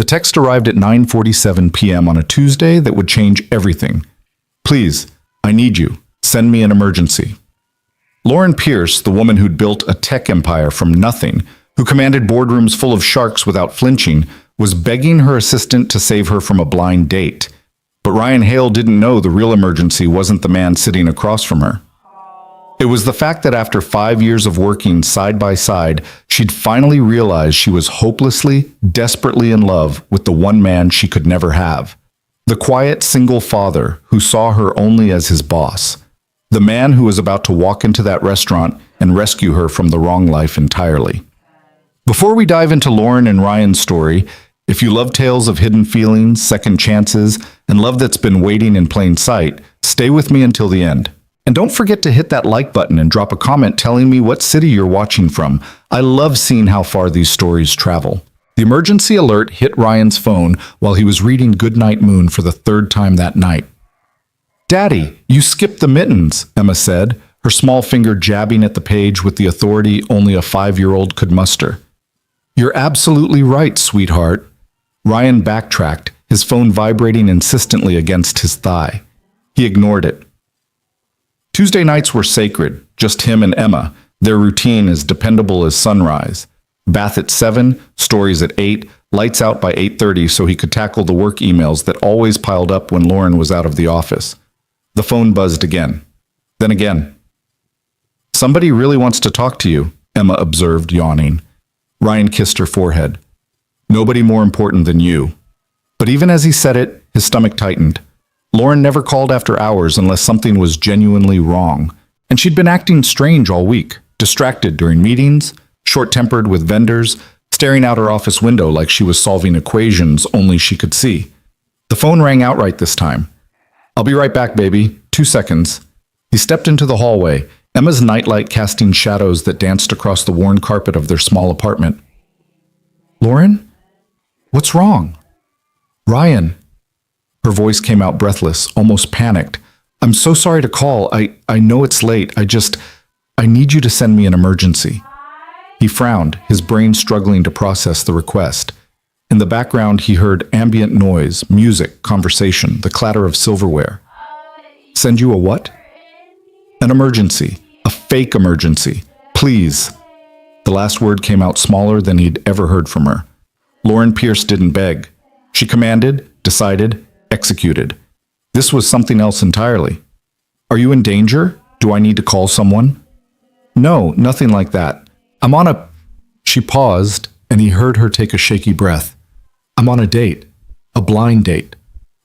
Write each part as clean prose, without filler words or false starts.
The text arrived at 9:47 p.m. on a Tuesday that would change everything. Please, I need you. Send me an emergency. Lauren Pierce, the woman who'd built a tech empire from nothing, who commanded boardrooms full of sharks without flinching, was begging her assistant to save her from a blind date. But Ryan Hale didn't know the real emergency wasn't the man sitting across from her. It was the fact that after 5 years of working side by side, she'd finally realized she was hopelessly, desperately in love with the one man she could never have. The quiet single father who saw her only as his boss. The man who was about to walk into that restaurant and rescue her from the wrong life entirely. Before we dive into Lauren and Ryan's story, if you love tales of hidden feelings, second chances, and love that's been waiting in plain sight, stay with me until the end. And don't forget to hit that like button and drop a comment telling me what city you're watching from. I love seeing how far these stories travel. The emergency alert hit Ryan's phone while he was reading Goodnight Moon for the third time that night. "Daddy, you skipped the mittens," Emma said, her small finger jabbing at the page with the authority only a 5-year-old could muster. "You're absolutely right, sweetheart." Ryan backtracked, his phone vibrating insistently against his thigh. He ignored it. Tuesday nights were sacred, just him and Emma, their routine as dependable as sunrise. Bath at 7, stories at 8, lights out by 8:30 so he could tackle the work emails that always piled up when Lauren was out of the office. The phone buzzed again. Then again. "Somebody really wants to talk to you," Emma observed, yawning. Ryan kissed her forehead. "Nobody more important than you." But even as he said it, his stomach tightened. Lauren never called after hours unless something was genuinely wrong. And she'd been acting strange all week, distracted during meetings, short-tempered with vendors, staring out her office window like she was solving equations only she could see. The phone rang outright this time. "I'll be right back, baby. 2 seconds." He stepped into the hallway, Emma's nightlight casting shadows that danced across the worn carpet of their small apartment. "Lauren? What's wrong?" "Ryan." Her voice came out breathless, almost panicked. "I'm so sorry to call. I know it's late. I need you to send me an emergency." He frowned, his brain struggling to process the request. In the background, he heard ambient noise, music, conversation, the clatter of silverware. "Send you a what?" "An emergency. A fake emergency. Please." The last word came out smaller than he'd ever heard from her. Lauren Pierce didn't beg. She commanded, decided, executed. This was something else entirely. "Are you in danger? Do I need to call someone?" "No, nothing like that. I'm on a..." She paused, and he heard her take a shaky breath. "I'm on a date. A blind date.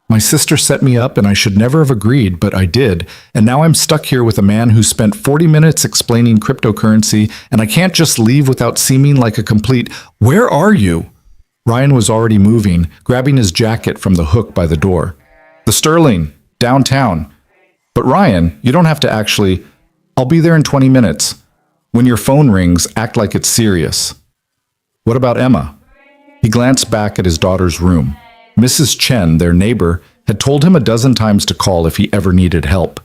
My sister set me up and I should never have agreed, but I did, and now I'm stuck here with a man who spent 40 minutes explaining cryptocurrency, and I can't just leave without seeming like a complete, 'Where are you?'" Ryan was already moving, grabbing his jacket from the hook by the door. "The Sterling, downtown." "But Ryan, you don't have to actually..." "I'll be there in 20 minutes. When your phone rings, act like it's serious." "What about Emma?" He glanced back at his daughter's room. Mrs. Chen, their neighbor, had told him a dozen times to call if he ever needed help.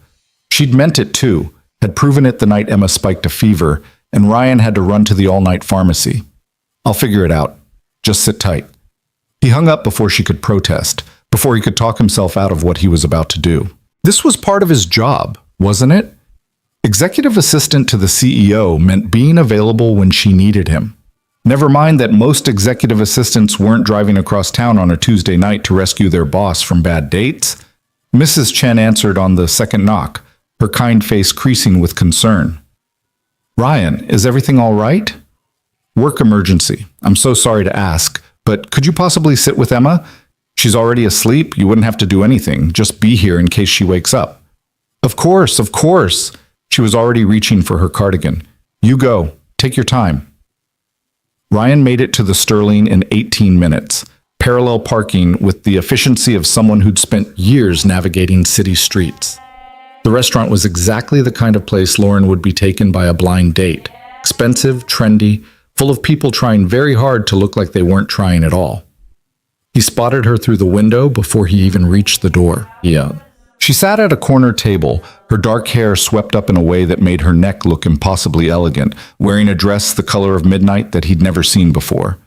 She'd meant it too, had proven it the night Emma spiked a fever, and Ryan had to run to the all-night pharmacy. "I'll figure it out. Just sit tight." He hung up before she could protest, before he could talk himself out of what he was about to do. This was part of his job, wasn't it? Executive assistant to the CEO meant being available when she needed him. Never mind that most executive assistants weren't driving across town on a Tuesday night to rescue their boss from bad dates. Mrs. Chen answered on the second knock, her kind face creasing with concern. "Ryan, is everything all right?" "Work emergency. I'm so sorry to ask, but could you possibly sit with Emma? She's already asleep. You wouldn't have to do anything. Just be here in case she wakes up." Of course, of course." She was already reaching for her cardigan. "You go. Take your time." Ryan made it to the Sterling in 18 minutes, parallel parking with the efficiency of someone who'd spent years navigating city streets. The restaurant was exactly the kind of place Lauren would be taken by a blind date. Expensive, trendy, full of people trying very hard to look like they weren't trying at all. He spotted her through the window before he even reached the door. She sat at a corner table, her dark hair swept up in a way that made her neck look impossibly elegant, wearing a dress the color of midnight that he'd never seen before.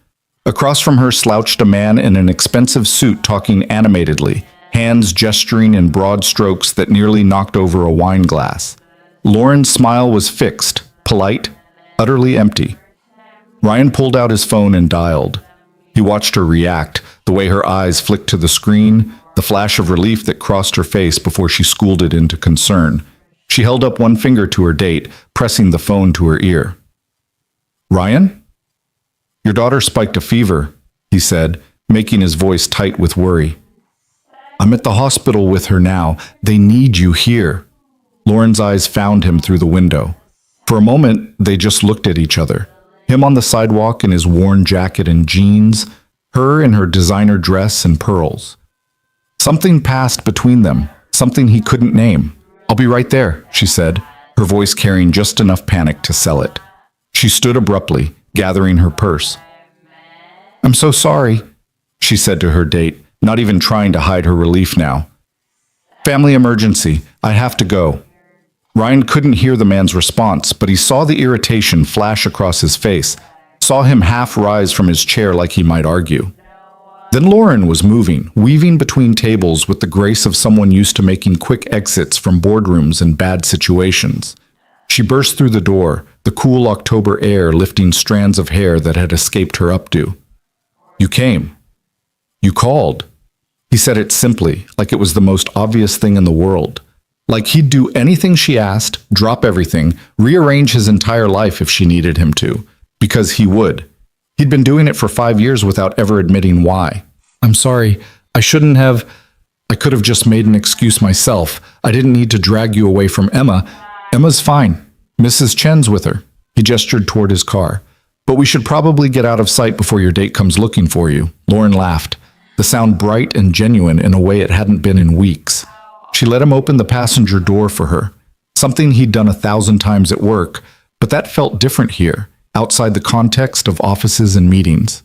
Across from her slouched a man in an expensive suit talking animatedly, hands gesturing in broad strokes that nearly knocked over a wine glass. Lauren's smile was fixed, polite, utterly empty. Ryan pulled out his phone and dialed. He watched her react, the way her eyes flicked to the screen, the flash of relief that crossed her face before she schooled it into concern. She held up one finger to her date, pressing the phone to her ear. "Ryan? Your daughter spiked a fever," he said, making his voice tight with worry. "I'm at the hospital with her now. They need you here." Lauren's eyes found him through the window. For a moment, they just looked at each other. Him on the sidewalk in his worn jacket and jeans, her in her designer dress and pearls. Something passed between them, something he couldn't name. "I'll be right there," she said, her voice carrying just enough panic to sell it. She stood abruptly, gathering her purse. "I'm so sorry," she said to her date, not even trying to hide her relief now. "Family emergency. I have to go." Ryan couldn't hear the man's response, but he saw the irritation flash across his face, saw him half rise from his chair like he might argue. Then Lauren was moving, weaving between tables with the grace of someone used to making quick exits from boardrooms and bad situations. She burst through the door, the cool October air lifting strands of hair that had escaped her updo. "You came. You called." He said it simply, like it was the most obvious thing in the world. Like he'd do anything she asked, drop everything, rearrange his entire life if she needed him to, because he would. He'd been doing it for 5 years without ever admitting why. "I'm sorry. I shouldn't have. I could have just made an excuse myself. I didn't need to drag you away from Emma. Emma's fine. Mrs. Chen's with her." He gestured toward his car. "But we should probably get out of sight before your date comes looking for you." Lauren laughed, the sound bright and genuine in a way it hadn't been in weeks. She let him open the passenger door for her, something he'd done 1,000 times at work, but that felt different here, outside the context of offices and meetings.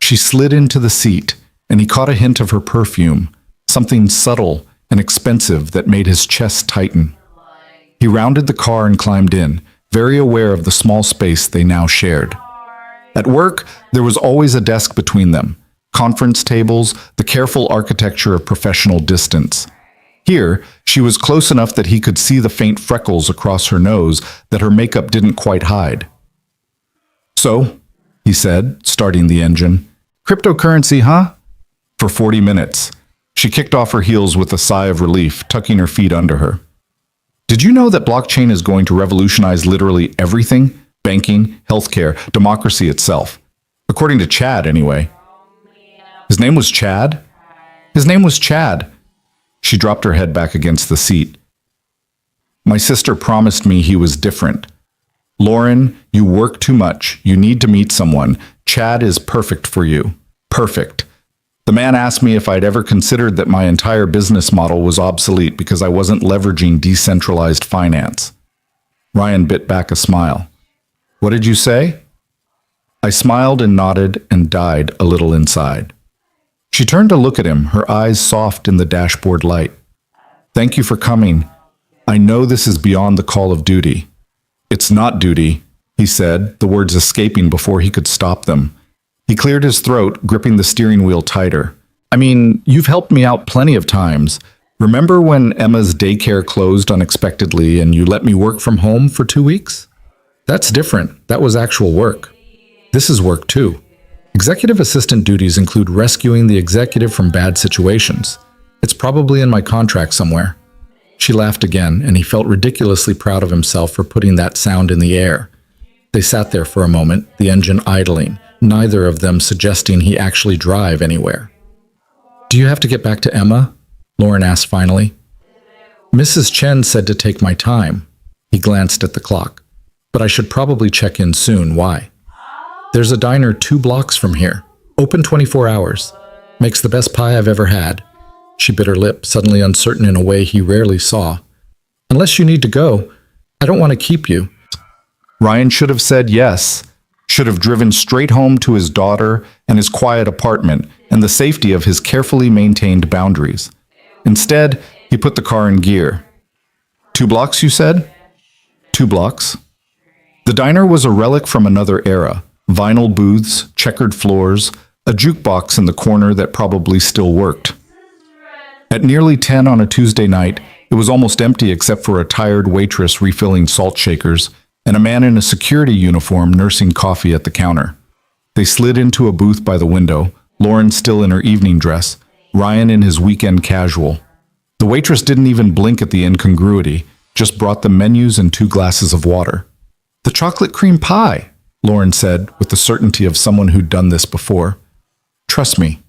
She slid into the seat, and he caught a hint of her perfume, something subtle and expensive that made his chest tighten. He rounded the car and climbed in, very aware of the small space they now shared. At work, there was always a desk between them, conference tables, the careful architecture of professional distance. Here, she was close enough that he could see the faint freckles across her nose that her makeup didn't quite hide. "So," he said, starting the engine, "cryptocurrency, huh?" For 40 minutes. She kicked off her heels with a sigh of relief, tucking her feet under her. "Did you know that blockchain is going to revolutionize literally everything? Banking, healthcare, democracy itself. According to Chad, anyway." "His name was Chad?" "His name was Chad." She dropped her head back against the seat. "My sister promised me he was different. Lauren, you work too much. You need to meet someone. Chad is perfect for you. Perfect. The man asked me if I'd ever considered that my entire business model was obsolete because I wasn't leveraging decentralized finance." Ryan bit back a smile. "What did you say?" I smiled and nodded and died a little inside. She turned to look at him, her eyes soft in the dashboard light. "Thank you for coming. I know this is beyond the call of duty." "It's not duty," he said, the words escaping before he could stop them. He cleared his throat, gripping the steering wheel tighter. "I mean, you've helped me out plenty of times. Remember when Emma's daycare closed unexpectedly and you let me work from home for 2 weeks? That's different. That was actual work. This is work too. Executive assistant duties include rescuing the executive from bad situations. It's probably in my contract somewhere." She laughed again, and he felt ridiculously proud of himself for putting that sound in the air. They sat there for a moment, the engine idling, neither of them suggesting he actually drive anywhere. "Do you have to get back to Emma?" Lauren asked finally. "Mrs. Chen said to take my time." He glanced at the clock. "But I should probably check in soon. Why?" "There's a diner 2 blocks from here. Open 24 hours. Makes the best pie I've ever had." She bit her lip, suddenly uncertain in a way he rarely saw. "Unless you need to go, I don't want to keep you." Ryan should have said yes, should have driven straight home to his daughter and his quiet apartment and the safety of his carefully maintained boundaries. Instead, he put the car in gear. 2 blocks, you said?" 2 blocks. The diner was a relic from another era, Vinyl booths, checkered floors, a jukebox in the corner that probably still worked. At nearly 10 on a Tuesday night, it was almost empty except for a tired waitress refilling salt shakers and a man in a security uniform nursing coffee at the counter. They slid into a booth by the window, Lauren still in her evening dress, Ryan in his weekend casual. The waitress didn't even blink at the incongruity, just brought them menus and 2 glasses of water. "The chocolate cream pie," Lauren said with the certainty of someone who'd done this before. "Trust me."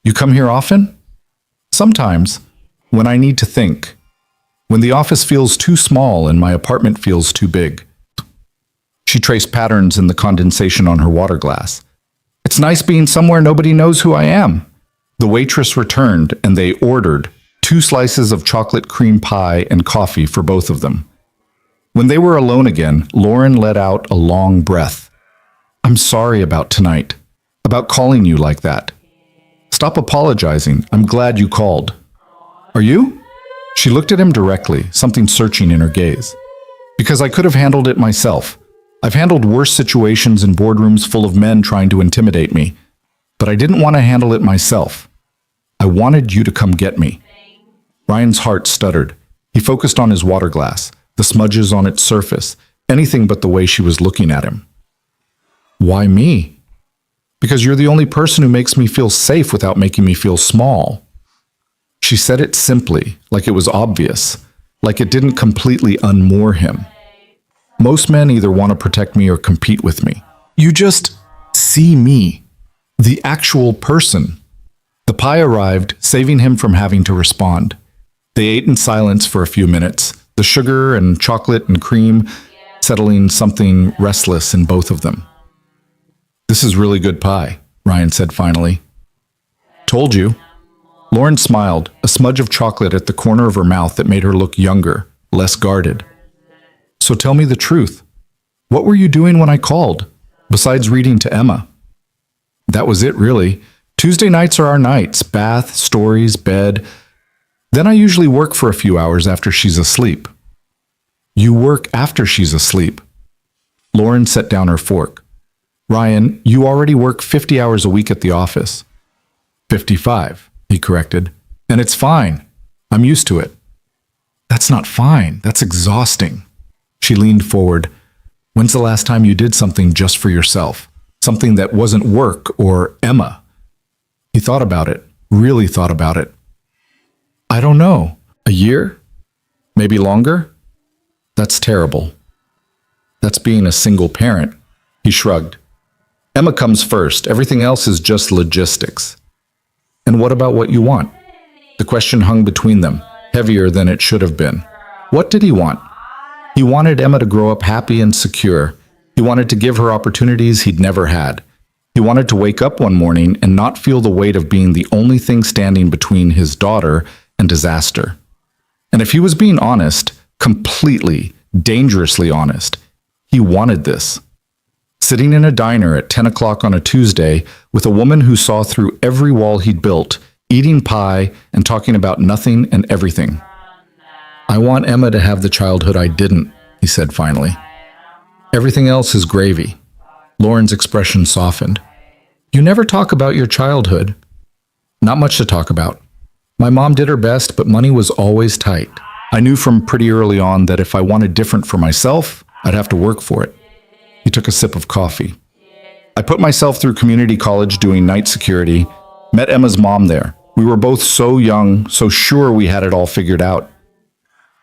"You come here often?" "Sometimes, when I need to think. When the office feels too small and my apartment feels too big." She traced patterns in the condensation on her water glass. "It's nice being somewhere nobody knows who I am." The waitress returned and they ordered 2 slices of chocolate cream pie and coffee for both of them. When they were alone again, Lauren let out a long breath. "I'm sorry about tonight, about calling you like that." "Stop apologizing. I'm glad you called." "Are you?" She looked at him directly, something searching in her gaze. "Because I could have handled it myself. I've handled worse situations in boardrooms full of men trying to intimidate me, but I didn't want to handle it myself. I wanted you to come get me." Ryan's heart stuttered. He focused on his water glass, the smudges on its surface, anything but the way she was looking at him. "Why me?" "Because you're the only person who makes me feel safe without making me feel small." She said it simply, like it was obvious, like it didn't completely unmoor him. "Most men either want to protect me or compete with me. You just see me, the actual person." The pie arrived, saving him from having to respond. They ate in silence for a few minutes, the sugar and chocolate and cream settling something restless in both of them. "This is really good pie," Ryan said finally. "Told you." Lauren smiled, a smudge of chocolate at the corner of her mouth that made her look younger, less guarded. "So tell me the truth. What were you doing when I called, besides reading to Emma?" "That was it, really. Tuesday nights are our nights, bath, stories, bed. Then I usually work for a few hours after she's asleep." "You work after she's asleep?" Lauren set down her fork. "Ryan, you already work 50 hours a week at the office." 55, he corrected. "And it's fine. I'm used to it." "That's not fine. That's exhausting." She leaned forward. "When's the last time you did something just for yourself? Something that wasn't work or Emma?" He thought about it, really thought about it. "I don't know. A year? Maybe longer?" "That's terrible. That's being a single parent." He shrugged. "Emma comes first. Everything else is just logistics." "And what about what you want?" The question hung between them, heavier than it should have been. What did he want? He wanted Emma to grow up happy and secure. He wanted to give her opportunities he'd never had. He wanted to wake up one morning and not feel the weight of being the only thing standing between his daughter and disaster. And if he was being honest, completely, dangerously honest, he wanted this. Sitting in a diner at 10 o'clock on a Tuesday with a woman who saw through every wall he'd built, eating pie and talking about nothing and everything. "I want Emma to have the childhood I didn't," he said finally. "Everything else is gravy." Lauren's expression softened. "You never talk about your childhood." "Not much to talk about. My mom did her best, but money was always tight. I knew from pretty early on that if I wanted different for myself, I'd have to work for it." He took a sip of coffee. "I put myself through community college doing night security, met Emma's mom there. We were both so young, so sure we had it all figured out."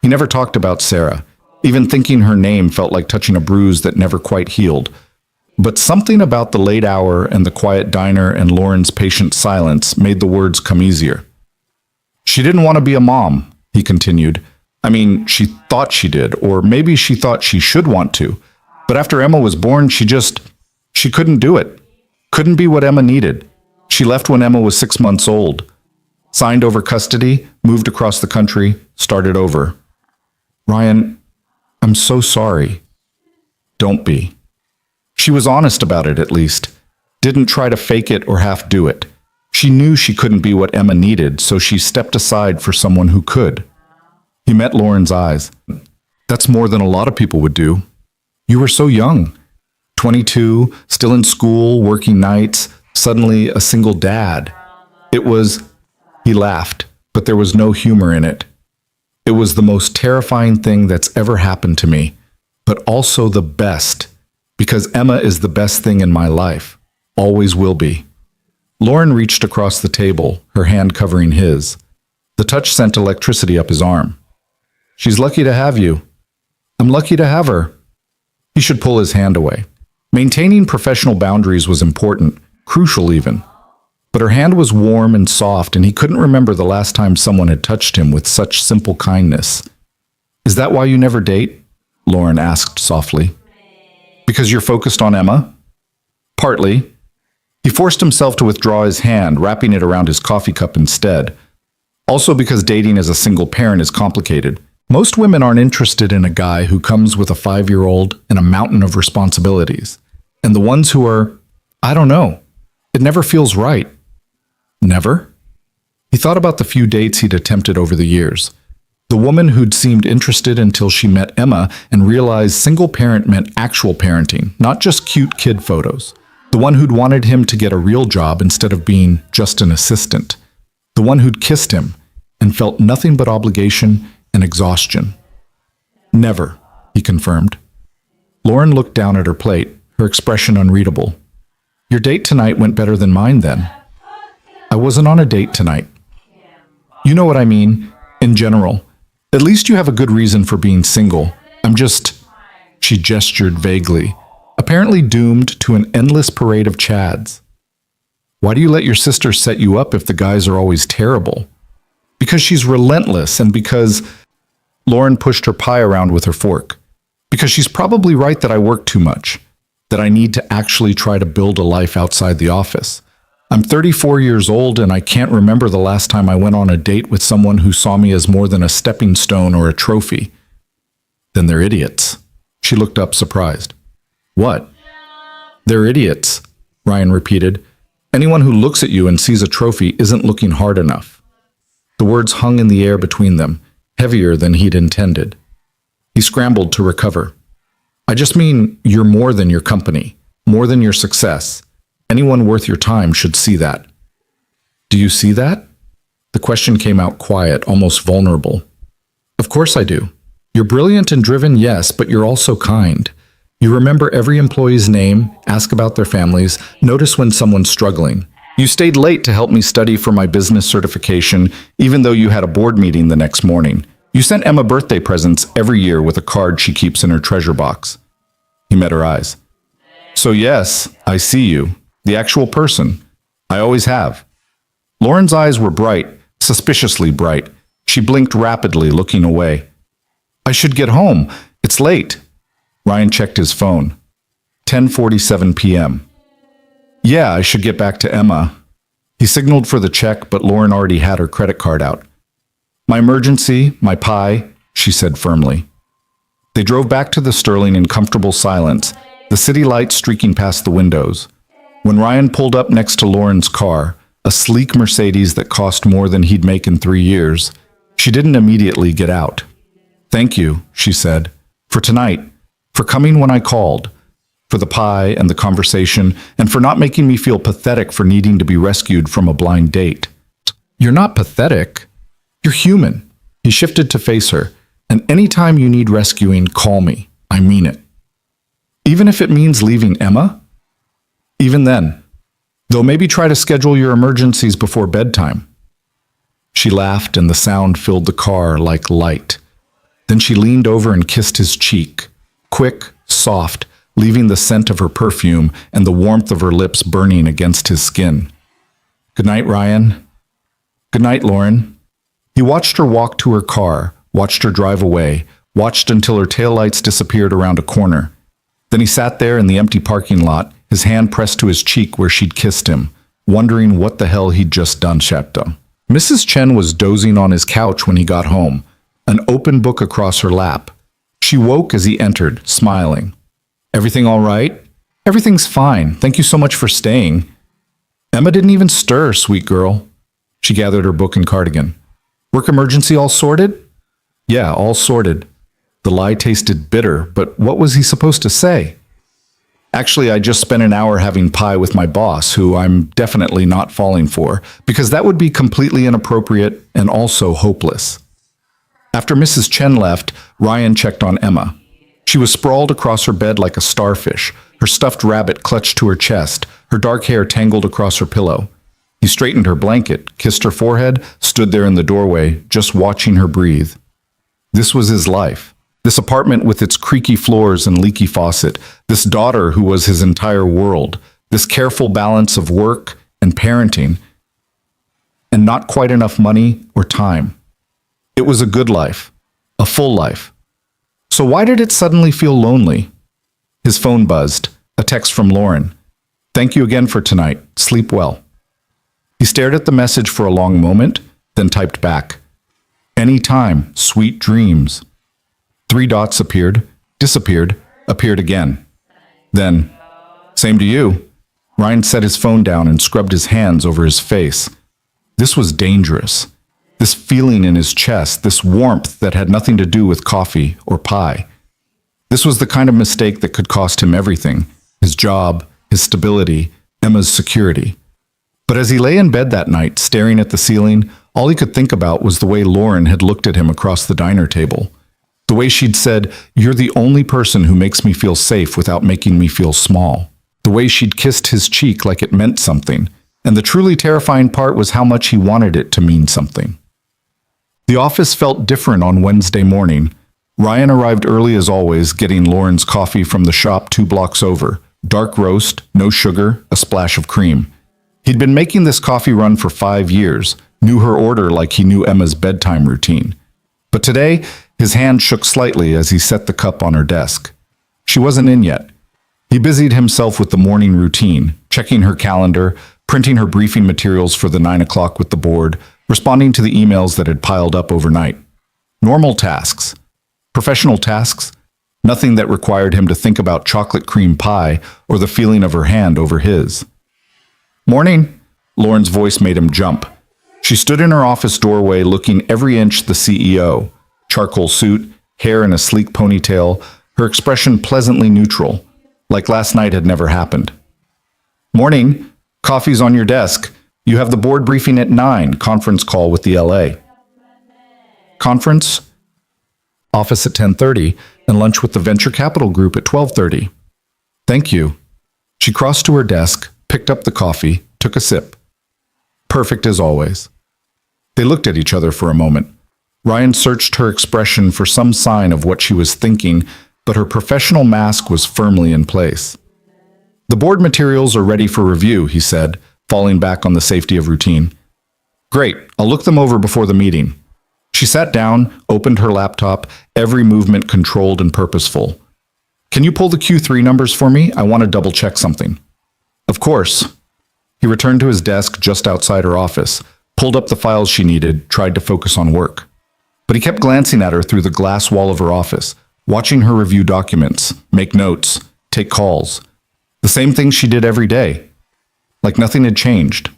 He never talked about Sarah. Even thinking her name felt like touching a bruise that never quite healed. But something about the late hour and the quiet diner and Lauren's patient silence made the words come easier. "She didn't want to be a mom," he continued. "I mean, she thought she did, or maybe she thought she should want to. But after Emma was born, she couldn't do it. Couldn't be what Emma needed. She left when Emma was 6 months old. Signed over custody, moved across the country, started over." "Ryan, I'm so sorry." "Don't be." She was honest about it, at least. Didn't try to fake it or half do it. She knew she couldn't be what Emma needed, so she stepped aside for someone who could. He met Lauren's eyes. "That's more than a lot of people would do. You were so young. 22, still in school, working nights, suddenly a single dad. It was, he laughed, but there was no humor in it. It was the most terrifying thing that's ever happened to me, but also the best, because Emma is the best thing in my life, always will be. Lauren reached across the table, her hand covering his. The touch sent electricity up his arm. She's lucky to have you. I'm lucky to have her. He should pull his hand away. Maintaining professional boundaries was important, crucial even. But her hand was warm and soft, and he couldn't remember the last time someone had touched him with such simple kindness. Is that why you never date? Lauren asked softly. Because you're focused on Emma? Partly. He forced himself to withdraw his hand, wrapping it around his coffee cup instead. Also because dating as a single parent is complicated. Most women aren't interested in a guy who comes with a 5-year-old and a mountain of responsibilities. And the ones who are, I don't know, it never feels right. Never? He thought about the few dates he'd attempted over the years. The woman who'd seemed interested until she met Emma and realized single parent meant actual parenting, not just cute kid photos. The one who'd wanted him to get a real job instead of being just an assistant. The one who'd kissed him and felt nothing but obligation and exhaustion. Never, he confirmed. Lauren looked down at her plate, her expression unreadable. Your date tonight went better than mine then. I wasn't on a date tonight. You know what I mean, in general. At least you have a good reason for being single. I'm just, she gestured vaguely, apparently doomed to an endless parade of chads. Why do you let your sister set you up if the guys are always terrible? Because she's relentless and because... Lauren pushed her pie around with her fork. Because she's probably right that I work too much, that I need to actually try to build a life outside the office. I'm 34 years old and I can't remember the last time I went on a date with someone who saw me as more than a stepping stone or a trophy. Then they're idiots. She looked up surprised. What? They're idiots, Ryan repeated. Anyone who looks at you and sees a trophy isn't looking hard enough. The words hung in the air between them, heavier than he'd intended. He scrambled to recover. I just mean you're more than your company, more than your success. Anyone worth your time should see that. Do you see that? The question came out quiet, almost vulnerable. Of course I do. You're brilliant and driven, yes, but you're also kind. You remember every employee's name, ask about their families, notice when someone's struggling. You stayed late to help me study for my business certification, even though you had a board meeting the next morning. You sent Emma birthday presents every year with a card she keeps in her treasure box. He met her eyes. So yes, I see you, the actual person. I always have. Lauren's eyes were bright, suspiciously bright. She blinked rapidly, looking away. I should get home. It's late. Ryan checked his phone. 10:47 p.m. Yeah, I should get back to Emma. He signaled for the check, but Lauren already had her credit card out. My emergency, my pie, she said firmly. They drove back to the Sterling in comfortable silence, the city lights streaking past the windows. When Ryan pulled up next to Lauren's car, a sleek Mercedes that cost more than he'd make in 3 years, she didn't immediately get out. Thank you, she said, for tonight, for coming when I called, for the pie and the conversation, and for not making me feel pathetic for needing to be rescued from a blind date. You're not pathetic. You're human. He shifted to face her. And anytime you need rescuing, call me. I mean it. Even if it means leaving Emma? Even then. Though maybe try to schedule your emergencies before bedtime. She laughed and the sound filled the car like light. Then she leaned over and kissed his cheek. Quick, soft, leaving the scent of her perfume and the warmth of her lips burning against his skin. Good night, Ryan. Good night, Lauren. He watched her walk to her car, watched her drive away, watched until her taillights disappeared around a corner. Then he sat there in the empty parking lot, his hand pressed to his cheek where she'd kissed him, wondering what the hell he'd just done. Mrs. Chen was dozing on his couch when he got home, an open book across her lap. She woke as he entered, smiling. Everything all right? Everything's fine. Thank you so much for staying. Emma didn't even stir, sweet girl. She gathered her book and cardigan. Work emergency all sorted? Yeah, all sorted. The lie tasted bitter, but what was he supposed to say? Actually, I just spent an hour having pie with my boss, who I'm definitely not falling for, because that would be completely inappropriate and also hopeless. After Mrs. Chen left, Ryan checked on Emma. She was sprawled across her bed like a starfish, her stuffed rabbit clutched to her chest, her dark hair tangled across her pillow. He straightened her blanket, kissed her forehead, stood there in the doorway, just watching her breathe. This was his life. This apartment with its creaky floors and leaky faucet, this daughter who was his entire world, this careful balance of work and parenting, and not quite enough money or time. It was a good life, a full life. So why did it suddenly feel lonely? His phone buzzed, a text from Lauren. "Thank you again for tonight. Sleep well." He stared at the message for a long moment, then typed back, "Anytime, sweet dreams." 3 dots appeared, disappeared, appeared again. Then, "Same to you." Ryan set his phone down and scrubbed his hands over his face. This was dangerous. This feeling in his chest, this warmth that had nothing to do with coffee or pie. This was the kind of mistake that could cost him everything: his job, his stability, Emma's security. But as he lay in bed that night, staring at the ceiling, all he could think about was the way Lauren had looked at him across the diner table. The way she'd said, "You're the only person who makes me feel safe without making me feel small." The way she'd kissed his cheek like it meant something. And the truly terrifying part was how much he wanted it to mean something. The office felt different on Wednesday morning. Ryan arrived early as always, getting Lauren's coffee from the shop 2 blocks over. Dark roast, no sugar, a splash of cream. He'd been making this coffee run for 5 years, knew her order like he knew Emma's bedtime routine. But today, his hand shook slightly as he set the cup on her desk. She wasn't in yet. He busied himself with the morning routine, checking her calendar, printing her briefing materials for the 9 o'clock with the board, responding to the emails that had piled up overnight. Normal tasks. Professional tasks. Nothing that required him to think about chocolate cream pie or the feeling of her hand over his. "Morning." Lauren's voice made him jump. She stood in her office doorway looking every inch the CEO. Charcoal suit, hair in a sleek ponytail, her expression pleasantly neutral, like last night had never happened. "Morning. Coffee's on your desk. You have the board briefing at 9, conference call with the LA. Conference? Office at 10:30, and lunch with the venture capital group at 12:30. Thank you." She crossed to her desk, picked up the coffee, took a sip. Perfect as always. They looked at each other for a moment. Ryan searched her expression for some sign of what she was thinking, but her professional mask was firmly in place. "The board materials are ready for review," he said, falling back on the safety of routine. "Great, I'll look them over before the meeting." She sat down, opened her laptop, every movement controlled and purposeful. "Can you pull the Q3 numbers for me? I want to double-check something." "Of course." He returned to his desk just outside her office, pulled up the files she needed, tried to focus on work. But he kept glancing at her through the glass wall of her office, watching her review documents, make notes, take calls. The same things she did every day. Like nothing had changed.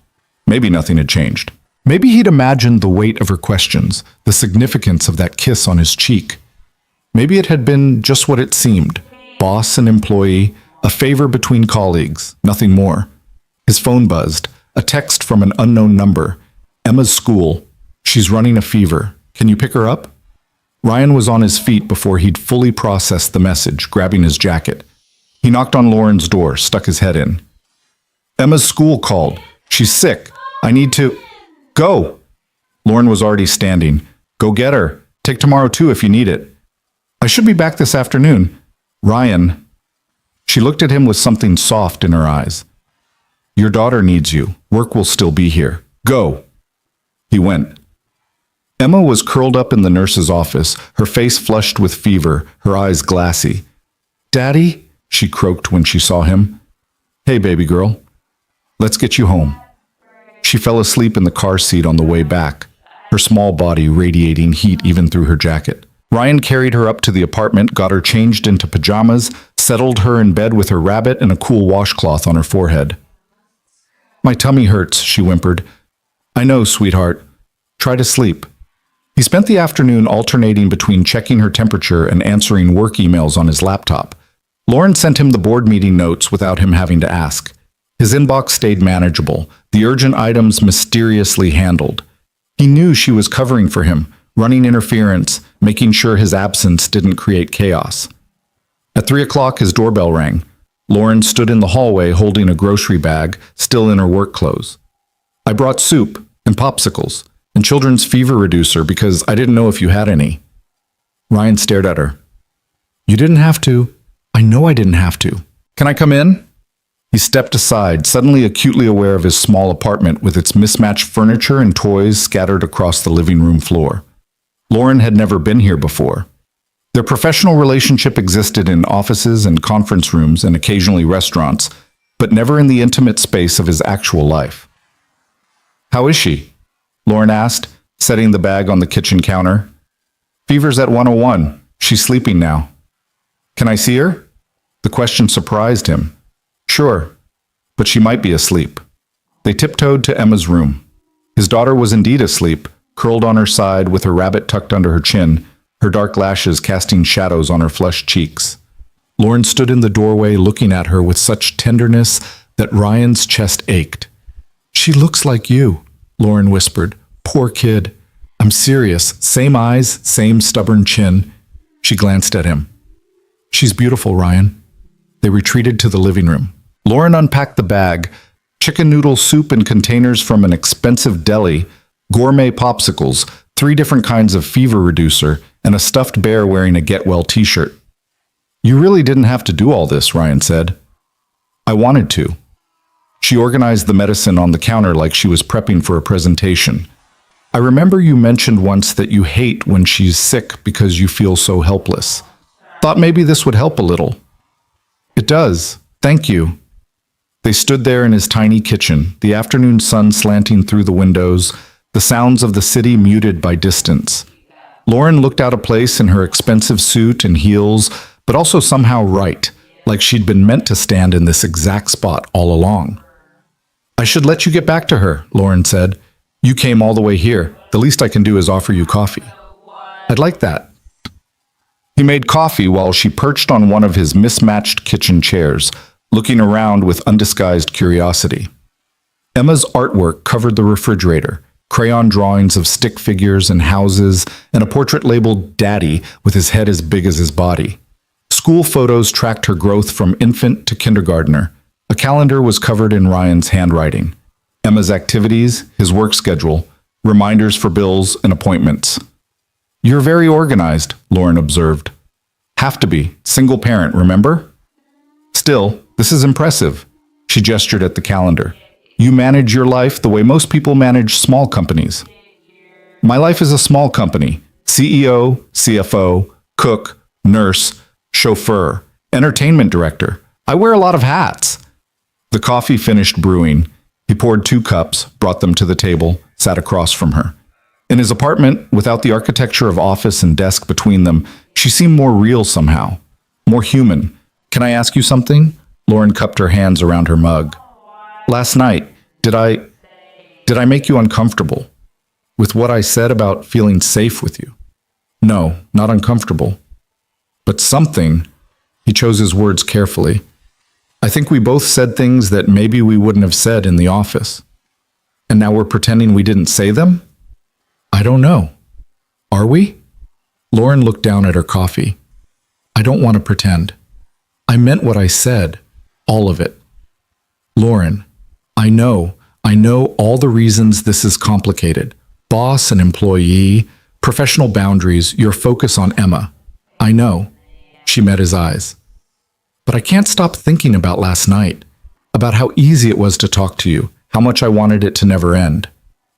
Maybe nothing had changed. Maybe he'd imagined the weight of her questions, the significance of that kiss on his cheek. Maybe it had been just what it seemed. Boss and employee, a favor between colleagues, nothing more. His phone buzzed, a text from an unknown number. "Emma's school. She's running a fever. Can you pick her up?" Ryan was on his feet before he'd fully processed the message, grabbing his jacket. He knocked on Lauren's door, stuck his head in. "Emma's school called. She's sick. I need to..." "Go!" Lauren was already standing. "Go get her. Take tomorrow too if you need it." "I should be back this afternoon." "Ryan." She looked at him with something soft in her eyes. "Your daughter needs you. Work will still be here. Go." He went. Emma was curled up in the nurse's office, her face flushed with fever, her eyes glassy. "Daddy?" she croaked when she saw him. "Hey, baby girl. Let's get you home." She fell asleep in the car seat on the way back, her small body radiating heat even through her jacket. Ryan carried her up to the apartment, got her changed into pajamas, settled her in bed with her rabbit and a cool washcloth on her forehead. "My tummy hurts," she whimpered. "I know, sweetheart. Try to sleep." He spent the afternoon alternating between checking her temperature and answering work emails on his laptop. Lauren sent him the board meeting notes without him having to ask. His inbox stayed manageable, the urgent items mysteriously handled. He knew she was covering for him, running interference, making sure his absence didn't create chaos. At 3 o'clock, his doorbell rang. Lauren stood in the hallway holding a grocery bag, still in her work clothes. I brought soup and popsicles and children's fever reducer because I didn't know if you had any. Ryan stared at her. You didn't have to. I know I didn't have to. Can I come in? He stepped aside, suddenly acutely aware of his small apartment with its mismatched furniture and toys scattered across the living room floor. Lauren had never been here before. Their professional relationship existed in offices and conference rooms and occasionally restaurants, but never in the intimate space of his actual life. How is she? Lauren asked, setting the bag on the kitchen counter. Fever's at 101. She's sleeping now. Can I see her? The question surprised him. Sure, but she might be asleep. They tiptoed to Emma's room. His daughter was indeed asleep, curled on her side with her rabbit tucked under her chin, her dark lashes casting shadows on her flushed cheeks. Lauren stood in the doorway looking at her with such tenderness that Ryan's chest ached. She looks like you, Lauren whispered. Poor kid. I'm serious. Same eyes, same stubborn chin. She glanced at him. She's beautiful, Ryan. They retreated to the living room. Lauren unpacked the bag, chicken noodle soup in containers from an expensive deli, gourmet popsicles, 3 different kinds of fever reducer, and a stuffed bear wearing a Get Well t-shirt. You really didn't have to do all this, Ryan said. I wanted to. She organized the medicine on the counter like she was prepping for a presentation. I remember you mentioned once that you hate when she's sick because you feel so helpless. Thought maybe this would help a little. It does. Thank you. They stood there in his tiny kitchen, the afternoon sun slanting through the windows, the sounds of the city muted by distance. Lauren looked out of place in her expensive suit and heels, but also somehow right, like she'd been meant to stand in this exact spot all along. I should let you get back to her, Lauren said. You came all the way here. The least I can do is offer you coffee. I'd like that. He made coffee while she perched on one of his mismatched kitchen chairs, looking around with undisguised curiosity. Emma's artwork covered the refrigerator, crayon drawings of stick figures and houses, and a portrait labeled Daddy with his head as big as his body. School photos tracked her growth from infant to kindergartner. A calendar was covered in Ryan's handwriting. Emma's activities, his work schedule, reminders for bills and appointments. You're very organized, Lauren observed. Have to be. Single parent, remember? Still, this is impressive. She gestured at the calendar. You manage your life the way most people manage small companies. My life is a small company. CEO, CFO, cook, nurse, chauffeur, entertainment director. I wear a lot of hats. The coffee finished brewing. He poured 2 cups, brought them to the table, sat across from her. In his apartment, without the architecture of office and desk between them, she seemed more real somehow, more human. Can I ask you something? Lauren cupped her hands around her mug. Last night, did I make you uncomfortable with what I said about feeling safe with you? No, not uncomfortable. But something, he chose his words carefully. I think we both said things that maybe we wouldn't have said in the office. And now we're pretending we didn't say them? I don't know. Are we? Lauren looked down at her coffee. I don't want to pretend. I meant what I said. All of it. Lauren, I know all the reasons this is complicated. Boss and employee, professional boundaries, your focus on Emma. I know. She met his eyes. But I can't stop thinking about last night, about how easy it was to talk to you, how much I wanted it to never end.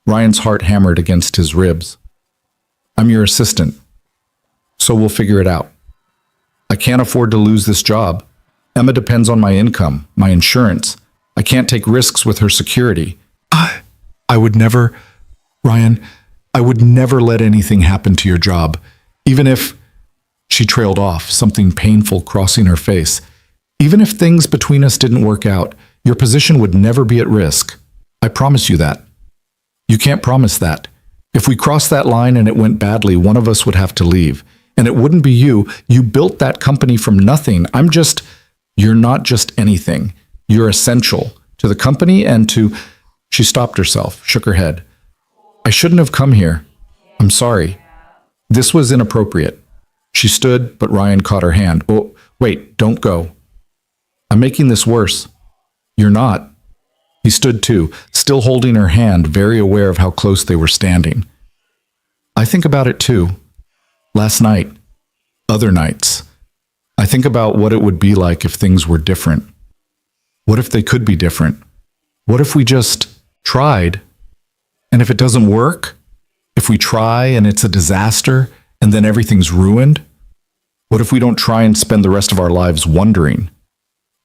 Ryan's heart hammered against his ribs. I'm your assistant, so we'll figure it out. I can't afford to lose this job. Emma depends on my income, my insurance. I can't take risks with her security. I would never, Ryan, I would never let anything happen to your job, even if, she trailed off, something painful crossing her face. Even if things between us didn't work out, your position would never be at risk. I promise you that. You can't promise that. If we crossed that line and it went badly, one of us would have to leave. And it wouldn't be you. You built that company from nothing. I'm just You're not just anything. You're essential to the company and to... She stopped herself, shook her head. I shouldn't have come here. I'm sorry. This was inappropriate. She stood, but Ryan caught her hand. Oh, wait, don't go. I'm making this worse. You're not. He stood too, still holding her hand, very aware of how close they were standing. I think about it too. Last night. Other nights. I think about what it would be like if things were different. What if they could be different? What if we just tried? And if it doesn't work? If we try and it's a disaster and then everything's ruined? What if we don't try and spend the rest of our lives wondering?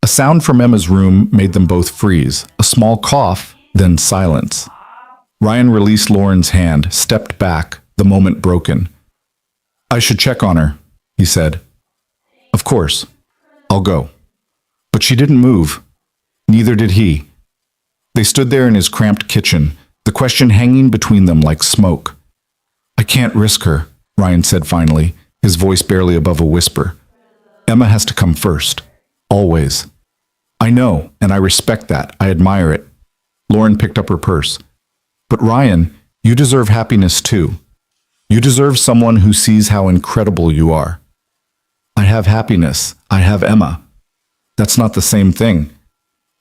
A sound from Emma's room made them both freeze. A small cough, then silence. Ryan released Lauren's hand, stepped back, the moment broken. I should check on her, he said. Of course. I'll go. But she didn't move. Neither did he. They stood there in his cramped kitchen, the question hanging between them like smoke. I can't risk her, Ryan said finally, his voice barely above a whisper. Emma has to come first. Always. I know, and I respect that. I admire it. Lauren picked up her purse. But Ryan, you deserve happiness too. You deserve someone who sees how incredible you are. I have happiness. I have Emma. That's not the same thing.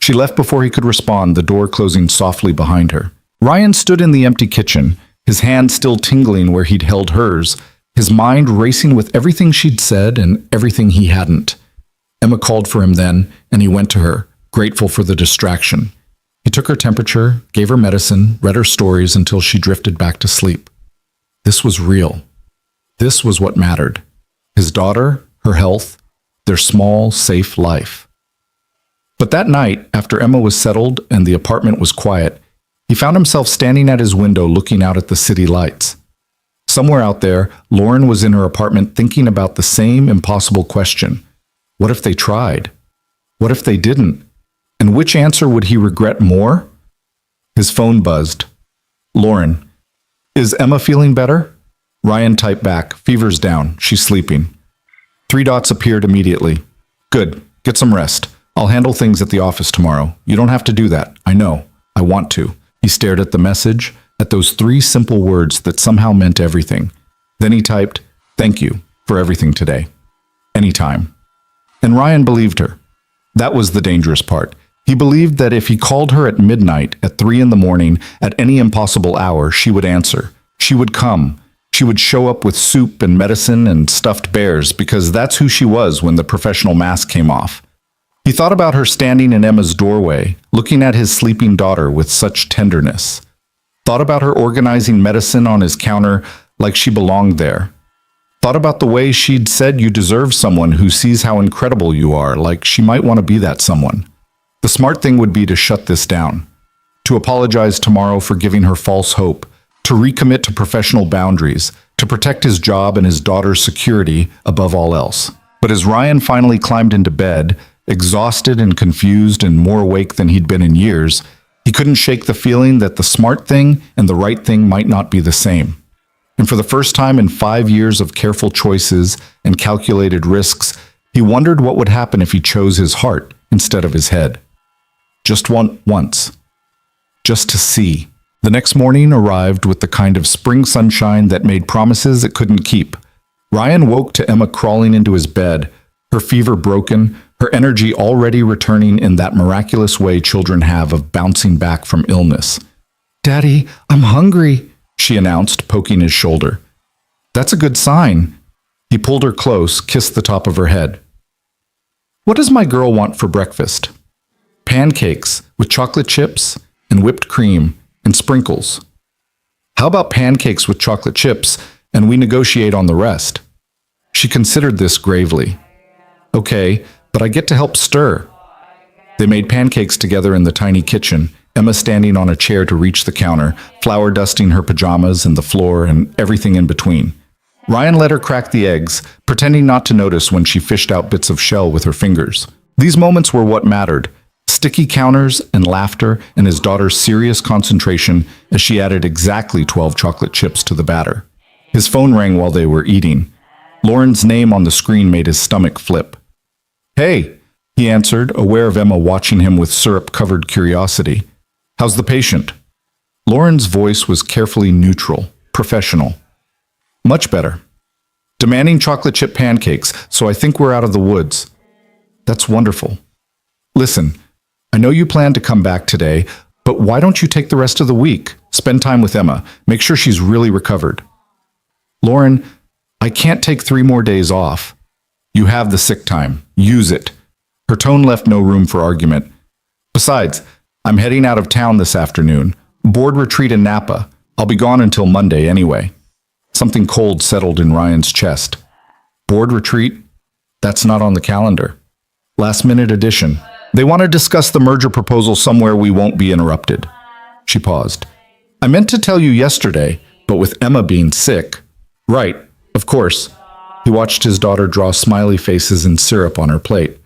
She left before he could respond, the door closing softly behind her. Ryan stood in the empty kitchen, his hand still tingling where he'd held hers, his mind racing with everything she'd said and everything he hadn't. Emma called for him then, and he went to her, grateful for the distraction. He took her temperature, gave her medicine, read her stories until she drifted back to sleep. This was real. This was what mattered. His daughter, her health, their small, safe life. But that night, after Emma was settled and the apartment was quiet, he found himself standing at his window looking out at the city lights. Somewhere out there, Lauren was in her apartment thinking about the same impossible question. What if they tried? What if they didn't? And which answer would he regret more? His phone buzzed. Lauren, is Emma feeling better? Ryan typed back, fever's down, she's sleeping. 3 dots appeared immediately. Good, get some rest. I'll handle things at the office tomorrow. You don't have to do that. I know. I want to. He stared at the message, at those 3 simple words that somehow meant everything. Then he typed, thank you for everything today. Anytime. And Ryan believed her. That was the dangerous part. He believed that if he called her at midnight, at 3 in the morning, at any impossible hour, she would answer. She would come. She would show up with soup and medicine and stuffed bears because that's who she was when the professional mask came off. He thought about her standing in Emma's doorway, looking at his sleeping daughter with such tenderness. Thought about her organizing medicine on his counter like she belonged there. Thought about the way she'd said you deserve someone who sees how incredible you are, like she might want to be that someone. The smart thing would be to shut this down, to apologize tomorrow for giving her false hope, to recommit to professional boundaries, to protect his job and his daughter's security above all else. But as Ryan finally climbed into bed, exhausted and confused and more awake than he'd been in years, he couldn't shake the feeling that the smart thing and the right thing might not be the same. And for the first time in 5 years of careful choices and calculated risks, he wondered what would happen if he chose his heart instead of his head. Just once. Just to see. The next morning arrived with the kind of spring sunshine that made promises it couldn't keep. Ryan woke to Emma crawling into his bed, her fever broken, her energy already returning in that miraculous way children have of bouncing back from illness. Daddy, I'm hungry, she announced, poking his shoulder. That's a good sign. He pulled her close, kissed the top of her head. What does my girl want for breakfast? Pancakes with chocolate chips and whipped cream and sprinkles. How about pancakes with chocolate chips and we negotiate on the rest? She considered this gravely. Okay, but I get to help stir. They made pancakes together in the tiny kitchen, Emma standing on a chair to reach the counter, flour dusting her pajamas and the floor and everything in between. Ryan let her crack the eggs, pretending not to notice when she fished out bits of shell with her fingers. These moments were what mattered. Sticky counters and laughter and his daughter's serious concentration as she added exactly 12 chocolate chips to the batter. His phone rang while they were eating. Lauren's name on the screen made his stomach flip. Hey, he he answered, aware of Emma watching him with syrup-covered curiosity. How's the patient? Lauren's voice was carefully neutral, professional. Much better. Demanding chocolate chip pancakes, so I think we're out of the woods. That's wonderful. Listen, I know you plan to come back today, but why don't you take the rest of the week? Spend time with Emma. Make sure she's really recovered. Lauren, I can't take 3 more days off. You have the sick time. Use it. Her tone left no room for argument. Besides, I'm heading out of town this afternoon. Board retreat in Napa. I'll be gone until Monday anyway. Something cold settled in Ryan's chest. Board retreat? That's not on the calendar. Last-minute addition. They want to discuss the merger proposal somewhere we won't be interrupted. She paused. I meant to tell you yesterday, but with Emma being sick. Right, of course. He watched his daughter draw smiley faces and syrup on her plate.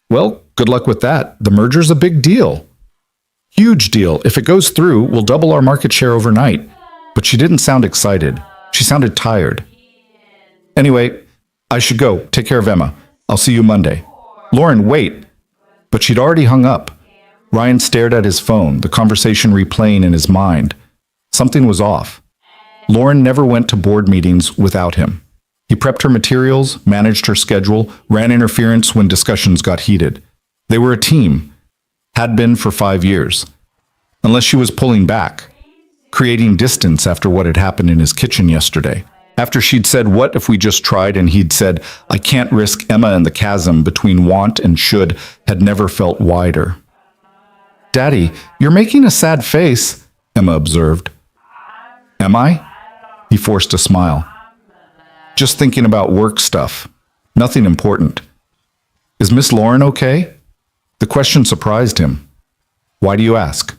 Well, good luck with that. The merger's a big deal. Huge deal. If it goes through, we'll double our market share overnight. But she didn't sound excited. She sounded tired. Anyway, I should go. Take care of Emma. I'll see you Monday. Lauren, wait. But she'd already hung up. Ryan stared at his phone, the conversation replaying in his mind. Something was off. Lauren never went to board meetings without him. He prepped her materials, managed her schedule, ran interference when discussions got heated. They were a team. Had been for 5 years. Unless she was pulling back, creating distance after what had happened in his kitchen yesterday. After she'd said, what if we just tried, and he'd said, I can't risk Emma, and the chasm between want and should had never felt wider. Daddy, you're making a sad face, Emma observed. Am I? He forced a smile. Just thinking about work stuff. Nothing important. Is Miss Lauren okay? The question surprised him. Why do you ask?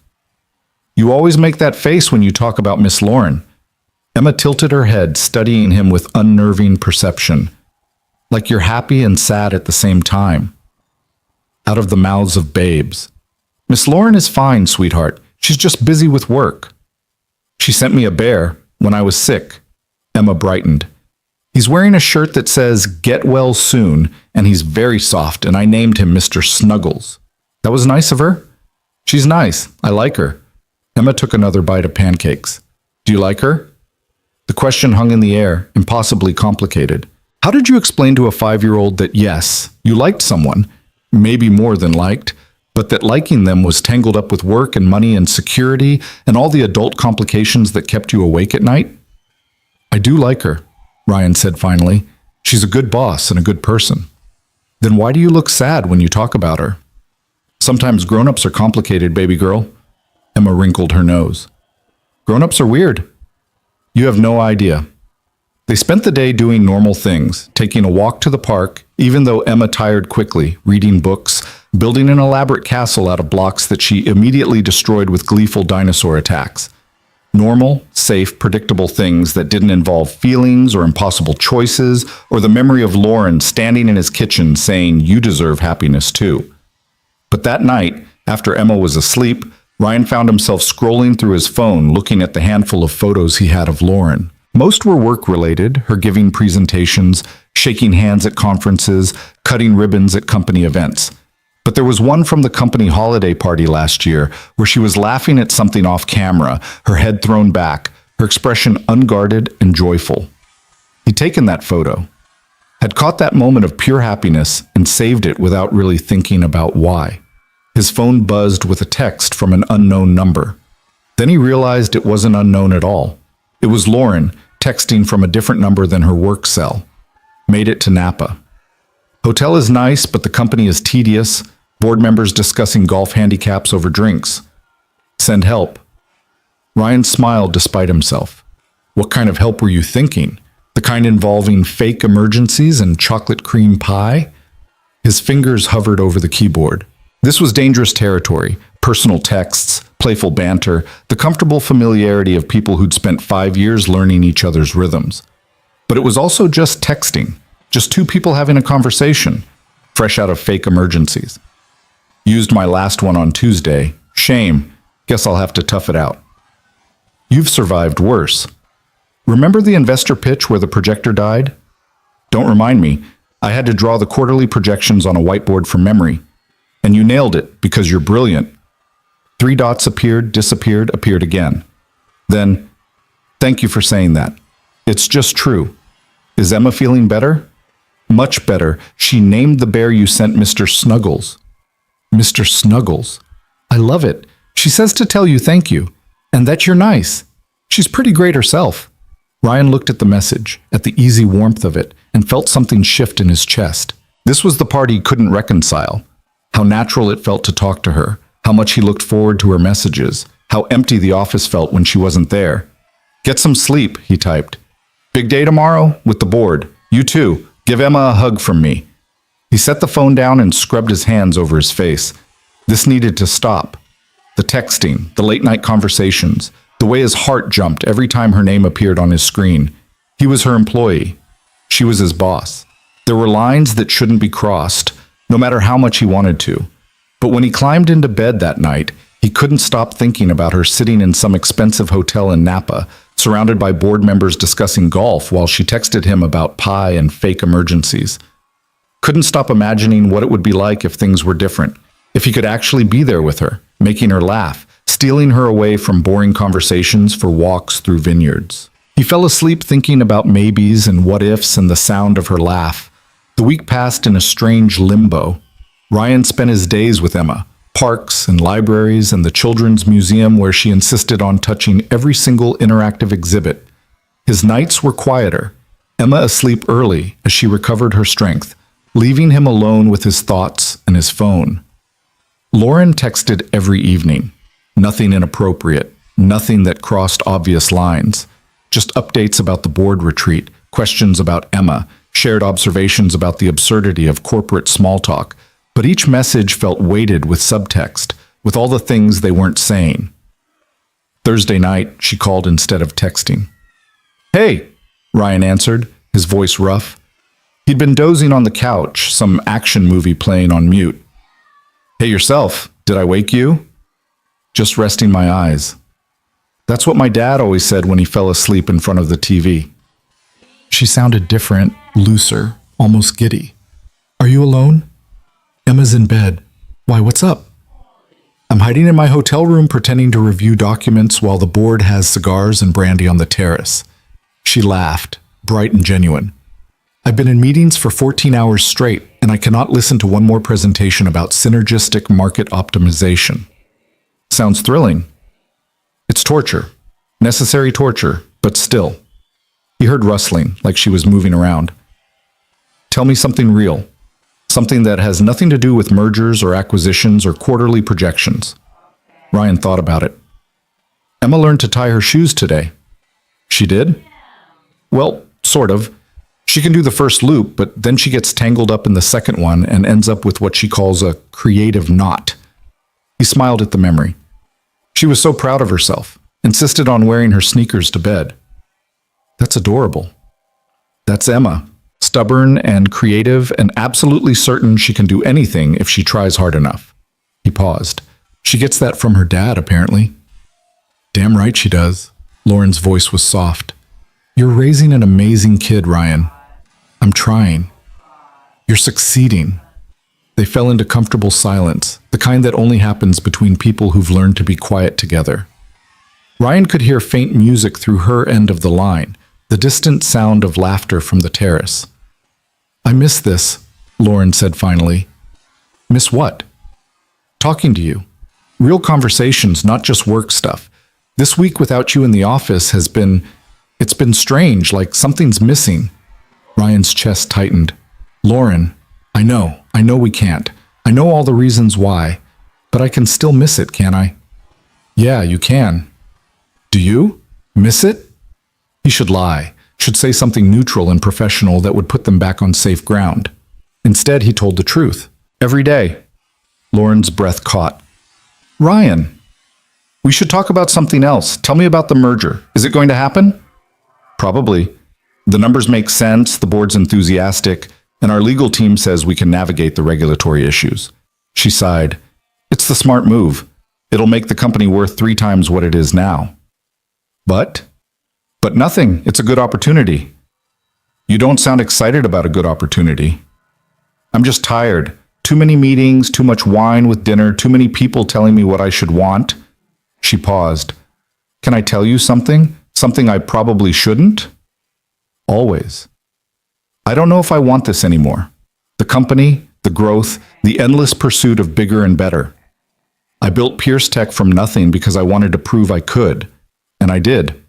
You always make that face when you talk about Miss Lauren. Emma tilted her head, studying him with unnerving perception. Like you're happy and sad at the same time. Out of the mouths of babes. Miss Lauren is fine, sweetheart. She's just busy with work. She sent me a bear when I was sick. Emma brightened. He's wearing a shirt that says, Get well soon, and he's very soft, and I named him Mr. Snuggles. That was nice of her. She's nice. I like her. Emma took another bite of pancakes. Do you like her? The question hung in the air, impossibly complicated. How did you explain to a 5-year-old that yes, you liked someone, maybe more than liked, but that liking them was tangled up with work and money and security and all the adult complications that kept you awake at night? I do like her, Ryan said finally. She's a good boss and a good person. Then why do you look sad when you talk about her? Sometimes grown-ups are complicated, baby girl. Emma wrinkled her nose. Grown-ups are weird. You have no idea. They spent the day doing normal things, taking a walk to the park, even though Emma tired quickly, reading books, building an elaborate castle out of blocks that she immediately destroyed with gleeful dinosaur attacks. Normal, safe, predictable things that didn't involve feelings or impossible choices or the memory of Lauren standing in his kitchen saying, you deserve happiness too. But that night, after Emma was asleep, Ryan found himself scrolling through his phone looking at the handful of photos he had of Lauren. Most were work-related, her giving presentations, shaking hands at conferences, cutting ribbons at company events. But there was one from the company holiday party last year where she was laughing at something off camera, her head thrown back, her expression unguarded and joyful. He'd taken that photo, had caught that moment of pure happiness and saved it without really thinking about why. His phone buzzed with a text from an unknown number. Then he realized it wasn't unknown at all. It was Lauren, texting from a different number than her work cell. Made it to Napa. Hotel is nice, but the company is tedious. Board members discussing golf handicaps over drinks. Send help. Ryan smiled despite himself. What kind of help were you thinking? The kind involving fake emergencies and chocolate cream pie? His fingers hovered over the keyboard. This was dangerous territory. Personal texts, playful banter, the comfortable familiarity of people who'd spent 5 years learning each other's rhythms. But it was also just texting. Just two people having a conversation, fresh out of fake emergencies. Used my last one on Tuesday. Shame. Guess I'll have to tough it out. You've survived worse. Remember the investor pitch where the projector died? Don't remind me. I had to draw the quarterly projections on a whiteboard from memory. And you nailed it because you're brilliant. 3 dots appeared, disappeared, appeared again. Then, thank you for saying that. It's just true. Is Emma feeling better? Much better. She named the bear you sent Mr. Snuggles. Mr. Snuggles. I love it. She says to tell you thank you, and that you're nice. She's pretty great herself. Ryan looked at the message, at the easy warmth of it, and felt something shift in his chest. This was the part he couldn't reconcile. How natural it felt to talk to her, how much he looked forward to her messages, how empty the office felt when she wasn't there. Get some sleep, he typed. Big day tomorrow with the board. You too. Give Emma a hug from me. He set the phone down and scrubbed his hands over his face. This needed to stop. The texting, the late-night conversations, the way his heart jumped every time her name appeared on his screen. He was her employee. She was his boss. There were lines that shouldn't be crossed, no matter how much he wanted to. But when he climbed into bed that night, he couldn't stop thinking about her sitting in some expensive hotel in Napa, surrounded by board members discussing golf while she texted him about pie and fake emergencies. Couldn't stop imagining what it would be like if things were different, if he could actually be there with her, making her laugh, stealing her away from boring conversations for walks through vineyards. He fell asleep thinking about maybes and what-ifs and the sound of her laugh. The week passed in a strange limbo. Ryan spent his days with Emma, parks and libraries and the children's museum where she insisted on touching every single interactive exhibit. His nights were quieter, Emma asleep early as she recovered her strength, leaving him alone with his thoughts and his phone. Lauren texted every evening. Nothing inappropriate, nothing that crossed obvious lines. Just updates about the board retreat, questions about Emma, shared observations about the absurdity of corporate small talk. But each message felt weighted with subtext, with all the things they weren't saying. Thursday night, she called instead of texting. Hey, Ryan answered, his voice rough. He'd been dozing on the couch, some action movie playing on mute. Hey yourself, did I wake you? Just resting my eyes. That's what my dad always said when he fell asleep in front of the TV. She sounded different, looser, almost giddy. Are you alone? Emma's in bed. Why, what's up? I'm hiding in my hotel room pretending to review documents while the board has cigars and brandy on the terrace. She laughed, bright and genuine. I've been in meetings for 14 hours straight, and I cannot listen to one more presentation about synergistic market optimization. Sounds thrilling. It's torture. Necessary torture, but still. He heard rustling, like she was moving around. Tell me something real. Something that has nothing to do with mergers or acquisitions or quarterly projections. Ryan thought about it. Emma learned to tie her shoes today. She did? Well, sort of. She can do the first loop, but then she gets tangled up in the second one and ends up with what she calls a creative knot. He smiled at the memory. She was so proud of herself, insisted on wearing her sneakers to bed. That's adorable. That's Emma. Stubborn and creative and absolutely certain she can do anything if she tries hard enough. He paused. She gets that from her dad, apparently. Damn right she does. Lauren's voice was soft. You're raising an amazing kid, Ryan. I'm trying. You're succeeding. They fell into comfortable silence, the kind that only happens between people who've learned to be quiet together. Ryan could hear faint music through her end of the line, the distant sound of laughter from the terrace. I miss this, Lauren said finally. Miss what? Talking to you. Real conversations, not just work stuff. This week without you in the office it's been strange, like something's missing. Ryan's chest tightened. Lauren, I know we can't. I know all the reasons why, but I can still miss it, can't I? Yeah, you can. Do you? Miss it? He should lie. Should say something neutral and professional that would put them back on safe ground. Instead, he told the truth. Every day. Lauren's breath caught. Ryan, we should talk about something else. Tell me about the merger. Is it going to happen? Probably. The numbers make sense, the board's enthusiastic, and our legal team says we can navigate the regulatory issues. She sighed. It's the smart move. It'll make the company worth 3 times what it is now. But nothing. It's a good opportunity. You don't sound excited about a good opportunity. I'm just tired. Too many meetings, too much wine with dinner, too many people telling me what I should want. She paused. Can I tell you something? Something I probably shouldn't? Always. I don't know if I want this anymore. The company, the growth, the endless pursuit of bigger and better. I built Pierce Tech from nothing because I wanted to prove I could. And I did.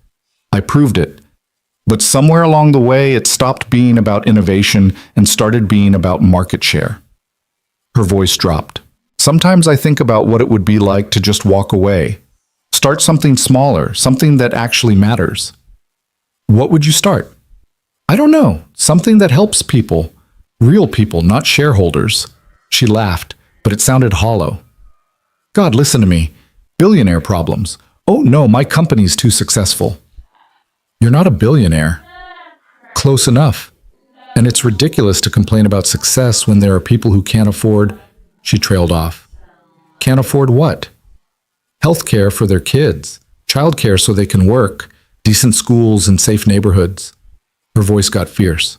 I proved it. But somewhere along the way, it stopped being about innovation and started being about market share. Her voice dropped. Sometimes I think about what it would be like to just walk away. Start something smaller, something that actually matters. What would you start? I don't know. Something that helps people. Real people, not shareholders. She laughed, but it sounded hollow. God, listen to me. Billionaire problems. Oh no, my company's too successful. You're not a billionaire. Close enough. And it's ridiculous to complain about success when there are people who can't afford... She trailed off. Can't afford what? Healthcare for their kids, childcare so they can work, decent schools and safe neighborhoods. Her voice got fierce.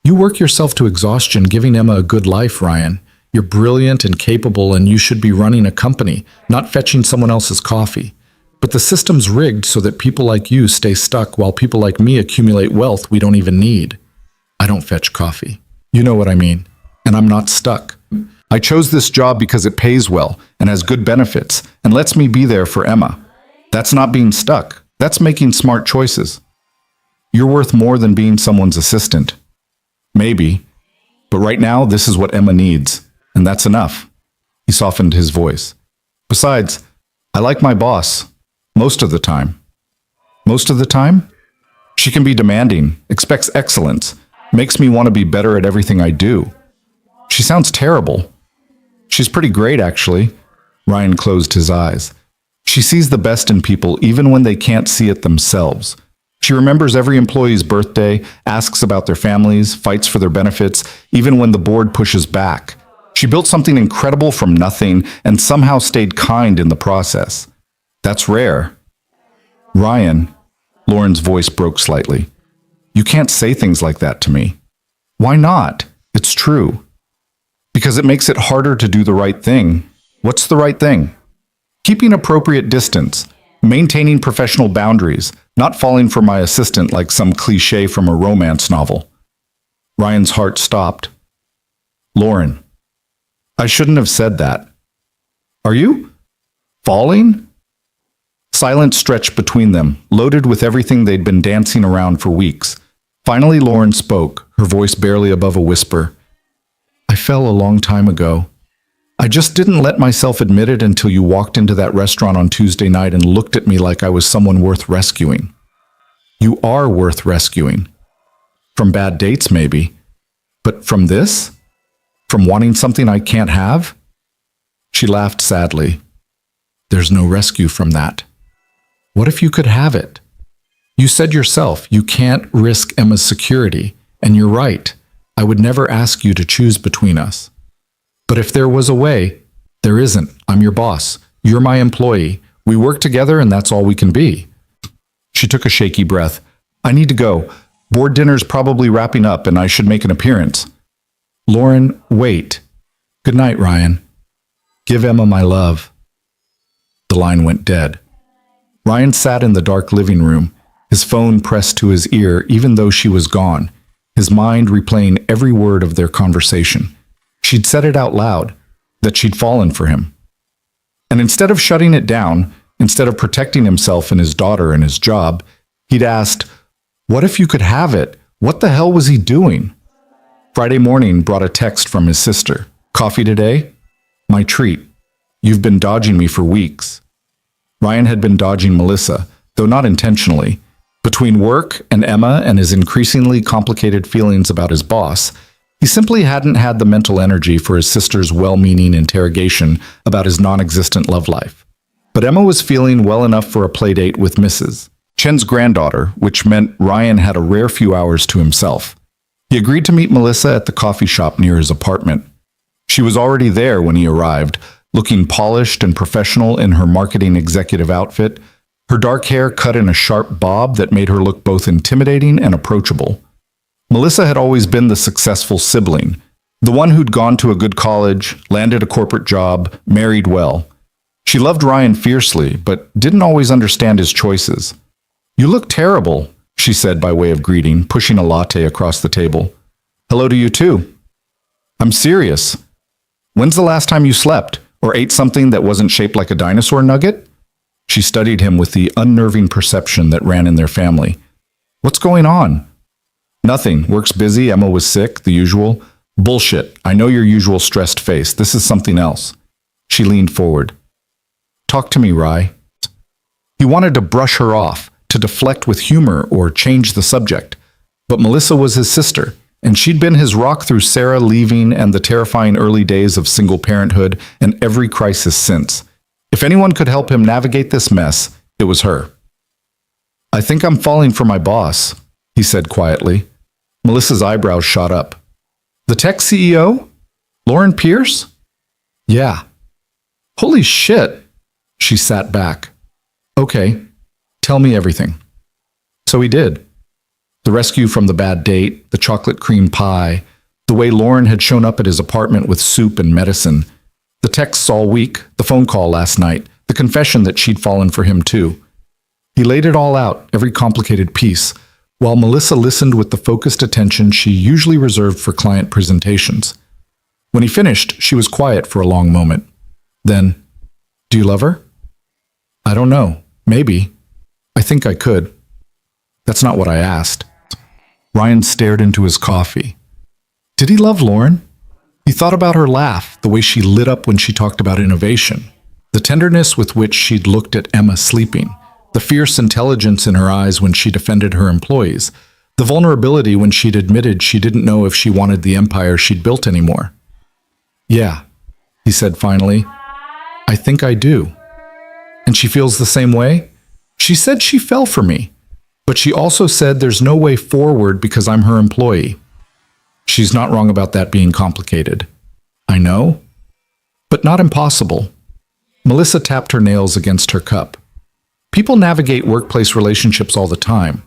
You work yourself to exhaustion giving Emma a good life, Ryan. You're brilliant and capable and you should be running a company, not fetching someone else's coffee. But the system's rigged so that people like you stay stuck while people like me accumulate wealth we don't even need. I don't fetch coffee. You know what I mean. And I'm not stuck. I chose this job because it pays well and has good benefits and lets me be there for Emma. That's not being stuck. That's making smart choices. You're worth more than being someone's assistant. Maybe. But right now, this is what Emma needs. And that's enough. He softened his voice. Besides, I like my boss. Most of the time. Most of the time? She can be demanding, expects excellence, makes me want to be better at everything I do. She sounds terrible. She's pretty great, actually. Ryan closed his eyes. She sees the best in people even when they can't see it themselves. She remembers every employee's birthday, asks about their families, fights for their benefits, even when the board pushes back. She built something incredible from nothing and somehow stayed kind in the process. That's rare. Ryan, Lauren's voice broke slightly. You can't say things like that to me. Why not? It's true. Because it makes it harder to do the right thing. What's the right thing? Keeping appropriate distance, maintaining professional boundaries, not falling for my assistant like some cliché from a romance novel. Ryan's heart stopped. Lauren, I shouldn't have said that. Are you? Falling? Silence stretched between them, loaded with everything they'd been dancing around for weeks. Finally, Lauren spoke, her voice barely above a whisper. I fell a long time ago. I just didn't let myself admit it until you walked into that restaurant on Tuesday night and looked at me like I was someone worth rescuing. You are worth rescuing. From bad dates, maybe. But from this? From wanting something I can't have? She laughed sadly. There's no rescue from that. What if you could have it? You said yourself you can't risk Emma's security, and you're right. I would never ask you to choose between us. But if there was a way, there isn't. I'm your boss. You're my employee. We work together and that's all we can be. She took a shaky breath. I need to go. Board dinner's probably wrapping up and I should make an appearance. Lauren, wait. Good night, Ryan. Give Emma my love. The line went dead. Ryan sat in the dark living room, his phone pressed to his ear even though she was gone, his mind replaying every word of their conversation. She'd said it out loud, that she'd fallen for him. And instead of shutting it down, instead of protecting himself and his daughter and his job, he'd asked, what if you could have it? What the hell was he doing? Friday morning brought a text from his sister. Coffee today? My treat. You've been dodging me for weeks. Ryan had been dodging Melissa, though not intentionally. Between work and Emma and his increasingly complicated feelings about his boss, he simply hadn't had the mental energy for his sister's well-meaning interrogation about his non-existent love life. But Emma was feeling well enough for a playdate with Mrs. Chen's granddaughter, which meant Ryan had a rare few hours to himself. He agreed to meet Melissa at the coffee shop near his apartment. She was already there when he arrived, looking polished and professional in her marketing executive outfit, her dark hair cut in a sharp bob that made her look both intimidating and approachable. Melissa had always been the successful sibling, The one who'd gone to a good college, landed a corporate job, married well. She loved Ryan fiercely, but didn't always understand his choices. "You look terrible," she said by way of greeting, pushing a latte across the table. "Hello to you too." "I'm serious. When's the last time you slept, or ate something that wasn't shaped like a dinosaur nugget?" She studied him with the unnerving perception that ran in their family. "What's going on?" "Nothing. Work's busy. Emma was sick, the usual." "Bullshit. I know your usual stressed face. This is something else." She leaned forward. "Talk to me, Rye." He wanted to brush her off, to deflect with humor or change the subject. But Melissa was his sister, and she'd been his rock through Sarah leaving and the terrifying early days of single parenthood and every crisis since. If anyone could help him navigate this mess, it was her. "I think I'm falling for my boss," he said quietly. Melissa's eyebrows shot up. "The tech CEO? Lauren Pierce?" "Yeah." "Holy shit." She sat back. "Okay, tell me everything." So he did. The rescue from the bad date, the chocolate cream pie, the way Lauren had shown up at his apartment with soup and medicine, the texts all week, the phone call last night, the confession that she'd fallen for him too. He laid it all out, every complicated piece, while Melissa listened with the focused attention she usually reserved for client presentations. When he finished, she was quiet for a long moment. Then, "Do you love her?" "I don't know. Maybe. I think I could." "That's not what I asked." Ryan stared into his coffee. Did he love Lauren? He thought about her laugh, the way she lit up when she talked about innovation, the tenderness with which she'd looked at Emma sleeping, the fierce intelligence in her eyes when she defended her employees, the vulnerability when she'd admitted she didn't know if she wanted the empire she'd built anymore. "Yeah," he said finally, "I think I do." "And she feels the same way?" "She said she fell for me, but she also said there's no way forward because I'm her employee." "She's not wrong about that being complicated." "I know, but not impossible." Melissa tapped her nails against her cup. People navigate workplace relationships all the time.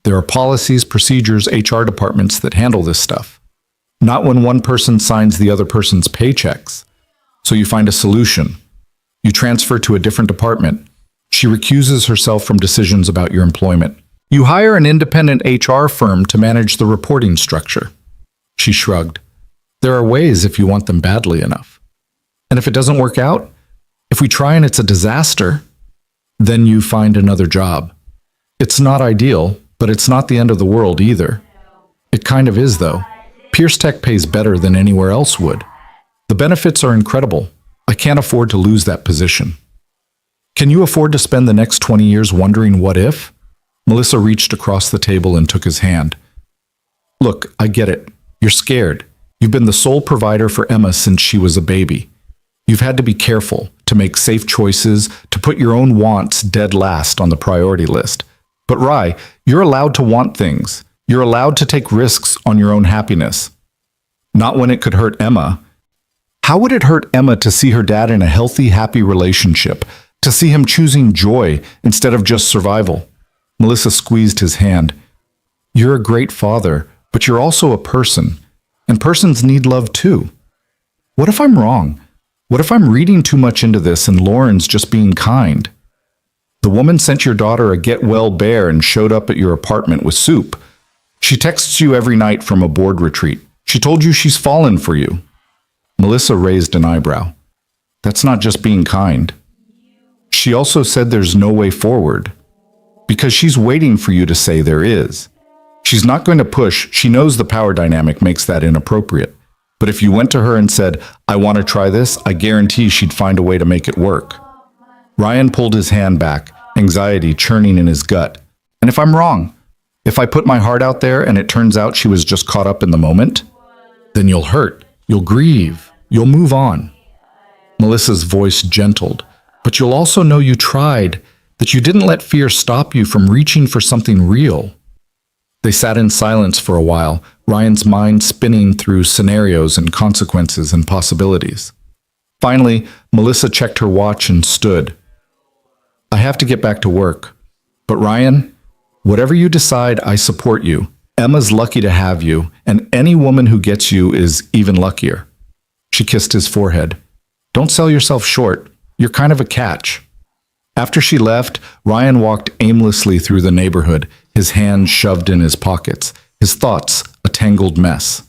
There are policies, procedures, HR departments that handle this stuff. Not when one person signs the other person's paychecks. So you find a solution. You transfer to a different department. She recuses herself from decisions about your employment. You hire an independent HR firm to manage the reporting structure. She shrugged. There are ways if you want them badly enough. And if it doesn't work out, if we try and it's a disaster, then you find another job. It's not ideal, but it's not the end of the world either. It kind of is, though. Pierce Tech pays better than anywhere else would. The benefits are incredible. I can't afford to lose that position. Can you afford to spend the next 20 years wondering what if? Melissa reached across the table and took his hand. Look, I get it. You're scared. You've been the sole provider for Emma since she was a baby. You've had to be careful, to make safe choices, to put your own wants dead last on the priority list. But Rye, you're allowed to want things. You're allowed to take risks on your own happiness. Not when it could hurt Emma. How would it hurt Emma to see her dad in a healthy, happy relationship, to see him choosing joy instead of just survival? Melissa squeezed his hand. You're a great father, but you're also a person, and persons need love too. What if I'm wrong? What if I'm reading too much into this and Lauren's just being kind? The woman sent your daughter a get-well bear and showed up at your apartment with soup. She texts you every night from a board retreat. She told you she's fallen for you. Melissa raised an eyebrow. That's not just being kind. She also said there's no way forward. Because she's waiting for you to say there is. She's not going to push. She knows the power dynamic makes that inappropriate. But if you went to her and said, I want to try this, I guarantee she'd find a way to make it work. Ryan pulled his hand back, anxiety churning in his gut. And if I'm wrong, if I put my heart out there and it turns out she was just caught up in the moment, then you'll hurt, you'll grieve, you'll move on. Melissa's voice gentled. But you'll also know you tried, that you didn't let fear stop you from reaching for something real. They sat in silence for a while, Ryan's mind spinning through scenarios and consequences and possibilities. Finally, Melissa checked her watch and stood. I have to get back to work. But Ryan, whatever you decide, I support you. Emma's lucky to have you, and any woman who gets you is even luckier. She kissed his forehead. Don't sell yourself short. You're kind of a catch. After she left, Ryan walked aimlessly through the neighborhood, his hands shoved in his pockets, his thoughts a tangled mess.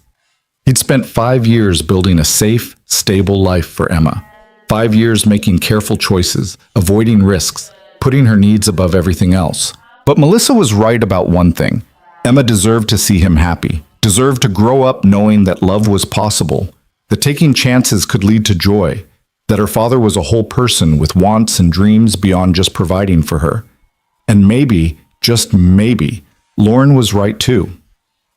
He'd spent 5 years building a safe, stable life for Emma. 5 years making careful choices, avoiding risks, putting her needs above everything else. But Melissa was right about one thing. Emma deserved to see him happy, deserved to grow up knowing that love was possible, that taking chances could lead to joy, that her father was a whole person with wants and dreams beyond just providing for her. And maybe, just maybe, Lauren was right too.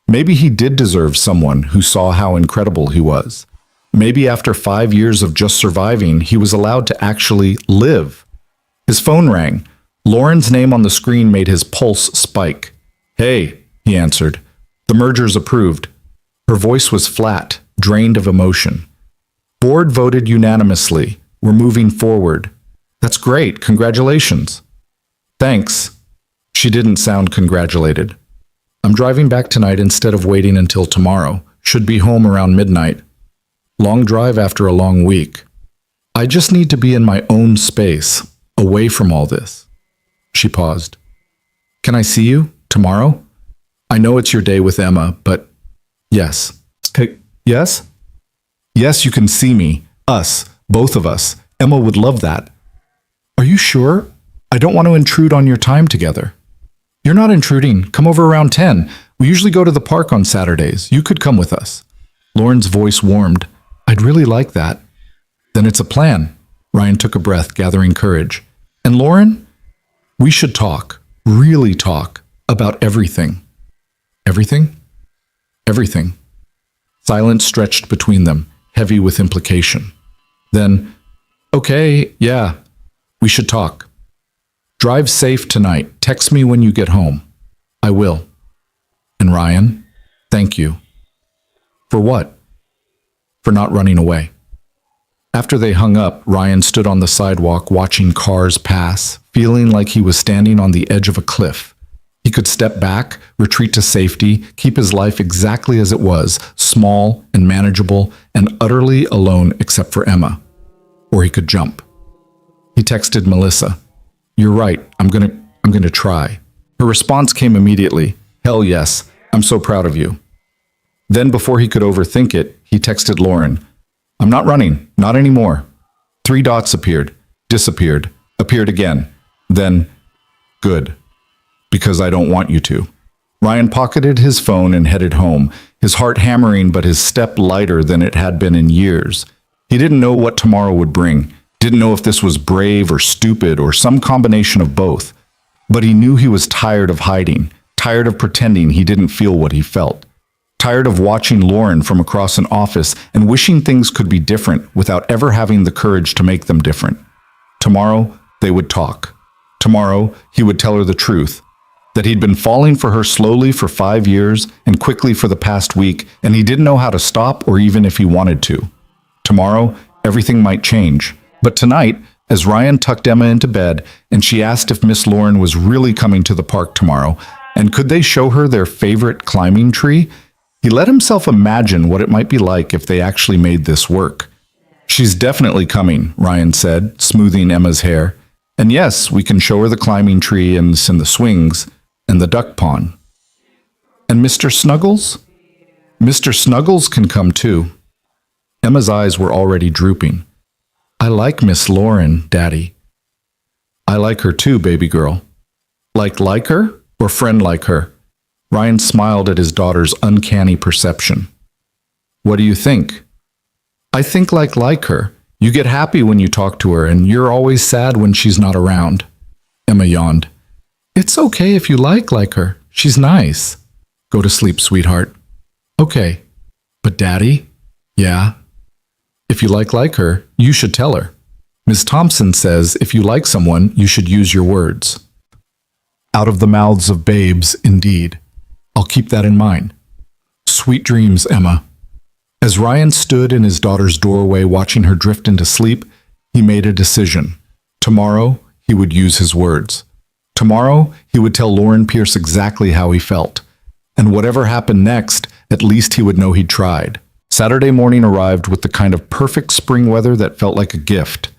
Maybe he did deserve someone who saw how incredible he was. Maybe after 5 years of just surviving, he was allowed to actually live. His phone rang. Lauren's name on the screen made his pulse spike. Hey, he answered. The merger's approved. Her voice was flat, drained of emotion. Board voted unanimously. We're moving forward. That's great. Congratulations. Thanks. She didn't sound congratulated. I'm driving back tonight instead of waiting until tomorrow. Should be home around midnight. Long drive after a long week. I just need to be in my own space, away from all this. She paused. Can I see you tomorrow? I know it's your day with Emma, but yes. Yes? Yes, you can see me. Us. Both of us. Emma would love that. Are you sure? I don't want to intrude on your time together. You're not intruding. Come over around 10. We usually go to the park on Saturdays. You could come with us. Lauren's voice warmed. I'd really like that. Then it's a plan. Ryan took a breath, gathering courage. And Lauren? We should talk. Really talk. About everything. Everything? Everything. Silence stretched between them, heavy with implication. Then, okay, yeah, we should talk. Drive safe tonight. Text me when you get home. I will. And Ryan, thank you. For what? For not running away. After they hung up, Ryan stood on the sidewalk watching cars pass, feeling like he was standing on the edge of a cliff. He could step back, retreat to safety, keep his life exactly as it was, small and manageable and utterly alone except for Emma. Or he could jump. He texted Melissa. You're right, I'm gonna try. Her response came immediately. Hell yes, I'm so proud of you. Then before he could overthink it, he texted Lauren. I'm not running, not anymore. 3 dots appeared, disappeared, appeared again. Then, good. Because I don't want you to. Ryan pocketed his phone and headed home, his heart hammering but his step lighter than it had been in years. He didn't know what tomorrow would bring, didn't know if this was brave or stupid or some combination of both. But he knew he was tired of hiding, tired of pretending he didn't feel what he felt. Tired of watching Lauren from across an office and wishing things could be different without ever having the courage to make them different. Tomorrow, they would talk. Tomorrow, he would tell her the truth. That he'd been falling for her slowly for 5 years and quickly for the past week, and he didn't know how to stop or even if he wanted to. Tomorrow, everything might change. But tonight, as Ryan tucked Emma into bed and she asked if Miss Lauren was really coming to the park tomorrow, and could they show her their favorite climbing tree, he let himself imagine what it might be like if they actually made this work. She's definitely coming, Ryan said, smoothing Emma's hair. And yes, we can show her the climbing tree and the swings and the duck pond. And Mr. Snuggles? Mr. Snuggles can come too. Emma's eyes were already drooping. I like Miss Lauren, Daddy. I like her too, baby girl. Like her? Or friend like her? Ryan smiled at his daughter's uncanny perception. What do you think? I think like her. You get happy when you talk to her, and you're always sad when she's not around. Emma yawned. It's okay if you like her. She's nice. Go to sleep, sweetheart. Okay. But Daddy? Yeah? If you like her, you should tell her. Ms. Thompson says if you like someone, you should use your words. Out of the mouths of babes, indeed. I'll keep that in mind. Sweet dreams, Emma. As Ryan stood in his daughter's doorway watching her drift into sleep, he made a decision. Tomorrow, he would use his words. Tomorrow, he would tell Lauren Pierce exactly how he felt. And whatever happened next, at least he would know he'd tried. Saturday morning arrived with the kind of perfect spring weather that felt like a gift.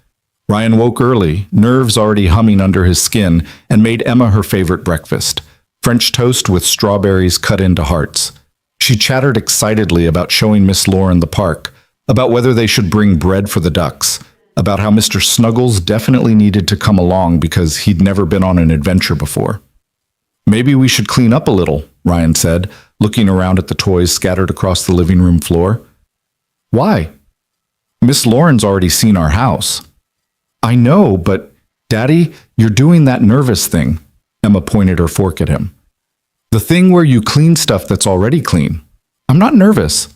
Ryan woke early, nerves already humming under his skin, and made Emma her favorite breakfast, French toast with strawberries cut into hearts. She chattered excitedly about showing Miss Lauren the park, about whether they should bring bread for the ducks, about how Mr. Snuggles definitely needed to come along because he'd never been on an adventure before. Maybe we should clean up a little, Ryan said, looking around at the toys scattered across the living room floor. Why? Miss Lauren's already seen our house. I know, but Daddy, you're doing that nervous thing. Emma pointed her fork at him. The thing where you clean stuff that's already clean. I'm not nervous.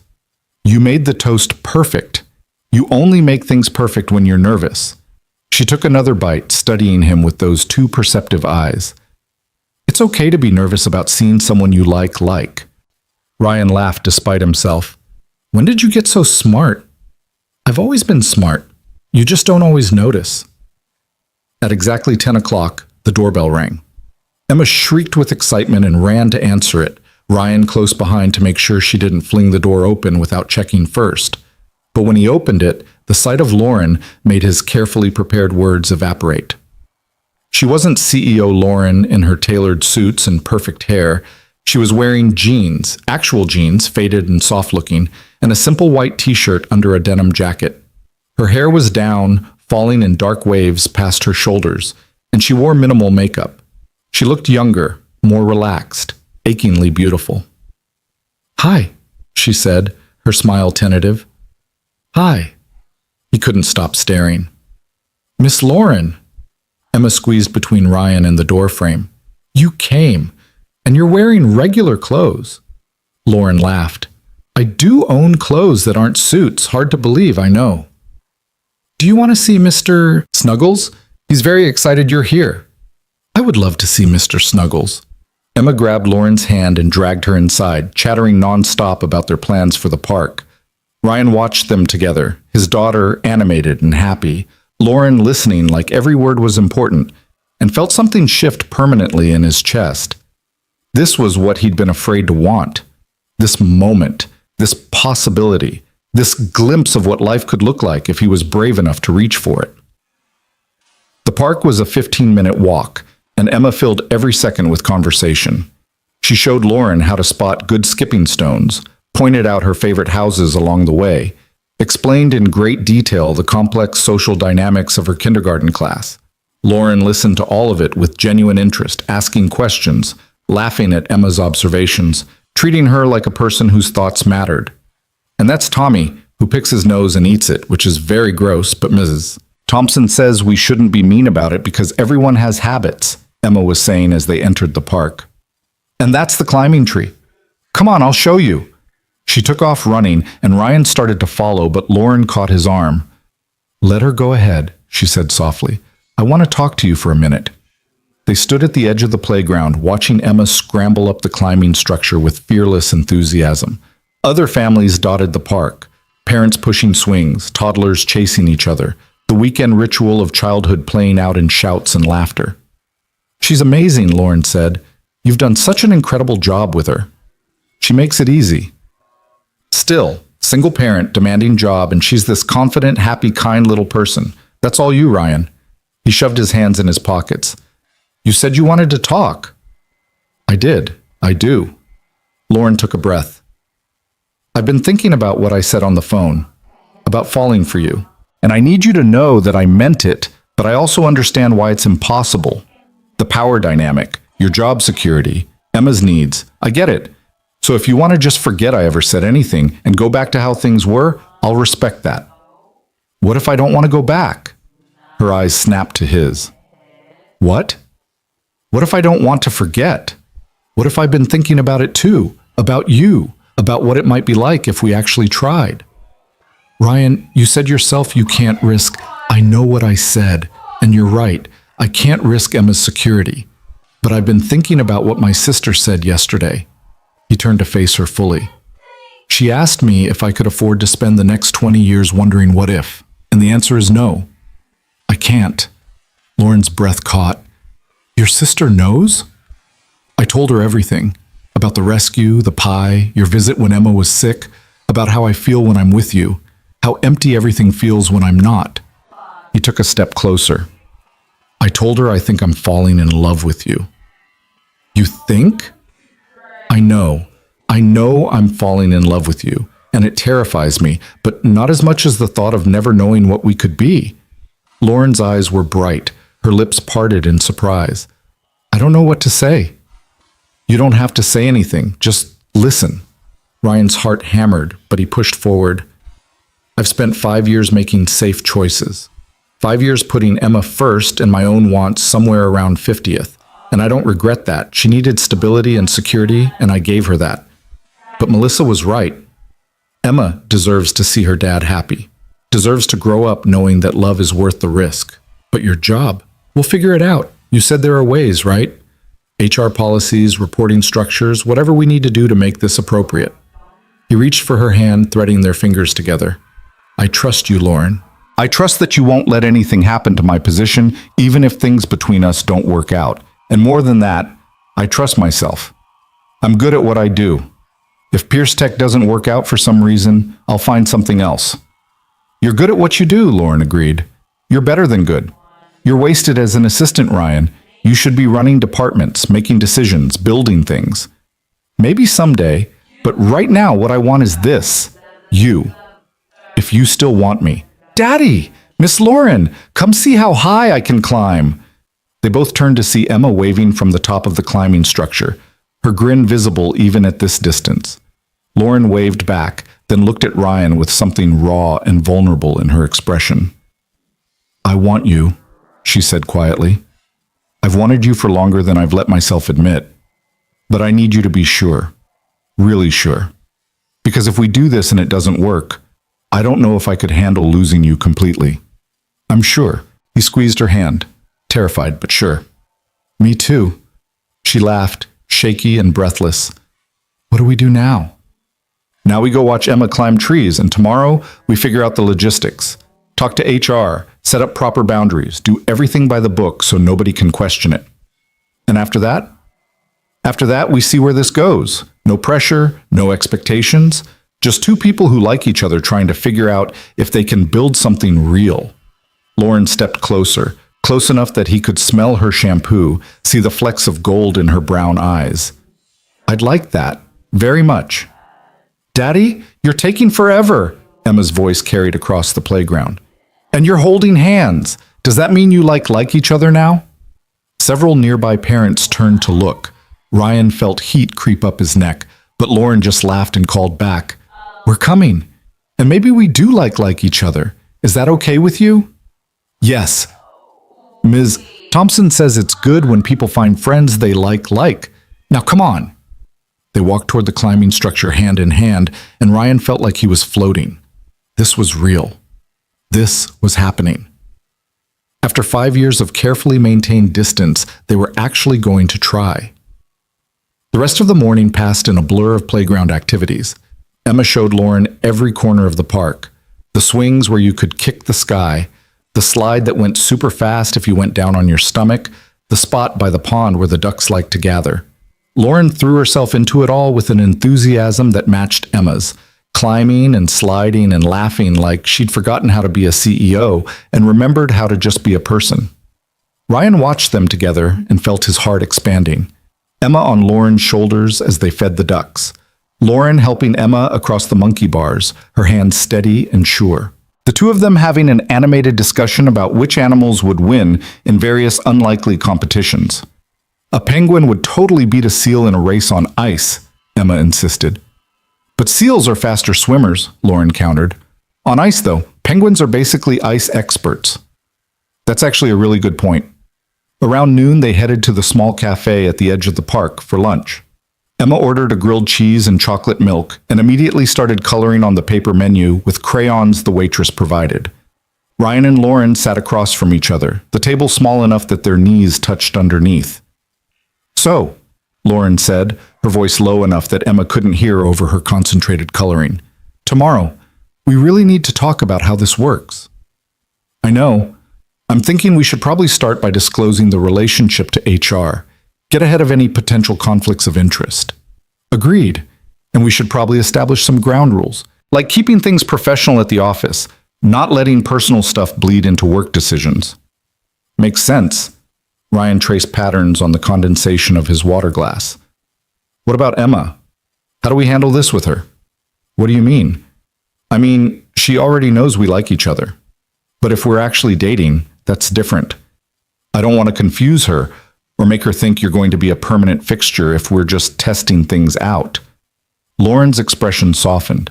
You made the toast perfect. You only make things perfect when you're nervous. She took another bite, studying him with those two perceptive eyes. It's okay to be nervous about seeing someone you like. Ryan laughed despite himself. When did you get so smart? I've always been smart. You just don't always notice. At exactly 10 o'clock, the doorbell rang. Emma shrieked with excitement and ran to answer it, Ryan close behind to make sure she didn't fling the door open without checking first. But when he opened it, the sight of Lauren made his carefully prepared words evaporate. She wasn't CEO Lauren in her tailored suits and perfect hair. She was wearing jeans, actual jeans, faded and soft-looking, and a simple white t-shirt under a denim jacket. Her hair was down, falling in dark waves past her shoulders, and she wore minimal makeup. She looked younger, more relaxed, achingly beautiful. Hi, she said, her smile tentative. Hi. He couldn't stop staring. Miss Lauren. Emma squeezed between Ryan and the doorframe. You came, and you're wearing regular clothes. Lauren laughed. I do own clothes that aren't suits. Hard to believe, I know. Do you want to see Mr. Snuggles? He's very excited you're here. I would love to see Mr. Snuggles. Emma grabbed Lauren's hand and dragged her inside, chattering nonstop about their plans for the park. Ryan watched them together, his daughter animated and happy, Lauren listening like every word was important, and felt something shift permanently in his chest. This was what he'd been afraid to want. This moment, this possibility, this glimpse of what life could look like if he was brave enough to reach for it. The park was a 15-minute walk, and Emma filled every second with conversation. She showed Lauren how to spot good skipping stones, pointed out her favorite houses along the way, explained in great detail the complex social dynamics of her kindergarten class. Lauren listened to all of it with genuine interest, asking questions, laughing at Emma's observations, treating her like a person whose thoughts mattered. And that's Tommy, who picks his nose and eats it, which is very gross, but Mrs. Thompson says we shouldn't be mean about it because everyone has habits, Emma was saying as they entered the park. And that's the climbing tree. Come on, I'll show you. She took off running, and Ryan started to follow, but Lauren caught his arm. Let her go ahead, she said softly. I want to talk to you for a minute. They stood at the edge of the playground, watching Emma scramble up the climbing structure with fearless enthusiasm. Other families dotted the park, parents pushing swings, toddlers chasing each other, the weekend ritual of childhood playing out in shouts and laughter. She's amazing, Lauren said. You've done such an incredible job with her. She makes it easy. Still, single parent, demanding job, and she's this confident, happy, kind little person. That's all you, Ryan. He shoved his hands in his pockets. You said you wanted to talk. I did. I do. Lauren took a breath. I've been thinking about what I said on the phone, about falling for you. And I need you to know that I meant it, but I also understand why it's impossible. The power dynamic, your job security, Emma's needs. I get it. So if you want to just forget I ever said anything and go back to how things were, I'll respect that. What if I don't want to go back? Her eyes snapped to his. What? What if I don't want to forget? What if I've been thinking about it too? About you? About what it might be like if we actually tried? Ryan, you said yourself you can't risk. I know what I said, and you're right. I can't risk Emma's security. But I've been thinking about what my sister said yesterday. He turned to face her fully. She asked me if I could afford to spend the next 20 years wondering what if, and the answer is no. I can't. Lauren's breath caught. Your sister knows? I told her everything. About the rescue, the pie, your visit when Emma was sick, about how I feel when I'm with you, how empty everything feels when I'm not. He took a step closer. I told her I think I'm falling in love with you. You think? I know I'm falling in love with you, and it terrifies me, but not as much as the thought of never knowing what we could be. Lauren's eyes were bright, her lips parted in surprise. I don't know what to say. You don't have to say anything, just listen. Ryan's heart hammered, but he pushed forward. I've spent 5 years making safe choices. 5 years putting Emma first and my own wants somewhere around 50th. And I don't regret that. She needed stability and security, and I gave her that. But Melissa was right. Emma deserves to see her dad happy, deserves to grow up knowing that love is worth the risk. But your job, we'll figure it out. You said there are ways, right? HR policies, reporting structures, whatever we need to do to make this appropriate. He reached for her hand, threading their fingers together. I trust you, Lauren. I trust that you won't let anything happen to my position, even if things between us don't work out. And more than that, I trust myself. I'm good at what I do. If Pierce Tech doesn't work out for some reason, I'll find something else. You're good at what you do, Lauren agreed. You're better than good. You're wasted as an assistant, Ryan. You should be running departments, making decisions, building things. Maybe someday, but right now what I want is this. You. If you still want me. Daddy! Miss Lauren! Come see how high I can climb! They both turned to see Emma waving from the top of the climbing structure, her grin visible even at this distance. Lauren waved back, then looked at Ryan with something raw and vulnerable in her expression. I want you, she said quietly. I've wanted you for longer than I've let myself admit. But I need you to be sure. Really sure. Because if we do this and it doesn't work, I don't know if I could handle losing you completely. I'm sure. He squeezed her hand, terrified but sure. Me too. She laughed, shaky and breathless. What do we do now? Now we go watch Emma climb trees, and tomorrow we figure out the logistics. Talk to HR, set up proper boundaries, do everything by the book so nobody can question it. And after that? After that, we see where this goes. No pressure, no expectations, just two people who like each other trying to figure out if they can build something real. Lauren stepped closer, close enough that he could smell her shampoo, see the flecks of gold in her brown eyes. I'd like that, very much. Daddy, you're taking forever, Emma's voice carried across the playground. And you're holding hands. Does that mean you like each other now? Several nearby parents turned to look. Ryan felt heat creep up his neck, but Lauren just laughed and called back. We're coming. And maybe we do like each other. Is that okay with you? Yes. Ms. Thompson says it's good when people find friends they like. Now come on. They walked toward the climbing structure hand in hand, and Ryan felt like he was floating. This was real. This was happening. After 5 years of carefully maintained distance, they were actually going to try. The rest of the morning passed in a blur of playground activities. Emma showed Lauren every corner of the park. The swings where you could kick the sky, the slide that went super fast if you went down on your stomach, the spot by the pond where the ducks liked to gather. Lauren threw herself into it all with an enthusiasm that matched Emma's, climbing and sliding and laughing like she'd forgotten how to be a CEO and remembered how to just be a person. Ryan watched them together and felt his heart expanding. Emma on Lauren's shoulders as they fed the ducks. Lauren helping Emma across the monkey bars, her hands steady and sure. The two of them having an animated discussion about which animals would win in various unlikely competitions. A penguin would totally beat a seal in a race on ice, Emma insisted. But seals are faster swimmers, Lauren countered. On ice, though, penguins are basically ice experts. That's actually a really good point. Around noon, they headed to the small cafe at the edge of the park for lunch. Emma ordered a grilled cheese and chocolate milk and immediately started coloring on the paper menu with crayons the waitress provided. Ryan and Lauren sat across from each other, the table small enough that their knees touched underneath. So, Lauren said, her voice low enough that Emma couldn't hear over her concentrated coloring. Tomorrow, we really need to talk about how this works. I know. I'm thinking we should probably start by disclosing the relationship to HR. Get ahead of any potential conflicts of interest. Agreed. And we should probably establish some ground rules, like keeping things professional at the office, not letting personal stuff bleed into work decisions. Makes sense. Ryan traced patterns on the condensation of his water glass. What about Emma? How do we handle this with her? What do you mean? I mean, she already knows we like each other. But if we're actually dating, that's different. I don't want to confuse her or make her think you're going to be a permanent fixture if we're just testing things out. Lauren's expression softened.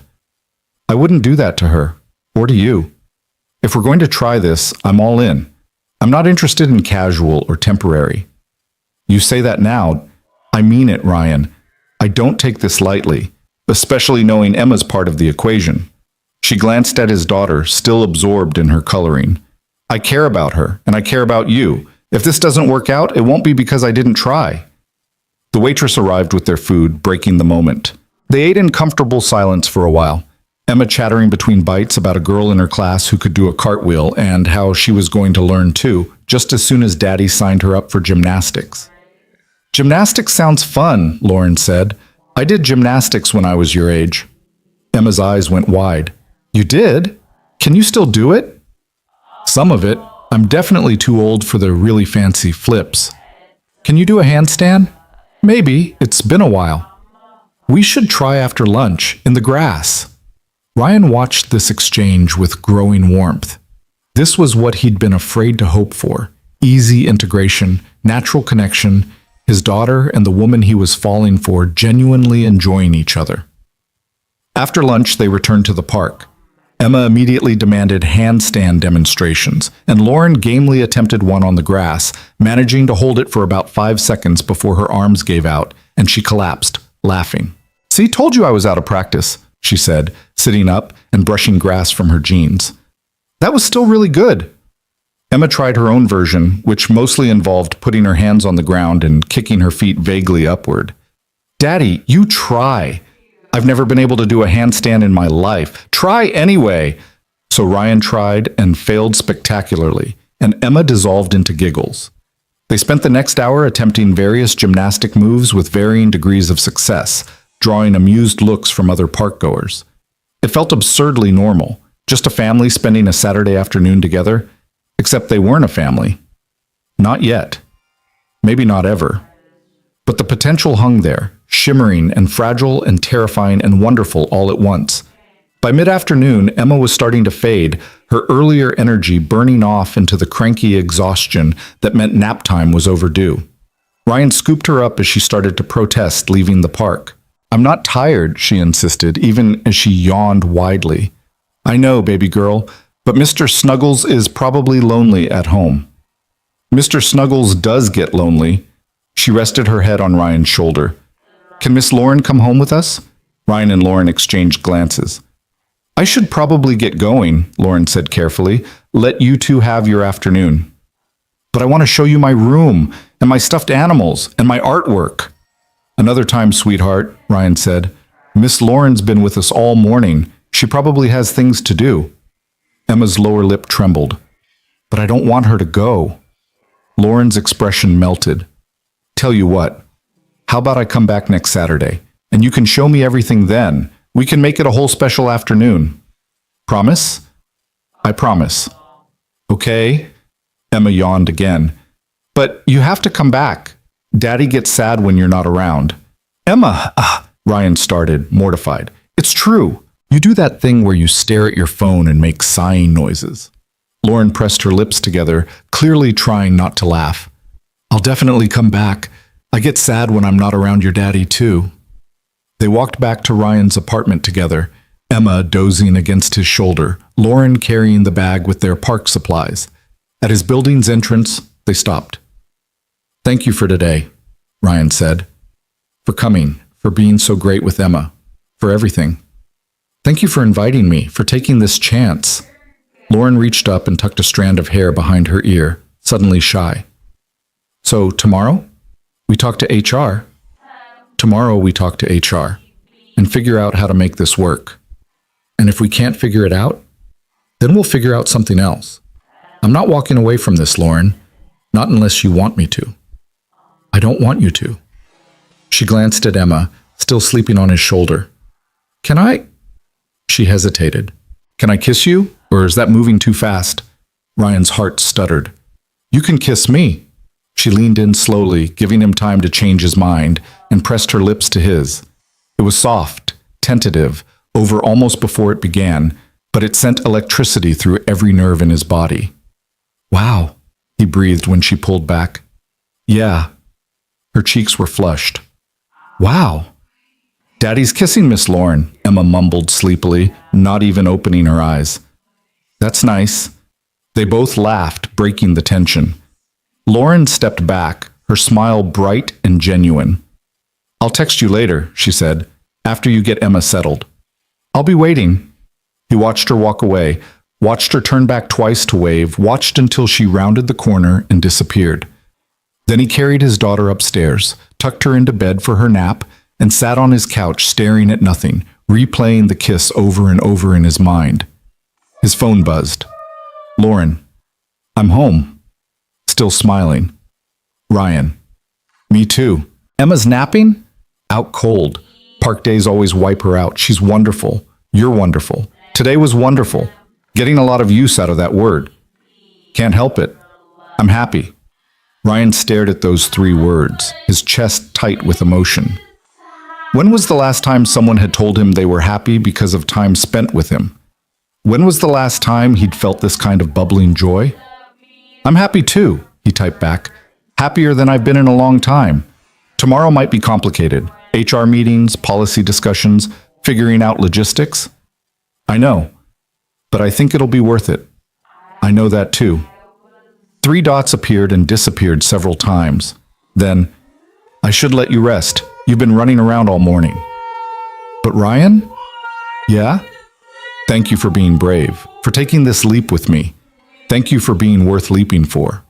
I wouldn't do that to her, or to you. If we're going to try this, I'm all in. I'm not interested in casual or temporary. You say that now. I mean it, Ryan. I don't take this lightly, especially knowing Emma's part of the equation. She glanced at his daughter, still absorbed in her coloring. I care about her, and I care about you. If this doesn't work out, it won't be because I didn't try. The waitress arrived with their food, breaking the moment. They ate in comfortable silence for a while, Emma chattering between bites about a girl in her class who could do a cartwheel and how she was going to learn too, just as soon as Daddy signed her up for gymnastics. Gymnastics sounds fun, Lauren said. I did gymnastics when I was your age. Emma's eyes went wide. You did? Can you still do it? Some of it. I'm definitely too old for the really fancy flips. Can you do a handstand? Maybe. It's been a while. We should try after lunch, in the grass. Ryan watched this exchange with growing warmth. This was what he'd been afraid to hope for. Easy integration, natural connection, his daughter and the woman he was falling for genuinely enjoying each other. After lunch, they returned to the park. Emma immediately demanded handstand demonstrations, and Lauren gamely attempted one on the grass, managing to hold it for about 5 seconds before her arms gave out, and she collapsed, laughing. See, told you I was out of practice, she said, sitting up and brushing grass from her jeans. That was still really good. Emma tried her own version, which mostly involved putting her hands on the ground and kicking her feet vaguely upward. Daddy, you try. I've never been able to do a handstand in my life. Try anyway. So Ryan tried and failed spectacularly, and Emma dissolved into giggles. They spent the next hour attempting various gymnastic moves with varying degrees of success, drawing amused looks from other parkgoers. It felt absurdly normal, just a family spending a Saturday afternoon together, except they weren't a family. Not yet. Maybe not ever. But the potential hung there, shimmering and fragile and terrifying and wonderful all at once. By mid-afternoon, Emma was starting to fade, her earlier energy burning off into the cranky exhaustion that meant nap time was overdue. Ryan scooped her up as she started to protest, leaving the park. I'm not tired, she insisted, even as she yawned widely. I know, baby girl, but Mr. Snuggles is probably lonely at home. Mr. Snuggles does get lonely. She rested her head on Ryan's shoulder. Can Miss Lauren come home with us? Ryan and Lauren exchanged glances. I should probably get going, Lauren said carefully. Let you two have your afternoon. But I want to show you my room, and my stuffed animals, and my artwork. Another time, sweetheart, Ryan said. Miss Lauren's been with us all morning. She probably has things to do. Emma's lower lip trembled. But I don't want her to go. Lauren's expression melted. Tell you what, how about I come back next Saturday, and you can show me everything then. We can make it a whole special afternoon. Promise? I promise. Okay? Emma yawned again. But you have to come back. Daddy gets sad when you're not around. Emma, Ryan started, mortified. It's true. You do that thing where you stare at your phone and make sighing noises. Lauren pressed her lips together, clearly trying not to laugh. I'll definitely come back. I get sad when I'm not around your daddy, too. They walked back to Ryan's apartment together, Emma dozing against his shoulder, Lauren carrying the bag with their park supplies. At his building's entrance, they stopped. Thank you for today, Ryan said. For coming, for being so great with Emma, for everything. Thank you for inviting me, for taking this chance. Lauren reached up and tucked a strand of hair behind her ear, suddenly shy. So, tomorrow? We talk to HR. Tomorrow we talk to HR and figure out how to make this work. And if we can't figure it out, then we'll figure out something else. I'm not walking away from this, Lauren. Not unless you want me to. I don't want you to. She glanced at Emma, still sleeping on his shoulder. Can I? She hesitated. Can I kiss you? Or is that moving too fast? Ryan's heart stuttered. You can kiss me. She leaned in slowly, giving him time to change his mind, and pressed her lips to his. It was soft, tentative, over almost before it began, but it sent electricity through every nerve in his body. Wow, he breathed when she pulled back. Yeah. Her cheeks were flushed. Wow. Daddy's kissing Miss Lauren, Emma mumbled sleepily, not even opening her eyes. That's nice. They both laughed, breaking the tension. Lauren stepped back, her smile bright and genuine. I'll text you later, she said, after you get Emma settled. I'll be waiting. He watched her walk away, watched her turn back twice to wave, watched until she rounded the corner and disappeared. Then he carried his daughter upstairs, tucked her into bed for her nap, and sat on his couch staring at nothing, replaying the kiss over and over in his mind. His phone buzzed. Lauren. I'm home. Still smiling. Ryan. Me too. Emma's napping? Out cold. Park days always wipe her out. She's wonderful. You're wonderful. Today was wonderful. Getting a lot of use out of that word. Can't help it. I'm happy. Ryan stared at those 3 words, his chest tight with emotion. When was the last time someone had told him they were happy because of time spent with him? When was the last time he'd felt this kind of bubbling joy? I'm happy too, he typed back. Happier than I've been in a long time. Tomorrow might be complicated. HR meetings, policy discussions, figuring out logistics. I know, but I think it'll be worth it. I know that too. 3 dots appeared and disappeared several times. Then, I should let you rest. You've been running around all morning. But Ryan? Yeah? Thank you for being brave, for taking this leap with me. Thank you for being worth leaping for.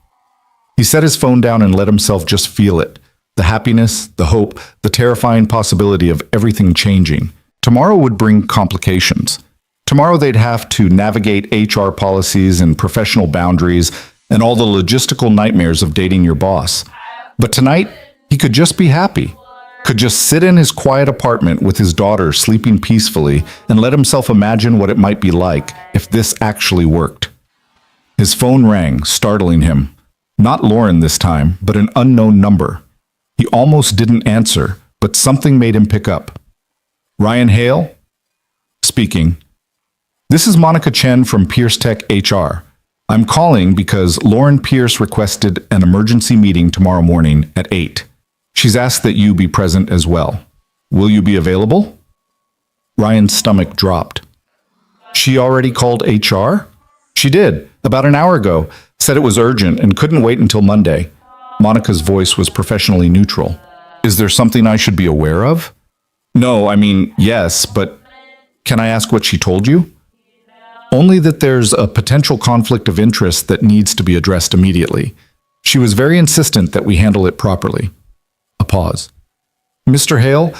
He set his phone down and let himself just feel it. The happiness, the hope, the terrifying possibility of everything changing. Tomorrow would bring complications. Tomorrow they'd have to navigate HR policies and professional boundaries and all the logistical nightmares of dating your boss. But tonight, he could just be happy. Could just sit in his quiet apartment with his daughter sleeping peacefully and let himself imagine what it might be like if this actually worked. His phone rang, startling him. Not Lauren this time, but an unknown number. He almost didn't answer, but something made him pick up. Ryan Hale? Speaking. This is Monica Chen from Pierce Tech HR. I'm calling because Lauren Pierce requested an emergency meeting tomorrow morning at 8. She's asked that you be present as well. Will you be available? Ryan's stomach dropped. She already called HR? She did, about an hour ago. Said it was urgent and couldn't wait until Monday. Monica's voice was professionally neutral. Is there something I should be aware of? No, I mean, yes, but can I ask what she told you? Only that there's a potential conflict of interest that needs to be addressed immediately. She was very insistent that we handle it properly. A pause. Mr. Hale,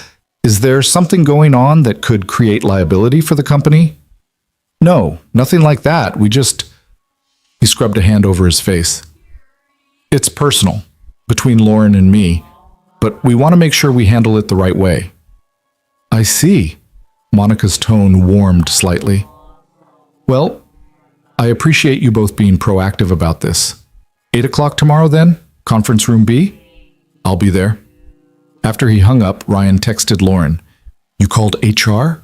is there something going on that could create liability for the company? No, nothing like that. He scrubbed a hand over his face. It's personal, between Lauren and me, but we want to make sure we handle it the right way. I see. Monica's tone warmed slightly. Well, I appreciate you both being proactive about this. 8 o'clock tomorrow then? Conference room B? I'll be there. After he hung up, Ryan texted Lauren. You called HR?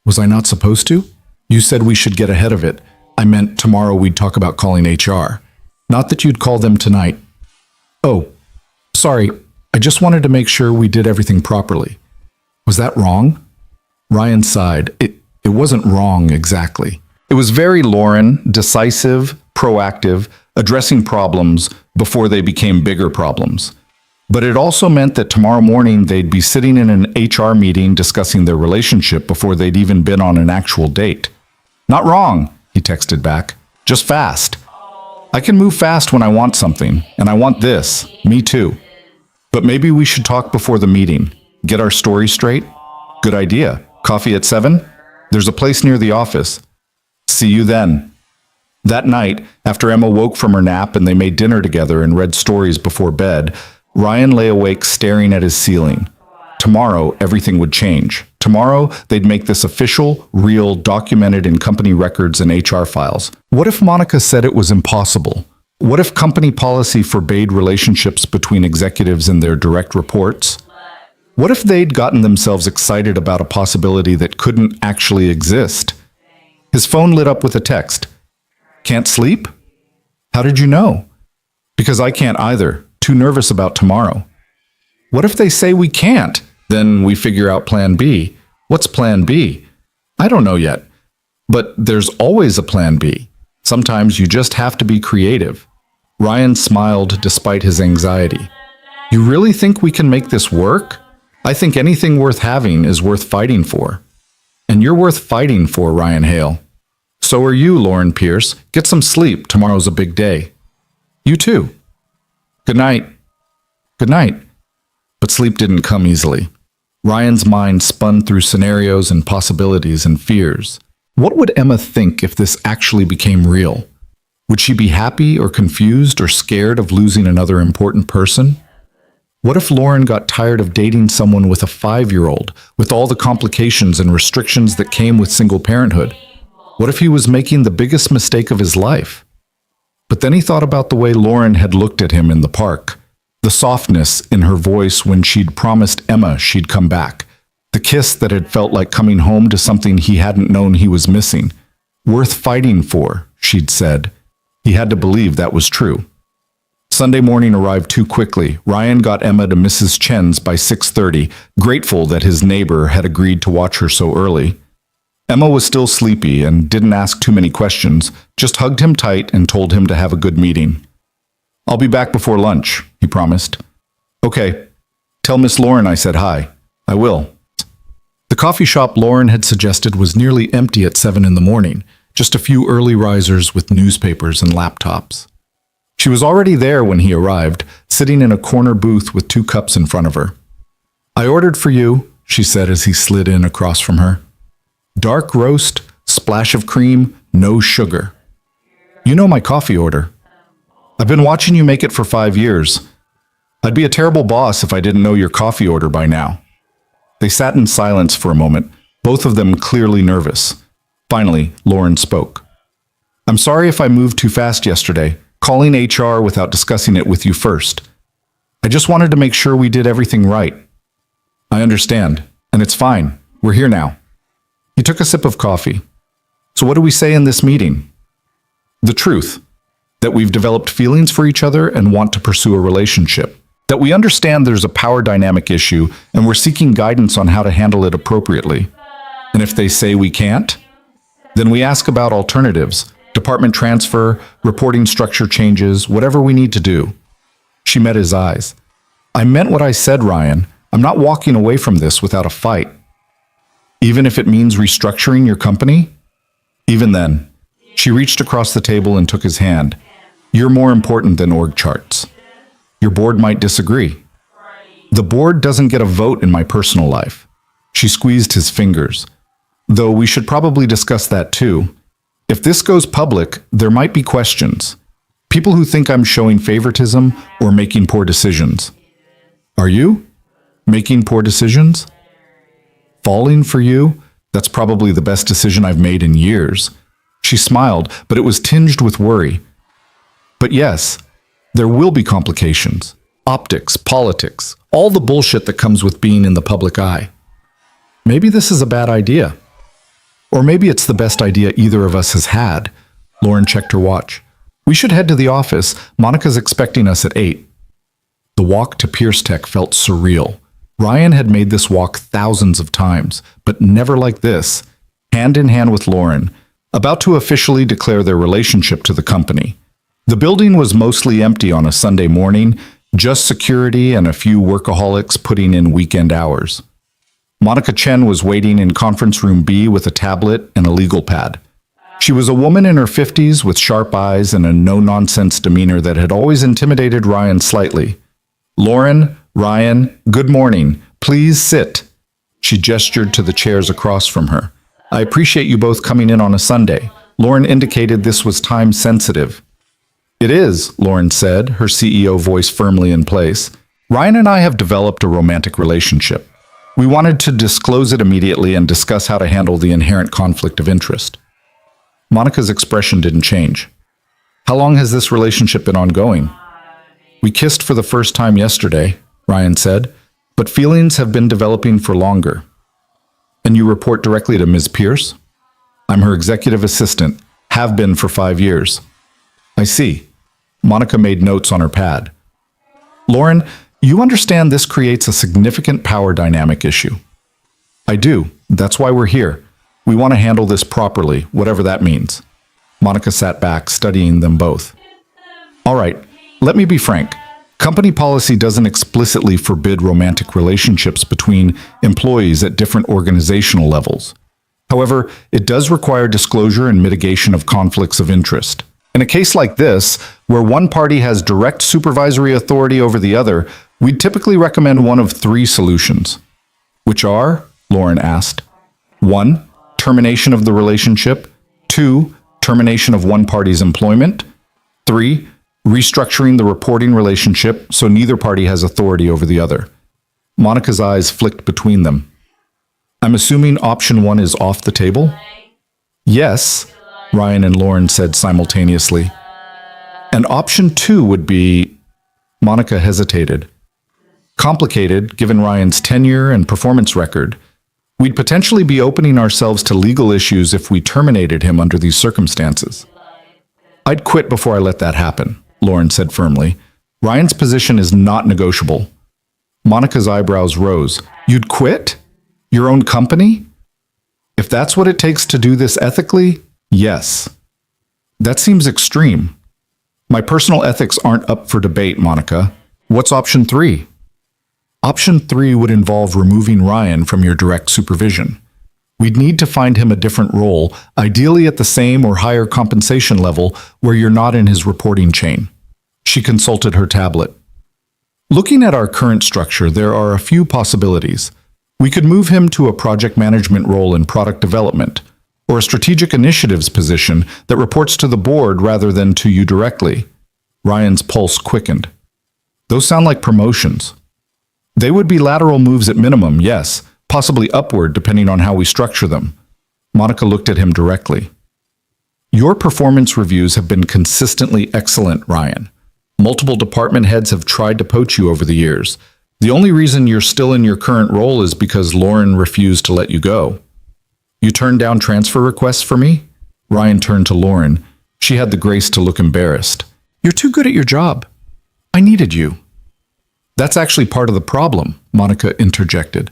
Was I not supposed to? You said we should get ahead of it. I meant tomorrow we'd talk about calling HR. Not that you'd call them tonight. Oh, sorry. I just wanted to make sure we did everything properly. Was that wrong? Ryan sighed. It wasn't wrong exactly. It was very Lauren, decisive, proactive, addressing problems before they became bigger problems. But it also meant that tomorrow morning they'd be sitting in an HR meeting discussing their relationship before they'd even been on an actual date. Not wrong, he texted back. Just fast. I can move fast when I want something, and I want this. Me too. But maybe we should talk before the meeting. Get our story straight? Good idea. Coffee at 7? There's a place near the office. See you then. That night, after Emma woke from her nap and they made dinner together and read stories before bed, Ryan lay awake staring at his ceiling. tomorrow everything would change. Tomorrow they'd make this official, real, documented in company records and HR files. What if Monica said it was impossible? What if company policy forbade relationships between executives and their direct reports? What if they'd gotten themselves excited about a possibility that couldn't actually exist? His phone lit up with a text. Can't sleep? How did you know? Because I can't either. Too nervous about tomorrow. What if they say we can't? Then we figure out plan B. What's plan B? I don't know yet. But there's always a plan B. Sometimes you just have to be creative. Ryan smiled despite his anxiety. You really think we can make this work? I think anything worth having is worth fighting for. And you're worth fighting for, Ryan Hale. So are you, Lauren Pierce. Get some sleep. Tomorrow's a big day. You too. Good night. Good night. But sleep didn't come easily. Ryan's mind spun through scenarios and possibilities and fears. What would Emma think if this actually became real? Would she be happy or confused or scared of losing another important person? What if Lauren got tired of dating someone with a 5-year-old, with all the complications and restrictions that came with single parenthood? What if he was making the biggest mistake of his life? But then he thought about the way Lauren had looked at him in the park, the softness in her voice when she'd promised Emma she'd come back, the kiss that had felt like coming home to something he hadn't known he was missing. Worth fighting for, she'd said. He had to believe that was true. Sunday morning arrived too quickly. Ryan got Emma to Mrs. Chen's by 6:30, grateful that his neighbor had agreed to watch her so early. Emma was still sleepy and didn't ask too many questions, just hugged him tight and told him to have a good meeting. I'll be back before lunch, he promised. Okay. Tell Miss Lauren I said hi. I will. The coffee shop Lauren had suggested was nearly empty at 7 in the morning, just a few early risers with newspapers and laptops. She was already there when he arrived, sitting in a corner booth with 2 cups in front of her. I ordered for you, she said as he slid in across from her. Dark roast, splash of cream, no sugar. You know my coffee order. I've been watching you make it for 5 years. I'd be a terrible boss if I didn't know your coffee order by now. They sat in silence for a moment, both of them clearly nervous. Finally, Lauren spoke. I'm sorry if I moved too fast yesterday, calling HR without discussing it with you first. I just wanted to make sure we did everything right. I understand, and it's fine. We're here now. He took a sip of coffee. So what do we say in this meeting? The truth. That we've developed feelings for each other and want to pursue a relationship. That we understand there's a power dynamic issue and we're seeking guidance on how to handle it appropriately. And if they say we can't, then we ask about alternatives, department transfer, reporting structure changes, whatever we need to do. She met his eyes. I meant what I said, Ryan. I'm not walking away from this without a fight. Even if it means restructuring your company? Even then, she reached across the table and took his hand. You're more important than org charts. Your board might disagree. The board doesn't get a vote in my personal life. She squeezed his fingers. Though we should probably discuss that too. If this goes public, there might be questions. People who think I'm showing favoritism or making poor decisions. Are you? Making poor decisions? Falling for you? That's probably the best decision I've made in years. She smiled, but it was tinged with worry. But yes, there will be complications. Optics, politics, all the bullshit that comes with being in the public eye. Maybe this is a bad idea. Or maybe it's the best idea either of us has had. Lauren checked her watch. We should head to the office. Monica's expecting us at 8. The walk to Pierce Tech felt surreal. Ryan had made this walk thousands of times, but never like this, hand in hand with Lauren, about to officially declare their relationship to the company. The building was mostly empty on a Sunday morning, just security and a few workaholics putting in weekend hours. Monica Chen was waiting in conference room B with a tablet and a legal pad. She was a woman in her 50s with sharp eyes and a no-nonsense demeanor that had always intimidated Ryan slightly. Lauren, Ryan, good morning. Please sit. She gestured to the chairs across from her. I appreciate you both coming in on a Sunday. Lauren indicated this was time sensitive. It is, Lauren said, her CEO voice firmly in place. Ryan and I have developed a romantic relationship. We wanted to disclose it immediately and discuss how to handle the inherent conflict of interest. Monica's expression didn't change. How long has this relationship been ongoing? We kissed for the first time yesterday, Ryan said, but feelings have been developing for longer. And you report directly to Ms. Pierce? I'm her executive assistant, have been for 5 years. I see. Monica made notes on her pad. Lauren, you understand this creates a significant power dynamic issue. I do. That's why we're here. We want to handle this properly, whatever that means. Monica sat back, studying them both. All right, let me be frank. Company policy doesn't explicitly forbid romantic relationships between employees at different organizational levels. However, it does require disclosure and mitigation of conflicts of interest. In a case like this, where one party has direct supervisory authority over the other, we'd typically recommend one of 3 solutions. Which are? Lauren asked. 1. Termination of the relationship. 2. Termination of one party's employment. 3. Restructuring the reporting relationship so neither party has authority over the other. Monica's eyes flicked between them. I'm assuming option 1 is off the table? Yes, Ryan and Lauren said simultaneously. And option 2 would be... Monica hesitated. Complicated, given Ryan's tenure and performance record. We'd potentially be opening ourselves to legal issues if we terminated him under these circumstances. I'd quit before I let that happen, Lauren said firmly. Ryan's position is not negotiable. Monica's eyebrows rose. You'd quit? Your own company? If that's what it takes to do this ethically, yes. That seems extreme. My personal ethics aren't up for debate, Monica. What's option 3? Option 3 would involve removing Ryan from your direct supervision. We'd need to find him a different role, ideally at the same or higher compensation level where you're not in his reporting chain. She consulted her tablet. Looking at our current structure, there are a few possibilities. We could move him to a project management role in product development, or a strategic initiatives position that reports to the board rather than to you directly. Ryan's pulse quickened. Those sound like promotions. They would be lateral moves at minimum, yes, possibly upward depending on how we structure them. Monica looked at him directly. Your performance reviews have been consistently excellent, Ryan. Multiple department heads have tried to poach you over the years. The only reason you're still in your current role is because Lauren refused to let you go. You turned down transfer requests for me? Ryan turned to Lauren. She had the grace to look embarrassed. You're too good at your job. I needed you. That's actually part of the problem, Monica interjected.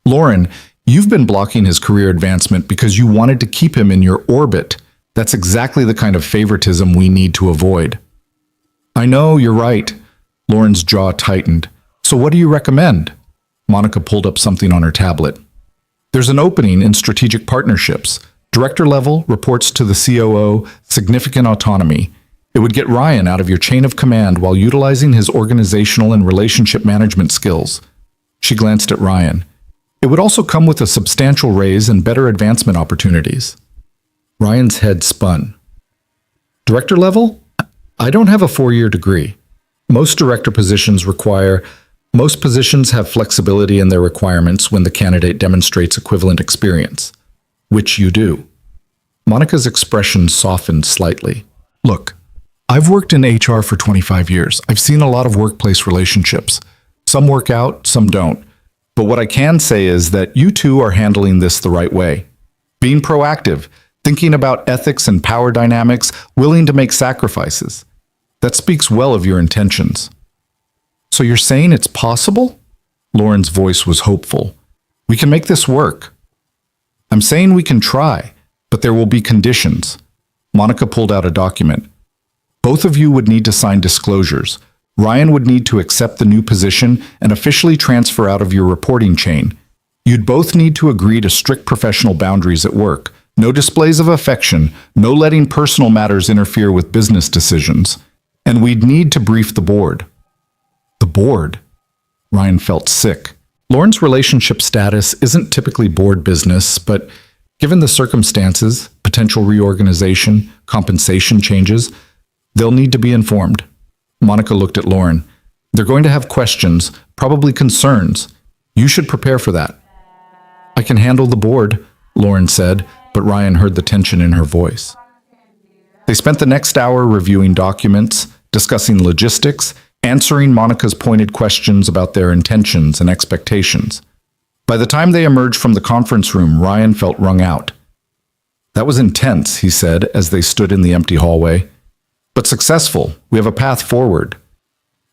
Lauren, you've been blocking his career advancement because you wanted to keep him in your orbit. That's exactly the kind of favoritism we need to avoid. I know, you're right. Lauren's jaw tightened. So what do you recommend? Monica pulled up something on her tablet. There's an opening in strategic partnerships. Director level, reports to the COO, significant autonomy. It would get Ryan out of your chain of command while utilizing his organizational and relationship management skills. She glanced at Ryan. It would also come with a substantial raise and better advancement opportunities. Ryan's head spun. Director level? I don't have a 4-year degree. Most positions have flexibility in their requirements when the candidate demonstrates equivalent experience, which you do. Monica's expression softened slightly. Look, I've worked in HR for 25 years. I've seen a lot of workplace relationships. Some work out, some don't. But what I can say is that you two are handling this the right way. Being proactive, thinking about ethics and power dynamics, willing to make sacrifices. That speaks well of your intentions. So you're saying it's possible? Lauren's voice was hopeful. We can make this work. I'm saying we can try, but there will be conditions. Monica pulled out a document. Both of you would need to sign disclosures. Ryan would need to accept the new position and officially transfer out of your reporting chain. You'd both need to agree to strict professional boundaries at work. No displays of affection, no letting personal matters interfere with business decisions. And we'd need to brief the board. The board? Ryan felt sick. Lauren's relationship status isn't typically board business, but given the circumstances, potential reorganization, compensation changes, they'll need to be informed. Monica looked at Lauren. They're going to have questions, probably concerns. You should prepare for that. I can handle the board, Lauren said, but Ryan heard the tension in her voice. They spent the next hour reviewing documents, discussing logistics, answering Monica's pointed questions about their intentions and expectations. By the time they emerged from the conference room, Ryan felt wrung out. That was intense, he said as they stood in the empty hallway. But successful. We have a path forward.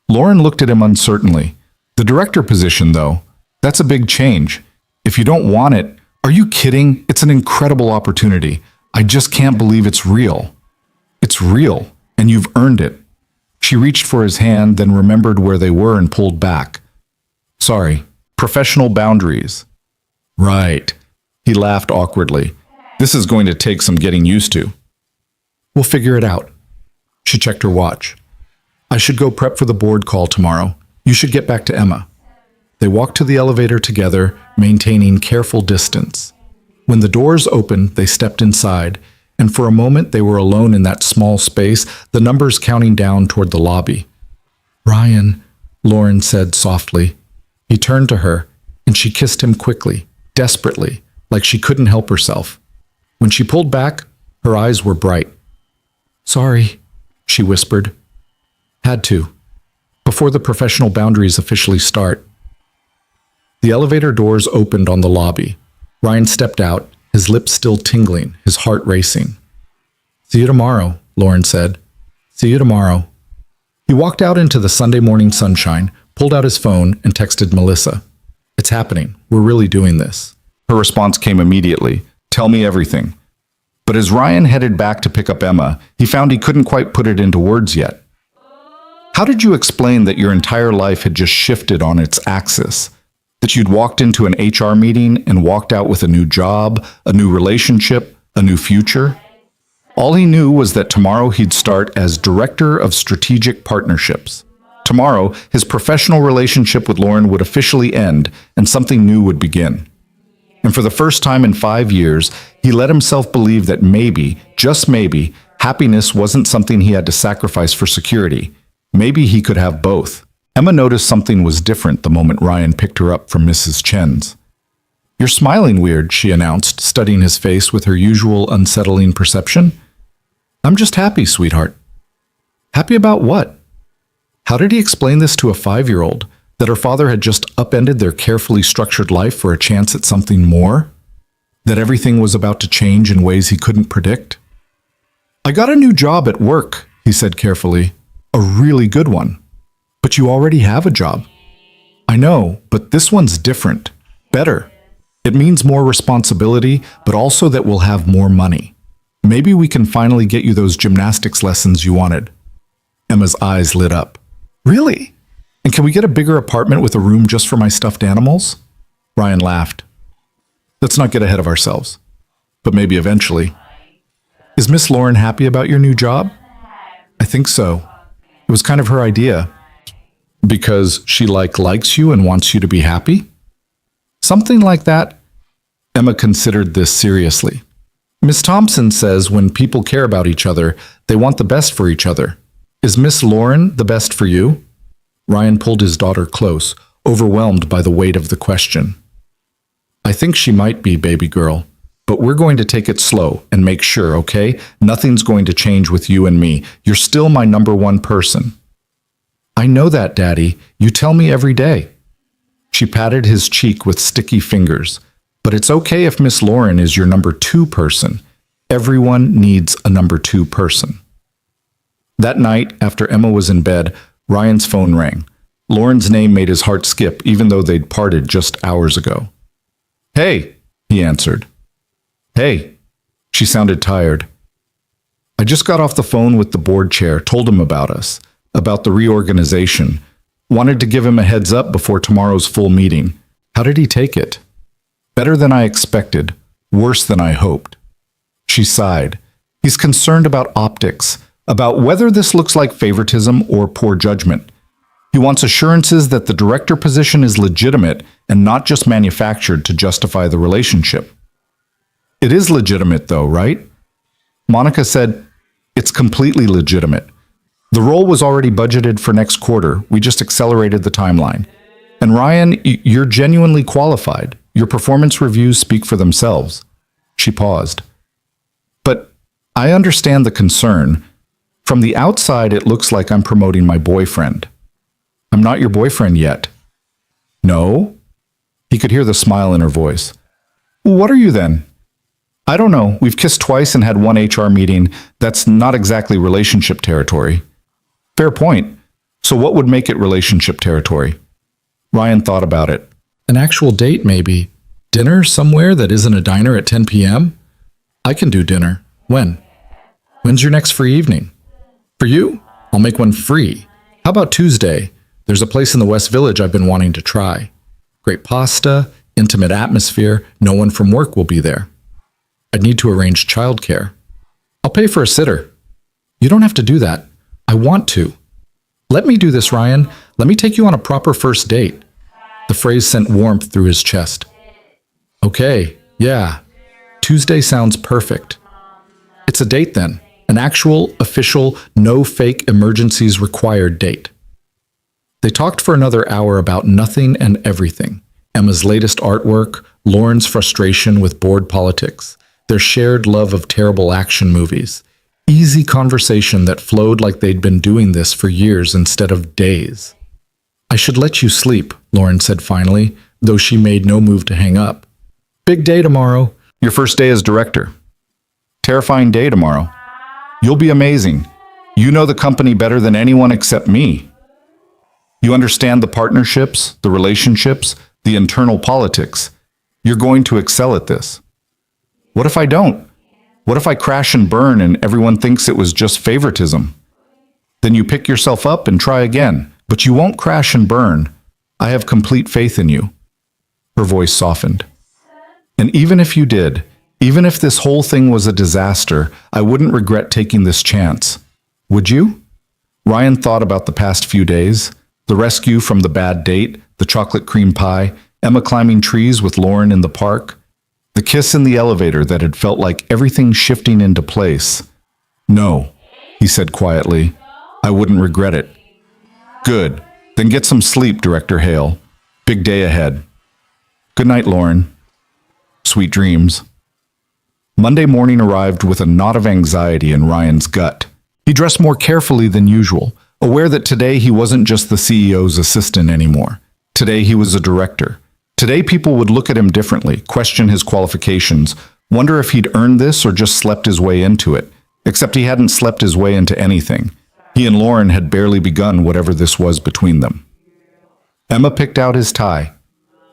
Lauren looked at him uncertainly. The director position, though, that's a big change. If you don't want it, are you kidding? It's an incredible opportunity. I just can't believe it's real. It's real, and you've earned it. She reached for his hand, then remembered where they were and pulled back. Sorry, professional boundaries. Right. He laughed awkwardly. This is going to take some getting used to. We'll figure it out. She checked her watch. I should go prep for the board call tomorrow. You should get back to Emma. They walked to the elevator together, maintaining careful distance. When the doors opened, they stepped inside, and for a moment they were alone in that small space, the numbers counting down toward the lobby. Ryan, Lauren said softly. He turned to her, and she kissed him quickly, desperately, like she couldn't help herself. When she pulled back, her eyes were bright. Sorry, she whispered. Had to. Before the professional boundaries officially start. The elevator doors opened on the lobby. Ryan stepped out, his lips still tingling, his heart racing. See you tomorrow, Lauren said. See you tomorrow. He walked out into the Sunday morning sunshine, pulled out his phone, and texted Melissa. It's happening. We're really doing this. Her response came immediately. Tell me everything. But as Ryan headed back to pick up Emma, he found he couldn't quite put it into words yet. How did you explain that your entire life had just shifted on its axis? That you'd walked into an HR meeting and walked out with a new job, a new relationship, a new future? All he knew was that tomorrow he'd start as Director of Strategic Partnerships. Tomorrow, his professional relationship with Lauren would officially end and something new would begin. And for the first time in 5 years, he let himself believe that maybe, just maybe, happiness wasn't something he had to sacrifice for security. Maybe he could have both. Emma noticed something was different the moment Ryan picked her up from Mrs. Chen's. You're smiling weird, she announced, studying his face with her usual unsettling perception. I'm just happy, sweetheart. Happy about what? How did he explain this to a 5-year-old? That her father had just upended their carefully structured life for a chance at something more? That everything was about to change in ways he couldn't predict? I got a new job at work, he said carefully. A really good one. But you already have a job. I know, but this one's different. Better. It means more responsibility, but also that we'll have more money. Maybe we can finally get you those gymnastics lessons you wanted. Emma's eyes lit up. Really? And can we get a bigger apartment with a room just for my stuffed animals? Ryan laughed. Let's not get ahead of ourselves. But maybe eventually. Is Miss Lauren happy about your new job? I think so. It was kind of her idea. Because she likes you and wants you to be happy? Something like that. Emma considered this seriously. Miss Thompson says when people care about each other, they want the best for each other. Is Miss Lauren the best for you? Ryan pulled his daughter close, overwhelmed by the weight of the question. I think she might be, baby girl, but we're going to take it slow and make sure, okay? Nothing's going to change with you and me. You're still my number one person. I know that, Daddy. You tell me every day. She patted his cheek with sticky fingers. But it's okay if Miss Lauren is your number 2 person. Everyone needs a number 2 person. That night, after Emma was in bed, Ryan's phone rang. Lauren's name made his heart skip, even though they'd parted just hours ago. Hey, he answered. Hey. She sounded tired. I just got off the phone with the board chair, told him about us, about the reorganization. Wanted to give him a heads up before tomorrow's full meeting. How did he take it? Better than I expected, worse than I hoped. She sighed. He's concerned about optics, about whether this looks like favoritism or poor judgment. He wants assurances that the director position is legitimate and not just manufactured to justify the relationship. It is legitimate though, right? Monica said, it's completely legitimate. The role was already budgeted for next quarter. We just accelerated the timeline. And Ryan, you're genuinely qualified. Your performance reviews speak for themselves. She paused. But I understand the concern. From the outside, it looks like I'm promoting my boyfriend. I'm not your boyfriend yet. No? He could hear the smile in her voice. What are you then? I don't know. We've kissed twice and had one HR meeting. That's not exactly relationship territory. Fair point. So what would make it relationship territory? Ryan thought about it. An actual date, maybe. Dinner somewhere that isn't a diner at 10 p.m.? I can do dinner. When? When's your next free evening? For you? I'll make one free. How about Tuesday? There's a place in the West Village I've been wanting to try. Great pasta, intimate atmosphere, no one from work will be there. I'd need to arrange childcare. I'll pay for a sitter. You don't have to do that. I want to. Let me do this, Ryan. Let me take you on a proper first date. The phrase sent warmth through his chest. Okay, yeah. Tuesday sounds perfect. It's a date then. An actual, official, no fake emergencies required date. They talked for another hour about nothing and everything. Emma's latest artwork, Lauren's frustration with board politics, their shared love of terrible action movies. Easy conversation that flowed like they'd been doing this for years instead of days. I should let you sleep, Lauren said finally, though she made no move to hang up. Big day tomorrow. Your first day as director. Terrifying day tomorrow. You'll be amazing. You know the company better than anyone except me. You understand the partnerships, the relationships, the internal politics. You're going to excel at this. What if I don't? What if I crash and burn and everyone thinks it was just favoritism? Then you pick yourself up and try again, but you won't crash and burn. I have complete faith in you. Her voice softened. And even if you did, even if this whole thing was a disaster, I wouldn't regret taking this chance. Would you? Ryan thought about the past few days, the rescue from the bad date, the chocolate cream pie, Emma climbing trees with Lauren in the park, the kiss in the elevator that had felt like everything shifting into place. No, he said quietly. I wouldn't regret it. Good. Then get some sleep, Director Hale. Big day ahead. Good night, Lauren. Sweet dreams. Monday morning arrived with a knot of anxiety in Ryan's gut. He dressed more carefully than usual, aware that today he wasn't just the CEO's assistant anymore. Today he was a director. Today people would look at him differently, question his qualifications, wonder if he'd earned this or just slept his way into it. Except he hadn't slept his way into anything. He and Lauren had barely begun whatever this was between them. Emma picked out his tie,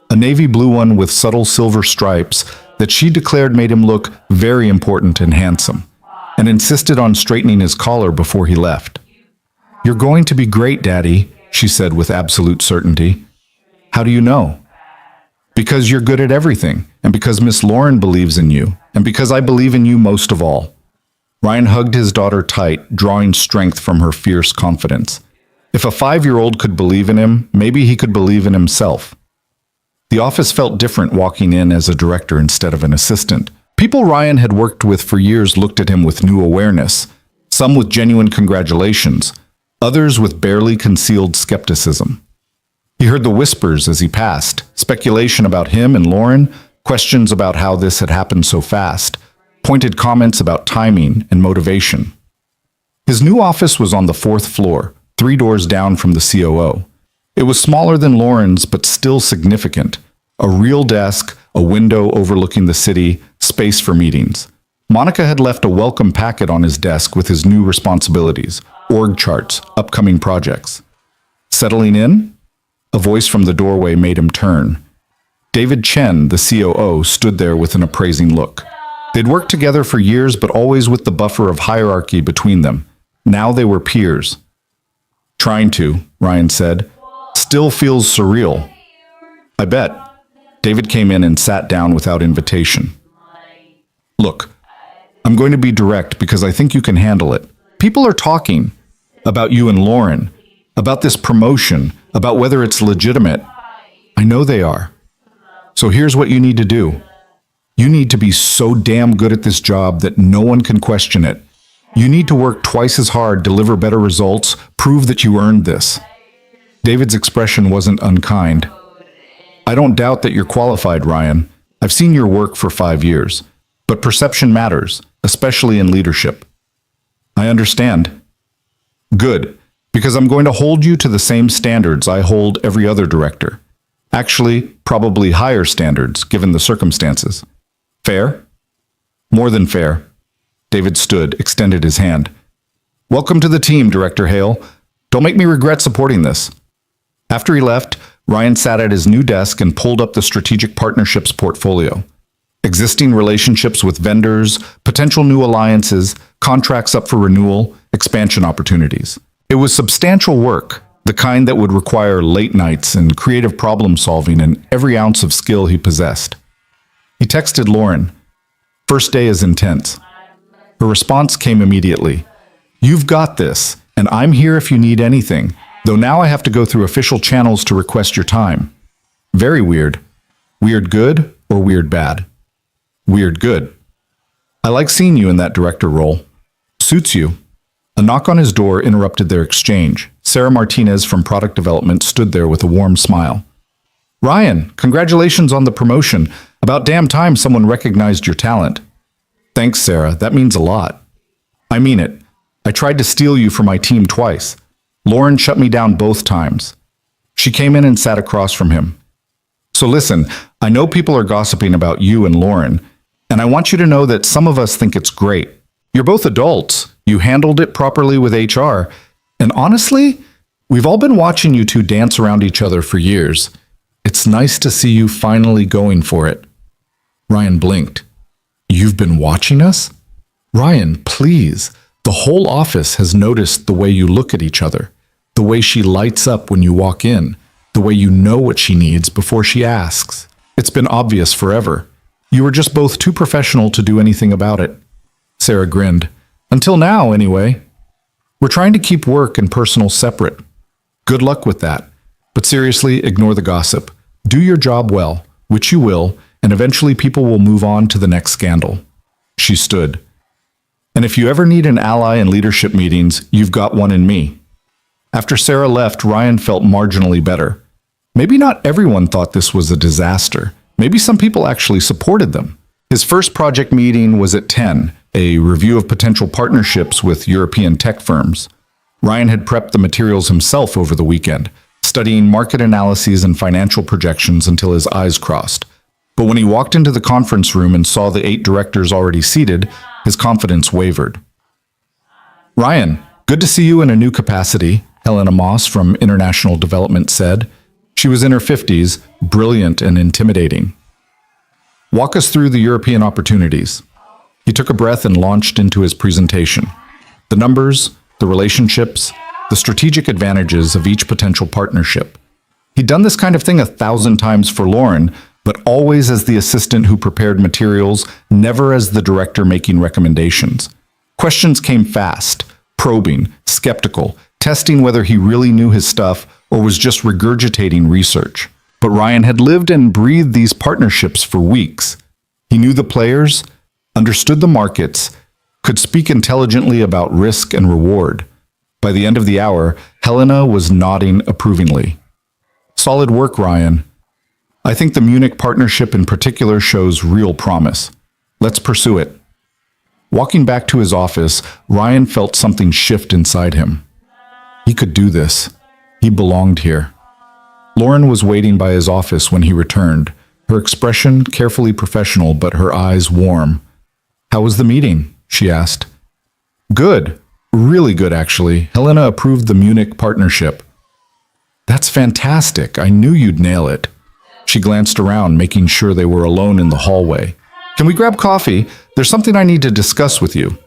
a navy blue one with subtle silver stripes that she declared made him look very important and handsome, and insisted on straightening his collar before he left. You're going to be great, Daddy, she said with absolute certainty. How do you know? Because you're good at everything, and because Miss Lauren believes in you, and because I believe in you most of all. Ryan hugged his daughter tight, drawing strength from her fierce confidence. If a 5-year-old could believe in him, maybe he could believe in himself. The office felt different walking in as a director instead of an assistant. People Ryan had worked with for years looked at him with new awareness, some with genuine congratulations, others with barely concealed skepticism. He heard the whispers as he passed, speculation about him and Lauren, questions about how this had happened so fast, pointed comments about timing and motivation. His new office was on the 4th floor, 3 doors down from the COO. It was smaller than Lauren's, but still significant. A real desk, a window overlooking the city, space for meetings. Monica had left a welcome packet on his desk with his new responsibilities, org charts, upcoming projects. Settling in? A voice from the doorway made him turn. David Chen, the COO, stood there with an appraising look. They'd worked together for years, but always with the buffer of hierarchy between them. Now they were peers. Trying to, Ryan said. Still feels surreal. I bet. David came in and sat down without invitation. Look, I'm going to be direct because I think you can handle it. People are talking about you and Lauren, about this promotion, about whether it's legitimate. I know they are. So here's what you need to do. You need to be so damn good at this job that no one can question it. You need to work twice as hard, deliver better results, prove that you earned this. David's expression wasn't unkind. I don't doubt that you're qualified, Ryan. I've seen your work for 5 years. But perception matters, especially in leadership. I understand. Good, because I'm going to hold you to the same standards I hold every other director. Actually, probably higher standards, given the circumstances. Fair? More than fair. David stood, extended his hand. Welcome to the team, Director Hale. Don't make me regret supporting this. After he left, Ryan sat at his new desk and pulled up the strategic partnerships portfolio. Existing relationships with vendors, potential new alliances, contracts up for renewal, expansion opportunities. It was substantial work, the kind that would require late nights and creative problem solving and every ounce of skill he possessed. He texted Lauren. First day is intense. Her response came immediately. You've got this, and I'm here if you need anything, though now I have to go through official channels to request your time. Very weird. Weird good or weird bad? Weird good. I like seeing you in that director role. Suits you. A knock on his door interrupted their exchange. Sarah Martinez from Product Development stood there with a warm smile. Ryan, congratulations on the promotion. About damn time someone recognized your talent. Thanks, Sarah. That means a lot. I mean it. I tried to steal you from my team twice. Lauren shut me down both times. She came in and sat across from him. So listen, I know people are gossiping about you and Lauren, and I want you to know that some of us think it's great. You're both adults. You handled it properly with HR. And honestly, we've all been watching you two dance around each other for years. It's nice to see you finally going for it. Ryan blinked. You've been watching us? Ryan, please. The whole office has noticed the way you look at each other, the way she lights up when you walk in, the way you know what she needs before she asks. It's been obvious forever. You were just both too professional to do anything about it. Sarah grinned. Until now, anyway. We're trying to keep work and personal separate. Good luck with that. But seriously, ignore the gossip. Do your job well, which you will, and eventually people will move on to the next scandal. She stood. And if you ever need an ally in leadership meetings, you've got one in me. After Sarah left, Ryan felt marginally better. Maybe not everyone thought this was a disaster. Maybe some people actually supported them. His first project meeting was at 10, a review of potential partnerships with European tech firms. Ryan had prepped the materials himself over the weekend, studying market analyses and financial projections until his eyes crossed. But when he walked into the conference room and saw the 8 directors already seated, his confidence wavered. Ryan, good to see you in a new capacity, Helena Moss from International Development said. She was in her 50s, brilliant and intimidating. Walk us through the European opportunities. He took a breath and launched into his presentation. The numbers, the relationships, the strategic advantages of each potential partnership. He'd done this kind of thing 1,000 times for Lauren, but always as the assistant who prepared materials, never as the director making recommendations. Questions came fast, probing, skeptical, testing whether he really knew his stuff or was just regurgitating research. But Ryan had lived and breathed these partnerships for weeks. He knew the players, understood the markets, could speak intelligently about risk and reward. By the end of the hour, Helena was nodding approvingly. Solid work, Ryan. I think the Munich partnership in particular shows real promise. Let's pursue it. Walking back to his office, Ryan felt something shift inside him. He could do this. He belonged here. Lauren was waiting by his office when he returned, her expression carefully professional but her eyes warm. How was the meeting? She asked. Good. Really good, actually. Helena approved the Munich partnership. That's fantastic. I knew you'd nail it. She glanced around, making sure they were alone in the hallway. Can we grab coffee? There's something I need to discuss with you.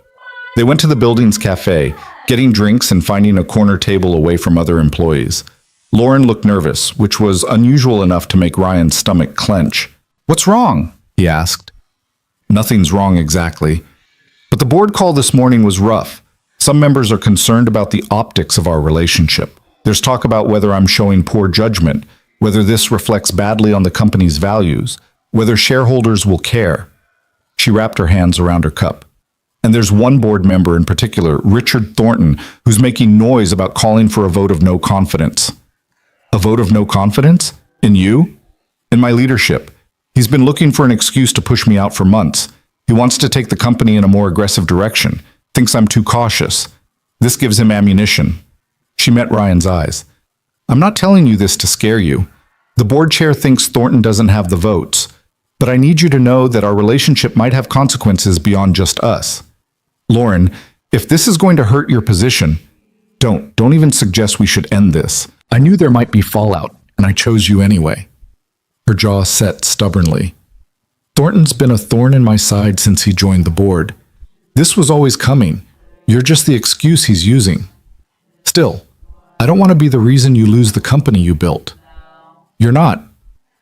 They went to the building's cafe, getting drinks and finding a corner table away from other employees. Lauren looked nervous, which was unusual enough to make Ryan's stomach clench. What's wrong? He asked. Nothing's wrong exactly. But the board call this morning was rough. Some members are concerned about the optics of our relationship. There's talk about whether I'm showing poor judgment, whether this reflects badly on the company's values, whether shareholders will care. She wrapped her hands around her cup. And there's one board member in particular, Richard Thornton, who's making noise about calling for a vote of no confidence. A vote of no confidence? In you? In my leadership. He's been looking for an excuse to push me out for months. He wants to take the company in a more aggressive direction, thinks I'm too cautious. This gives him ammunition. She met Ryan's eyes. I'm not telling you this to scare you. The board chair thinks Thornton doesn't have the votes, but I need you to know that our relationship might have consequences beyond just us. Lauren, if this is going to hurt your position, don't even suggest we should end this. I knew there might be fallout, and I chose you anyway. Her jaw set stubbornly. Thornton's been a thorn in my side since he joined the board. This was always coming. You're just the excuse he's using. Still, I don't want to be the reason you lose the company you built. You're not.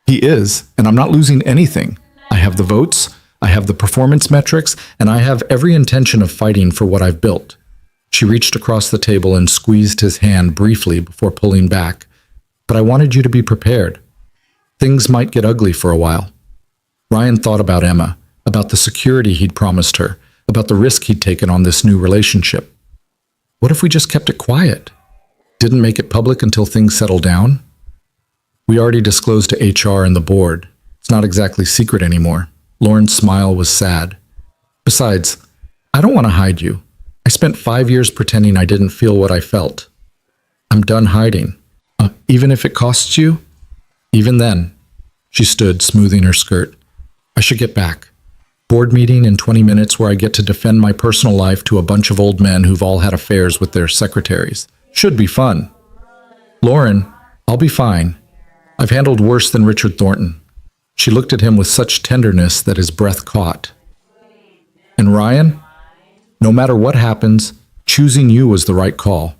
He is, and I'm not losing anything. I have the votes, I have the performance metrics, and I have every intention of fighting for what I've built. She reached across the table and squeezed his hand briefly before pulling back. But I wanted you to be prepared. Things might get ugly for a while. Ryan thought about Emma, about the security he'd promised her, about the risk he'd taken on this new relationship. What if we just kept it quiet? Didn't make it public until things settled down? We already disclosed to HR and the board. It's not exactly secret anymore. Lauren's smile was sad. Besides, I don't want to hide you. I spent 5 years pretending I didn't feel what I felt. I'm done hiding. Even if it costs you? Even then. She stood, smoothing her skirt. I should get back. Board meeting in 20 minutes where I get to defend my personal life to a bunch of old men who've all had affairs with their secretaries. Should be fun. Lauren, I'll be fine. I've handled worse than Richard Thornton. She looked at him with such tenderness that his breath caught. And Ryan? No matter what happens, choosing you was the right call.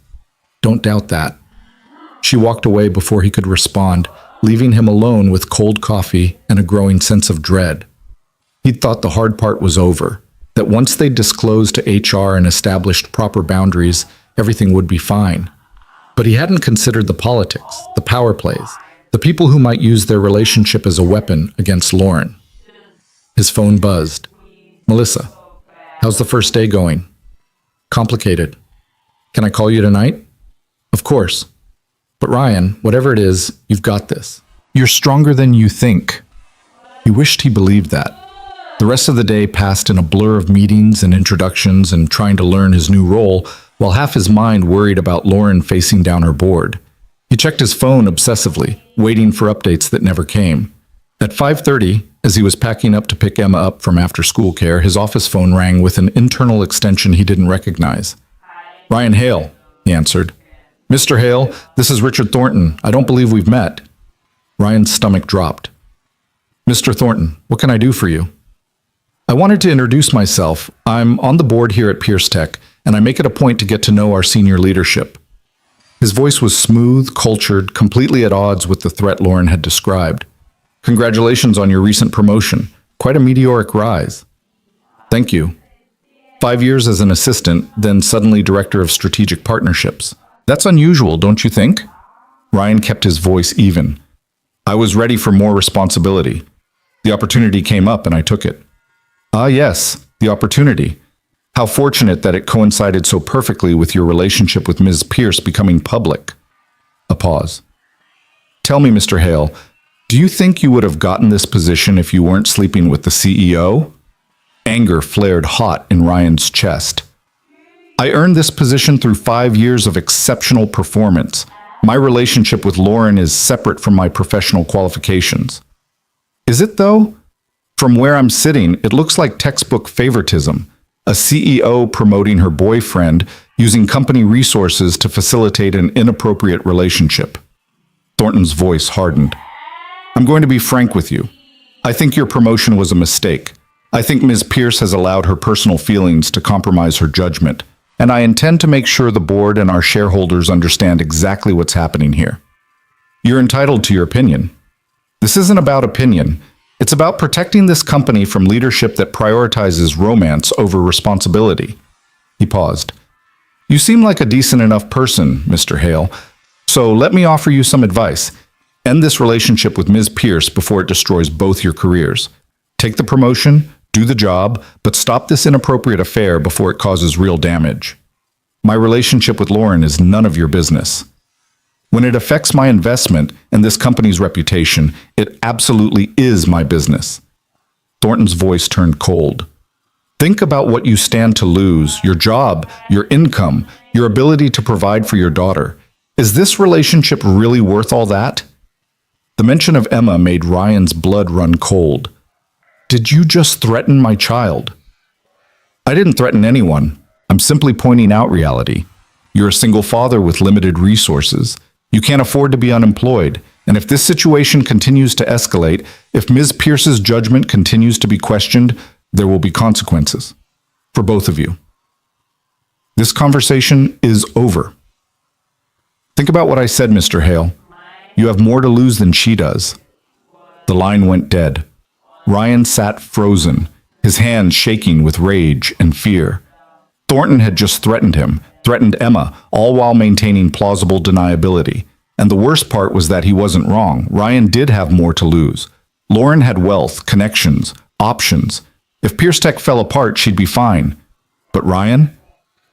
Don't doubt that. She walked away before he could respond, leaving him alone with cold coffee and a growing sense of dread. He'd thought the hard part was over, that once they disclosed to HR and established proper boundaries, everything would be fine. But he hadn't considered the politics, the power plays, the people who might use their relationship as a weapon against Lauren. His phone buzzed. Melissa, how's the first day going? Complicated. Can I call you tonight? Of course. But Ryan, whatever it is, you've got this. You're stronger than you think. He wished he believed that. The rest of the day passed in a blur of meetings and introductions and trying to learn his new role, while half his mind worried about Lauren facing down her board. He checked his phone obsessively, waiting for updates that never came. At 5:30, as he was packing up to pick Emma up from after-school care, his office phone rang with an internal extension he didn't recognize. Ryan Hale, he answered. Mr. Hale, this is Richard Thornton. I don't believe we've met. Ryan's stomach dropped. Mr. Thornton, what can I do for you? I wanted to introduce myself. I'm on the board here at Pierce Tech, and I make it a point to get to know our senior leadership. His voice was smooth, cultured, completely at odds with the threat Lauren had described. Congratulations on your recent promotion. Quite a meteoric rise. Thank you. 5 years as an assistant, then suddenly director of strategic partnerships. That's unusual, don't you think? Ryan kept his voice even. I was ready for more responsibility. The opportunity came up and I took it. Ah, yes, the opportunity. How fortunate that it coincided so perfectly with your relationship with Ms. Pierce becoming public. A pause. Tell me, Mr. Hale, do you think you would have gotten this position if you weren't sleeping with the CEO? Anger flared hot in Ryan's chest. I earned this position through 5 years of exceptional performance. My relationship with Lauren is separate from my professional qualifications. Is it, though? From where I'm sitting, it looks like textbook favoritism. A CEO promoting her boyfriend, using company resources to facilitate an inappropriate relationship. Thornton's voice hardened. I'm going to be frank with you. I think your promotion was a mistake. I think Ms. Pierce has allowed her personal feelings to compromise her judgment, and I intend to make sure the board and our shareholders understand exactly what's happening here. You're entitled to your opinion. This isn't about opinion. It's about protecting this company from leadership that prioritizes romance over responsibility. He paused. You seem like a decent enough person, Mr. Hale, so let me offer you some advice. End this relationship with Ms. Pierce before it destroys both your careers. Take the promotion, do the job, but stop this inappropriate affair before it causes real damage. My relationship with Lauren is none of your business. When it affects my investment and this company's reputation, it absolutely is my business. Thornton's voice turned cold. Think about what you stand to lose, your job, your income, your ability to provide for your daughter. Is this relationship really worth all that? The mention of Emma made Ryan's blood run cold. Did you just threaten my child? I didn't threaten anyone. I'm simply pointing out reality. You're a single father with limited resources. You can't afford to be unemployed. And if this situation continues to escalate, if Ms. Pierce's judgment continues to be questioned, there will be consequences for both of you. This conversation is over. Think about what I said, Mr. Hale. You have more to lose than she does. The line went dead. Ryan sat frozen, his hands shaking with rage and fear. Thornton had just threatened him, threatened Emma, all while maintaining plausible deniability. And the worst part was that he wasn't wrong. Ryan did have more to lose. Lauren had wealth, connections, options. If Pierce Tech fell apart, she'd be fine. But Ryan?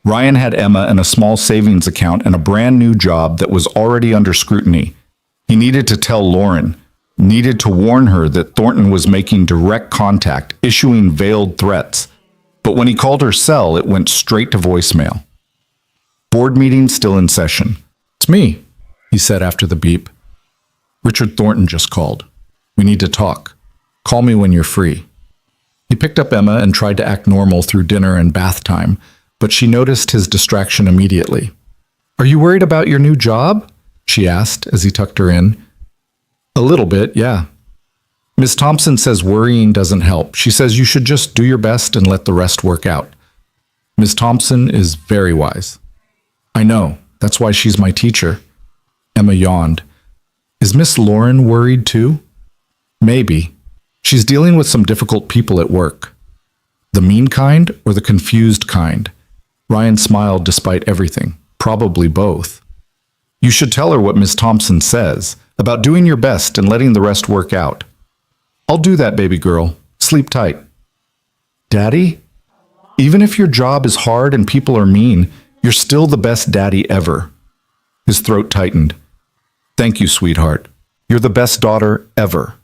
Ryan had Emma and a small savings account and a brand new job that was already under scrutiny. He needed to tell Lauren, needed to warn her that Thornton was making direct contact, issuing veiled threats. But when he called her cell, it went straight to voicemail. Board meeting still in session. It's me, he said after the beep. Richard Thornton just called. We need to talk. Call me when you're free. He picked up Emma and tried to act normal through dinner and bath time, but she noticed his distraction immediately. Are you worried about your new job? She asked as he tucked her in. A little bit, yeah. Ms. Thompson says worrying doesn't help. She says you should just do your best and let the rest work out. Ms. Thompson is very wise. I know. That's why she's my teacher. Emma yawned. Is Miss Lauren worried too? Maybe. She's dealing with some difficult people at work. The mean kind or the confused kind? Ryan smiled despite everything. Probably both. You should tell her what Miss Thompson says about doing your best and letting the rest work out. I'll do that, baby girl. Sleep tight. Daddy? Even if your job is hard and people are mean, you're still the best daddy ever. His throat tightened. Thank you, sweetheart. You're the best daughter ever.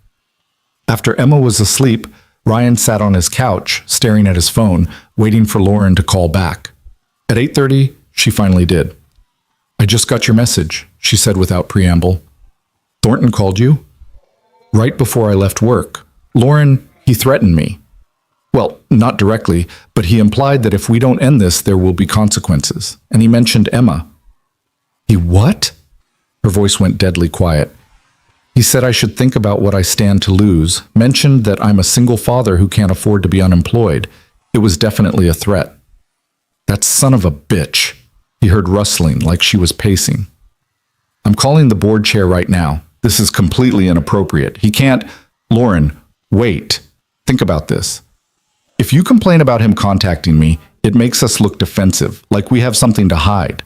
After Emma was asleep, Ryan sat on his couch, staring at his phone, waiting for Lauren to call back. At 8:30, she finally did. I just got your message, she said without preamble. Thornton called you? Right before I left work. Lauren, he threatened me. Well, not directly, but he implied that if we don't end this, there will be consequences. And he mentioned Emma. He what? Her voice went deadly quiet. He said I should think about what I stand to lose, mentioned that I'm a single father who can't afford to be unemployed. It was definitely a threat. That son of a bitch. He heard rustling like she was pacing. I'm calling the board chair right now. This is completely inappropriate. He can't... Lauren, wait. Think about this. If you complain about him contacting me, it makes us look defensive, like we have something to hide.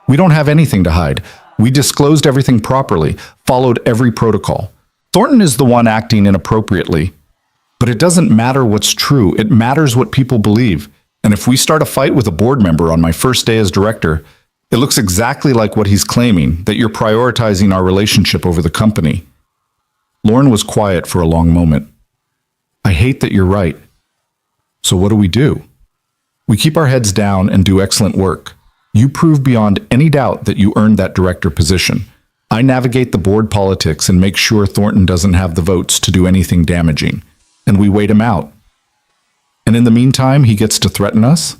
We don't have anything to hide. We disclosed everything properly, followed every protocol. Thornton is the one acting inappropriately. But it doesn't matter what's true. It matters what people believe. And if we start a fight with a board member on my first day as director, it looks exactly like what he's claiming, that you're prioritizing our relationship over the company. Lauren was quiet for a long moment. I hate that you're right. So what do? We keep our heads down and do excellent work. You prove beyond any doubt that you earned that director position. I navigate the board politics and make sure Thornton doesn't have the votes to do anything damaging. And we wait him out. And in the meantime, he gets to threaten us?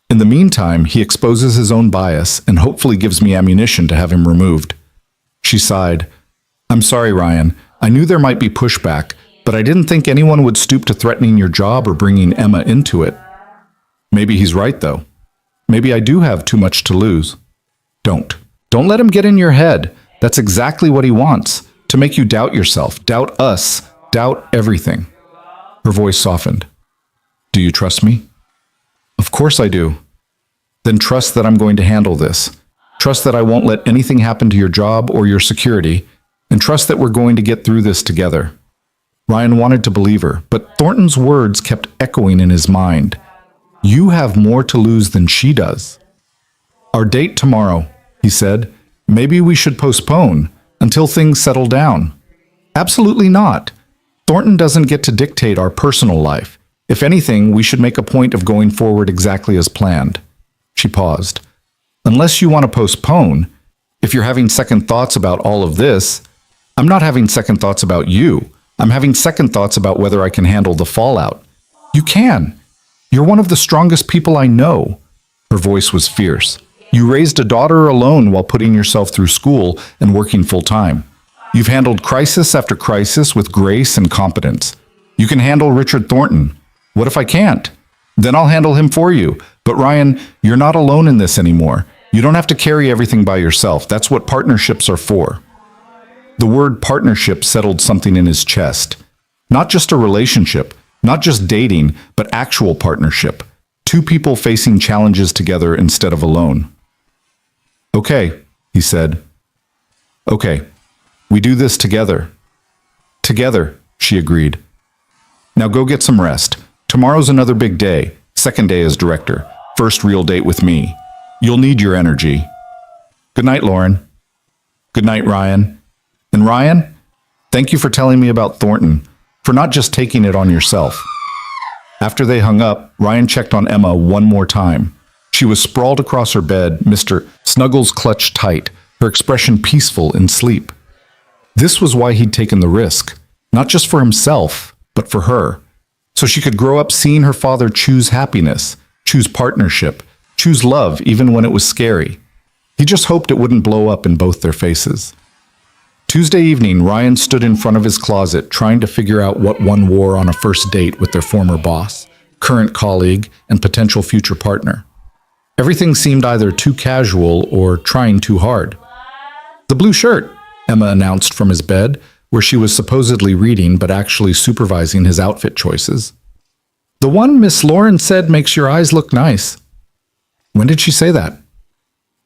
In the meantime, he exposes his own bias and hopefully gives me ammunition to have him removed. She sighed. I'm sorry, Ryan. I knew there might be pushback, but I didn't think anyone would stoop to threatening your job or bringing Emma into it. Maybe he's right, though. Maybe I do have too much to lose. Don't let him get in your head. That's exactly what he wants, to make you doubt yourself, doubt us, doubt everything. Her voice softened. Do you trust me? Of course I do. Then trust that I'm going to handle this. Trust that I won't let anything happen to your job or your security, and trust that we're going to get through this together. Ryan wanted to believe her, but Thornton's words kept echoing in his mind. You have more to lose than she does. Our date tomorrow, he said, Maybe we should postpone until things settle down. Absolutely not. Thornton doesn't get to dictate our personal life. If anything, we should make a point of going forward exactly as planned. She paused. Unless you want to postpone, if you're having second thoughts about all of this, I'm not having second thoughts about you. I'm having second thoughts about whether I can handle the fallout. You can. You're one of the strongest people I know. Her voice was fierce. You raised a daughter alone while putting yourself through school and working full-time. You've handled crisis after crisis with grace and competence. You can handle Richard Thornton. What if I can't? Then I'll handle him for you. But Ryan, you're not alone in this anymore. You don't have to carry everything by yourself. That's what partnerships are for. The word partnership settled something in his chest. Not just a relationship, not just dating, but actual partnership. Two people facing challenges together instead of alone. Okay, he said. Okay, we do this together. Together, she agreed. Now go get some rest. Tomorrow's another big day. Second day as director. First real date with me. You'll need your energy. Good night, Lauren. Good night, Ryan. And Ryan, thank you for telling me about Thornton, for not just taking it on yourself. After they hung up, Ryan checked on Emma one more time. She was sprawled across her bed, Mr. Snuggles clutched tight, her expression peaceful in sleep. This was why he'd taken the risk, not just for himself, but for her. So she could grow up seeing her father choose happiness, choose partnership, choose love even when it was scary. He just hoped it wouldn't blow up in both their faces. Tuesday evening, Ryan stood in front of his closet trying to figure out what one wore on a first date with their former boss, current colleague, and potential future partner. Everything seemed either too casual or trying too hard. The blue shirt, Emma announced from his bed, where she was supposedly reading but actually supervising his outfit choices. The one Miss Lauren said makes your eyes look nice. When did she say that?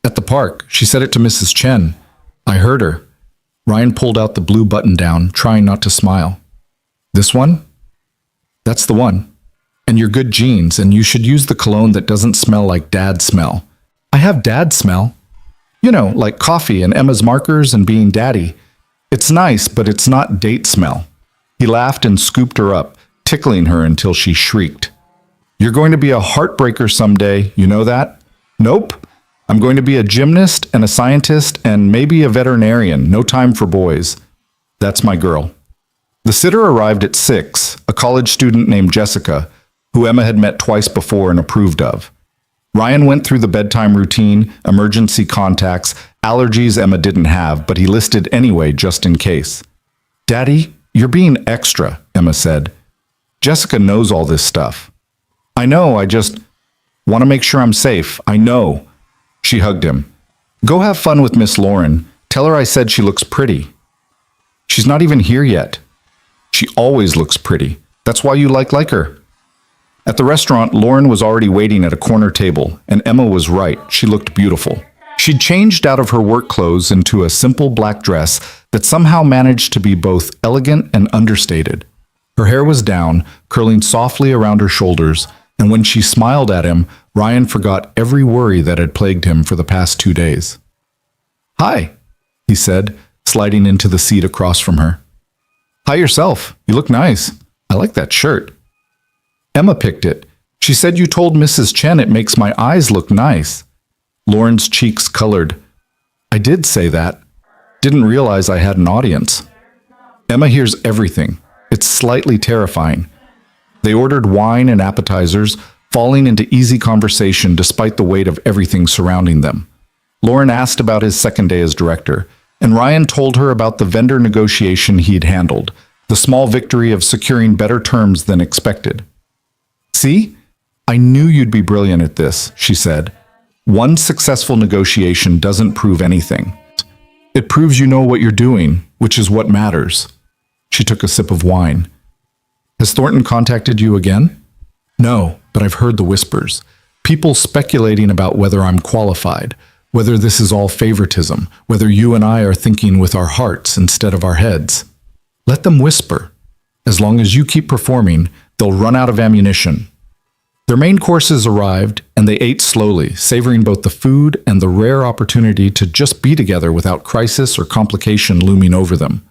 At the park. She said it to Mrs. Chen. I heard her. Ryan pulled out the blue button-down, trying not to smile. This one? That's the one. And your good jeans, and you should use the cologne that doesn't smell like dad smell. I have dad smell. You know, like coffee and Emma's markers and being daddy. It's nice, but it's not date smell. He laughed and scooped her up, tickling her until she shrieked. You're going to be a heartbreaker someday, you know that? Nope. I'm going to be a gymnast and a scientist and maybe a veterinarian. No time for boys. That's my girl. The sitter arrived at 6, a college student named Jessica, who Emma had met twice before and approved of. Ryan went through the bedtime routine, emergency contacts, allergies Emma didn't have, but he listed anyway just in case. Daddy, you're being extra, Emma said. Jessica knows all this stuff. I know, I just want to make sure I'm safe. I know. She hugged him. Go have fun with Miss Lauren. Tell her I said she looks pretty. She's not even here yet. She always looks pretty. That's why you like her. At the restaurant, Lauren was already waiting at a corner table, and Emma was right. She looked beautiful. She'd changed out of her work clothes into a simple black dress that somehow managed to be both elegant and understated. Her hair was down, curling softly around her shoulders, and when she smiled at him, Ryan forgot every worry that had plagued him for the past 2 days. Hi, he said, sliding into the seat across from her. Hi yourself. You look nice. I like that shirt. Emma picked it. She said you told Mrs. Chen it makes my eyes look nice. Lauren's cheeks colored. I did say that. Didn't realize I had an audience. Emma hears everything. It's slightly terrifying. They ordered wine and appetizers, falling into easy conversation despite the weight of everything surrounding them. Lauren asked about his second day as director, and Ryan told her about the vendor negotiation he'd handled, the small victory of securing better terms than expected. See? I knew you'd be brilliant at this, she said. One successful negotiation doesn't prove anything. It proves you know what you're doing, which is what matters. She took a sip of wine. Has Thornton contacted you again? No, but I've heard the whispers. People speculating about whether I'm qualified, whether this is all favoritism, whether you and I are thinking with our hearts instead of our heads. Let them whisper. As long as you keep performing, they'll run out of ammunition. Their main courses arrived, and they ate slowly, savoring both the food and the rare opportunity to just be together without crisis or complication looming over them.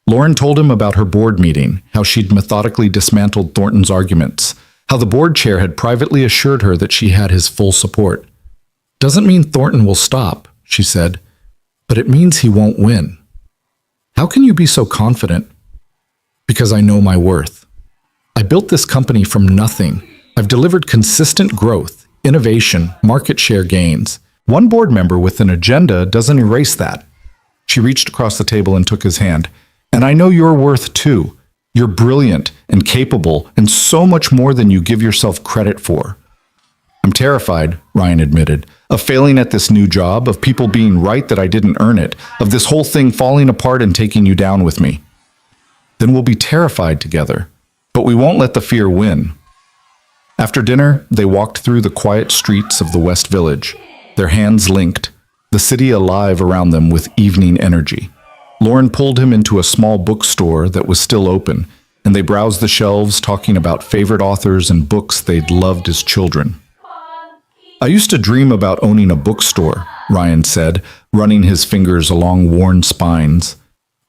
Lauren told him about her board meeting, how she'd methodically dismantled Thornton's arguments, how the board chair had privately assured her that she had his full support. "Doesn't mean Thornton will stop," she said, "but it means he won't win." "How can you be so confident?" "Because I know my worth. I built this company from nothing. I've delivered consistent growth, innovation, market share gains. One board member with an agenda doesn't erase that." She reached across the table and took his hand. "And I know your worth too. You're brilliant and capable and so much more than you give yourself credit for." "I'm terrified," Ryan admitted, "of failing at this new job, of people being right that I didn't earn it, of this whole thing falling apart and taking you down with me." "Then we'll be terrified together, but we won't let the fear win." After dinner, they walked through the quiet streets of the West Village, their hands linked, the city alive around them with evening energy. Lauren pulled him into a small bookstore that was still open, and they browsed the shelves talking about favorite authors and books they'd loved as children. "I used to dream about owning a bookstore," Ryan said, running his fingers along worn spines.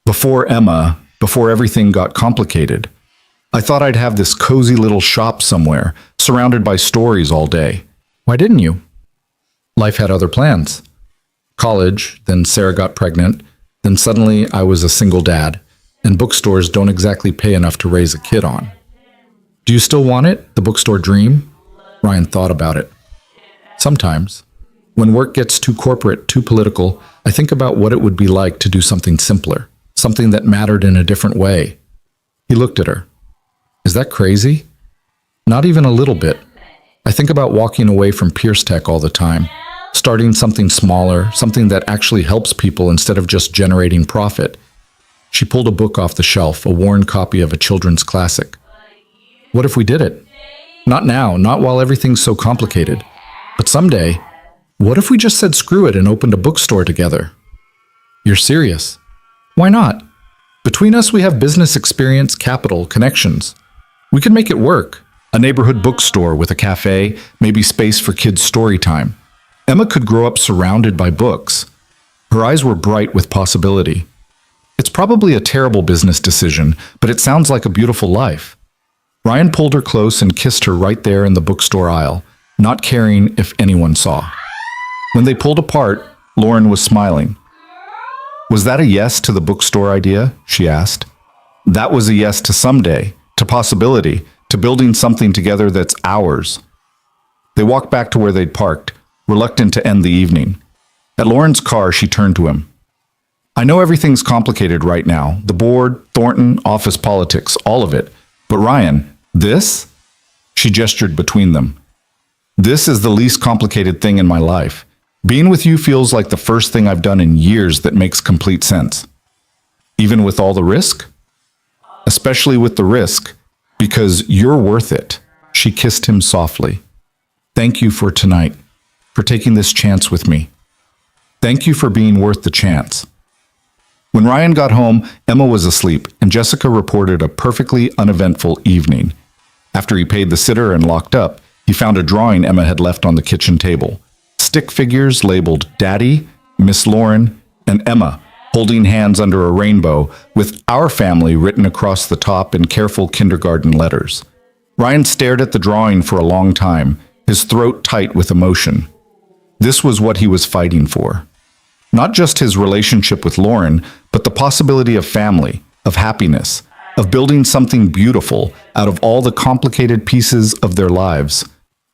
"Before Emma, before everything got complicated. I thought I'd have this cozy little shop somewhere, surrounded by stories all day." "Why didn't you?" "Life had other plans. College, then Sarah got pregnant, then suddenly I was a single dad, and bookstores don't exactly pay enough to raise a kid on." "Do you still want it, the bookstore dream?" Ryan thought about it. "Sometimes. When work gets too corporate, too political, I think about what it would be like to do something simpler, something that mattered in a different way." He looked at her. "Is that crazy?" "Not even a little bit. I think about walking away from Pierce Tech all the time, starting something smaller, something that actually helps people instead of just generating profit." She pulled a book off the shelf, a worn copy of a children's classic. "What if we did it? Not now, not while everything's so complicated. But someday, what if we just said screw it and opened a bookstore together?" "You're serious?" "Why not? Between us, we have business experience, capital, connections. We could make it work. A neighborhood bookstore with a cafe, maybe space for kids' story time. Emma could grow up surrounded by books." Her eyes were bright with possibility. "It's probably a terrible business decision, but it sounds like a beautiful life." Ryan pulled her close and kissed her right there in the bookstore aisle, not caring if anyone saw. When they pulled apart, Lauren was smiling. "Was that a yes to the bookstore idea?" she asked. "That was a yes to someday, to possibility, to building something together that's ours." They walked back to where they'd parked, reluctant to end the evening. At Lauren's car, she turned to him. "I know everything's complicated right now, the board, Thornton, office politics, all of it. But Ryan, this?" She gestured between them. "This is the least complicated thing in my life. Being with you feels like the first thing I've done in years that makes complete sense." "Even with all the risk?" "Especially with the risk, because you're worth it." She kissed him softly. "Thank you for tonight, for taking this chance with me. Thank you for being worth the chance." When Ryan got home, Emma was asleep, and Jessica reported a perfectly uneventful evening. After he paid the sitter and locked up, he found a drawing Emma had left on the kitchen table. Stick figures labeled Daddy, Miss Lauren, and Emma, holding hands under a rainbow, with "Our Family" written across the top in careful kindergarten letters. Ryan stared at the drawing for a long time, his throat tight with emotion. This was what he was fighting for. Not just his relationship with Lauren, but the possibility of family, of happiness, of building something beautiful out of all the complicated pieces of their lives.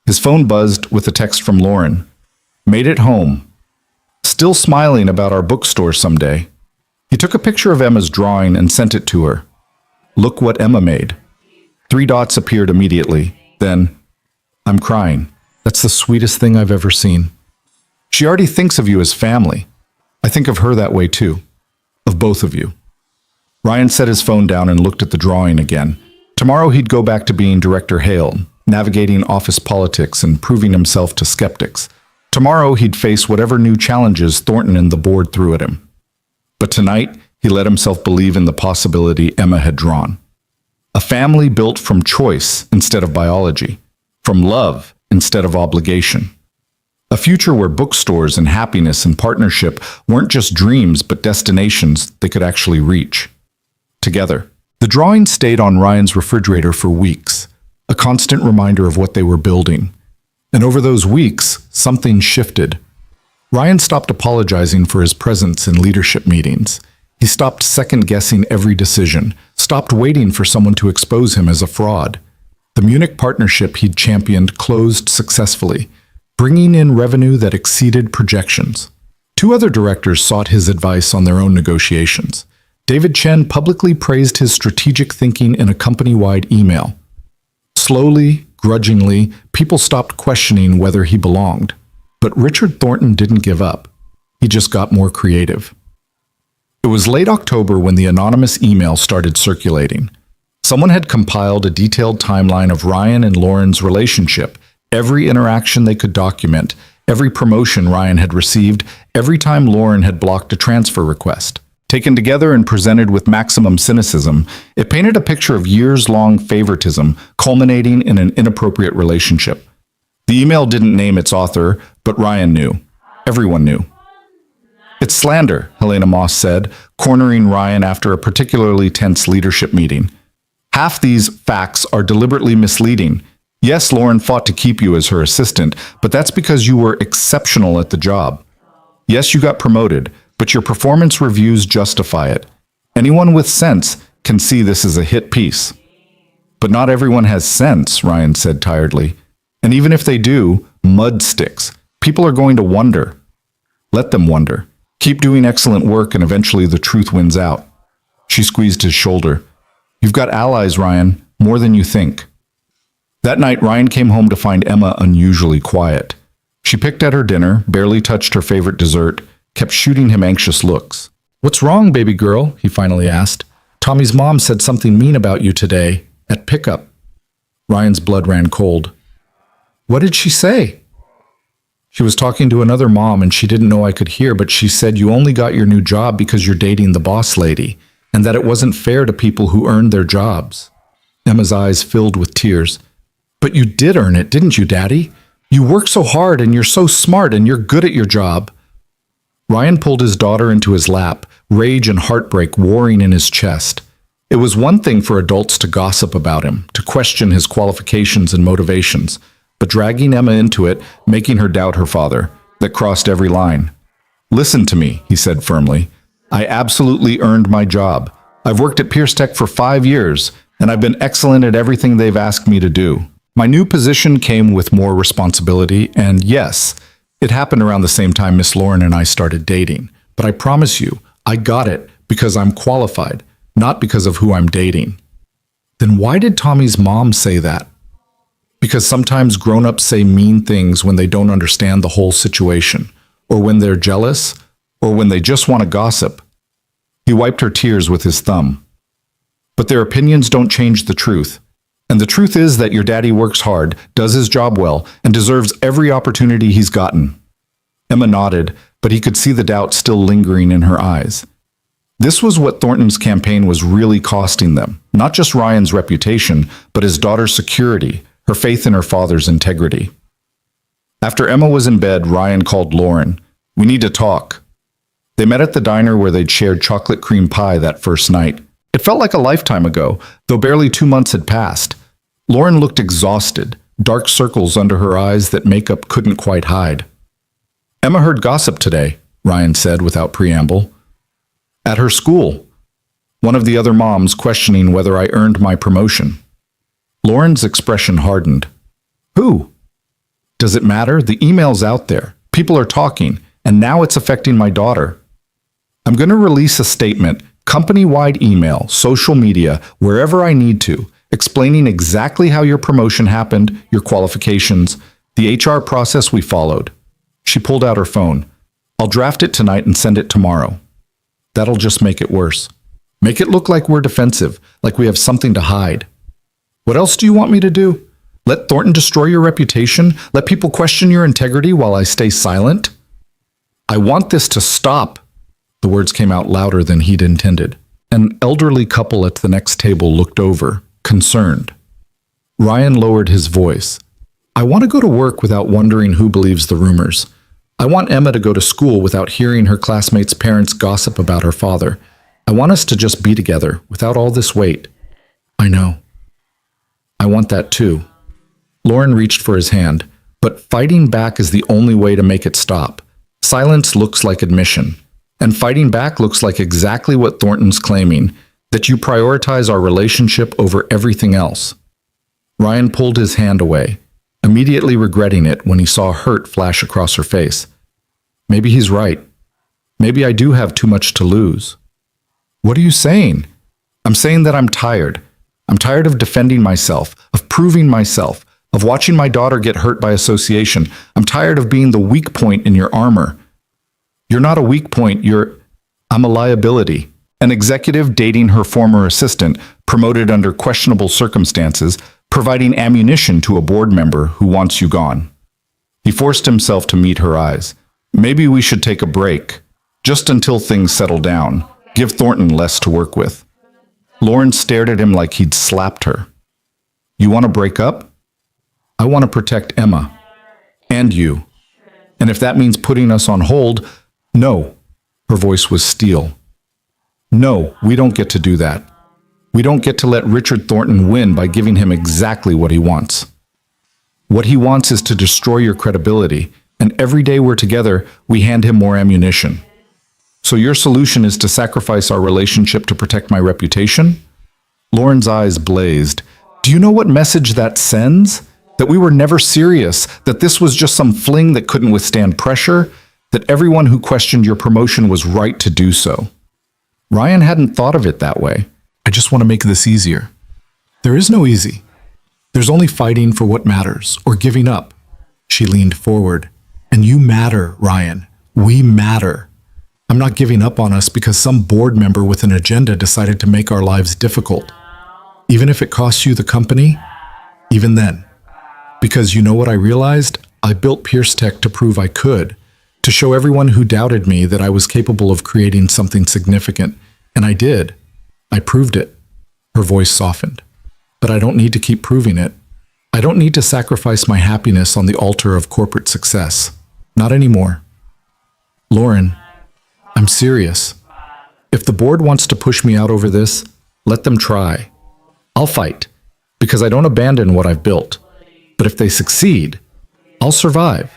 His phone buzzed with a text from Lauren. "Made it home. Still smiling about our bookstore someday." He took a picture of Emma's drawing and sent it to her. "Look what Emma made." 3 dots appeared immediately. Then, "I'm crying. That's the sweetest thing I've ever seen. She already thinks of you as family. I think of her that way too. Of both of you." Ryan set his phone down and looked at the drawing again. Tomorrow he'd go back to being Director Hale, navigating office politics and proving himself to skeptics. Tomorrow he'd face whatever new challenges Thornton and the board threw at him. But tonight, he let himself believe in the possibility Emma had drawn. A family built from choice instead of biology, from love instead of obligation. A future where bookstores and happiness and partnership weren't just dreams but destinations they could actually reach. Together. The drawing stayed on Ryan's refrigerator for weeks, a constant reminder of what they were building. And over those weeks, something shifted. Ryan stopped apologizing for his presence in leadership meetings. He stopped second-guessing every decision, stopped waiting for someone to expose him as a fraud. The Munich partnership he'd championed closed successfully, bringing in revenue that exceeded projections. 2 other directors sought his advice on their own negotiations. David Chen publicly praised his strategic thinking in a company-wide email. Slowly, grudgingly, people stopped questioning whether he belonged. But Richard Thornton didn't give up. He just got more creative. It was late October when the anonymous email started circulating. Someone had compiled a detailed timeline of Ryan and Lauren's relationship, every interaction they could document, every promotion Ryan had received, every time Lauren had blocked a transfer request. Taken together and presented with maximum cynicism, it painted a picture of years-long favoritism culminating in an inappropriate relationship. The email didn't name its author, but Ryan knew. Everyone knew. "It's slander," Helena Moss said, cornering Ryan after a particularly tense leadership meeting. "Half these facts are deliberately misleading. Yes, Lauren fought to keep you as her assistant, but that's because you were exceptional at the job. Yes, you got promoted, but your performance reviews justify it. Anyone with sense can see this is a hit piece." "But not everyone has sense," Ryan said tiredly. "And even if they do, mud sticks. People are going to wonder. Let them wonder. Keep doing excellent work and eventually the truth wins out." She squeezed his shoulder. "You've got allies, Ryan, more than you think." That night, Ryan came home to find Emma unusually quiet. She picked at her dinner, barely touched her favorite dessert, kept shooting him anxious looks. "What's wrong, baby girl?" he finally asked. "Tommy's mom said something mean about you today, at pickup." Ryan's blood ran cold. "What did she say?" "She was talking to another mom and she didn't know I could hear, but she said you only got your new job because you're dating the boss lady, and that it wasn't fair to people who earned their jobs." Emma's eyes filled with tears. "But you did earn it, didn't you, Daddy? You work so hard and you're so smart and you're good at your job." Ryan pulled his daughter into his lap, rage and heartbreak warring in his chest. It was one thing for adults to gossip about him, to question his qualifications and motivations, but dragging Emma into it, making her doubt her father, that crossed every line. "Listen to me," he said firmly. "I absolutely earned my job. I've worked at Pierce Tech for 5 years, and I've been excellent at everything they've asked me to do. My new position came with more responsibility, and yes, it happened around the same time Miss Lauren and I started dating. But I promise you, I got it because I'm qualified, not because of who I'm dating." Then why did Tommy's mom say that? Because sometimes grown-ups say mean things when they don't understand the whole situation, or when they're jealous, or when they just want to gossip. He wiped her tears with his thumb. "But their opinions don't change the truth. And the truth is that your daddy works hard, does his job well, and deserves every opportunity he's gotten." Emma nodded, but he could see the doubt still lingering in her eyes. This was what Thornton's campaign was really costing them, not just Ryan's reputation, but his daughter's security, her faith in her father's integrity. After Emma was in bed, Ryan called Lauren. "We need to talk." They met at the diner where they'd shared chocolate cream pie that first night. It felt like a lifetime ago, though barely 2 months had passed. Lauren looked exhausted, dark circles under her eyes that makeup couldn't quite hide. "Emma heard gossip today," Ryan said without preamble. "At her school. One of the other moms questioning whether I earned my promotion." Lauren's expression hardened. "Who?" "Does it matter? The email's out there. People are talking, and now it's affecting my daughter. I'm going to release a statement, company-wide email, social media, wherever I need to, explaining exactly how your promotion happened, your qualifications, the HR process we followed." She pulled out her phone. "I'll draft it tonight and send it tomorrow." "That'll just make it worse. Make it look like we're defensive, like we have something to hide." "What else do you want me to do? Let Thornton destroy your reputation? Let people question your integrity while I stay silent?" "I want this to stop." The words came out louder than he'd intended. An elderly couple at the next table looked over, concerned. Ryan lowered his voice. I want to go to work without wondering who believes the rumors. I want Emma to go to school without hearing her classmates' parents gossip about her father. I want us to just be together without all this weight. I know. I want that too. Lauren reached for his hand, but fighting back is the only way to make it stop. Silence looks like admission, and fighting back looks like exactly what Thornton's claiming, that you prioritize our relationship over everything else. Ryan pulled his hand away, immediately regretting it when he saw hurt flash across her face. Maybe he's right. Maybe I do have too much to lose. What are you saying? I'm saying that I'm tired. I'm tired of defending myself, of proving myself, of watching my daughter get hurt by association. I'm tired of being the weak point in your armor. You're not a weak point, I'm a liability. An executive dating her former assistant, promoted under questionable circumstances, providing ammunition to a board member who wants you gone. He forced himself to meet her eyes. Maybe we should take a break, just until things settle down. Give Thornton less to work with. Lauren stared at him like he'd slapped her. You want to break up? I want to protect Emma. And you. And if that means putting us on hold, no. Her voice was steel. No, we don't get to do that. We don't get to let Richard Thornton win by giving him exactly what he wants. What he wants is to destroy your credibility, and every day we're together, we hand him more ammunition. So your solution is to sacrifice our relationship to protect my reputation? Lauren's eyes blazed. Do you know what message that sends? That we were never serious, that this was just some fling that couldn't withstand pressure, that everyone who questioned your promotion was right to do so. Ryan hadn't thought of it that way. I just want to make this easier. There is no easy. There's only fighting for what matters, or giving up. She leaned forward. And you matter, Ryan. We matter. I'm not giving up on us because some board member with an agenda decided to make our lives difficult. Even if it costs you the company, even then. Because you know what I realized? I built Pierce Tech to prove I could, to show everyone who doubted me that I was capable of creating something significant. And I did. I proved it. Her voice softened. But I don't need to keep proving it. I don't need to sacrifice my happiness on the altar of corporate success. Not anymore. Lauren, I'm serious. If the board wants to push me out over this, let them try. I'll fight, because I don't abandon what I've built. But if they succeed, I'll survive.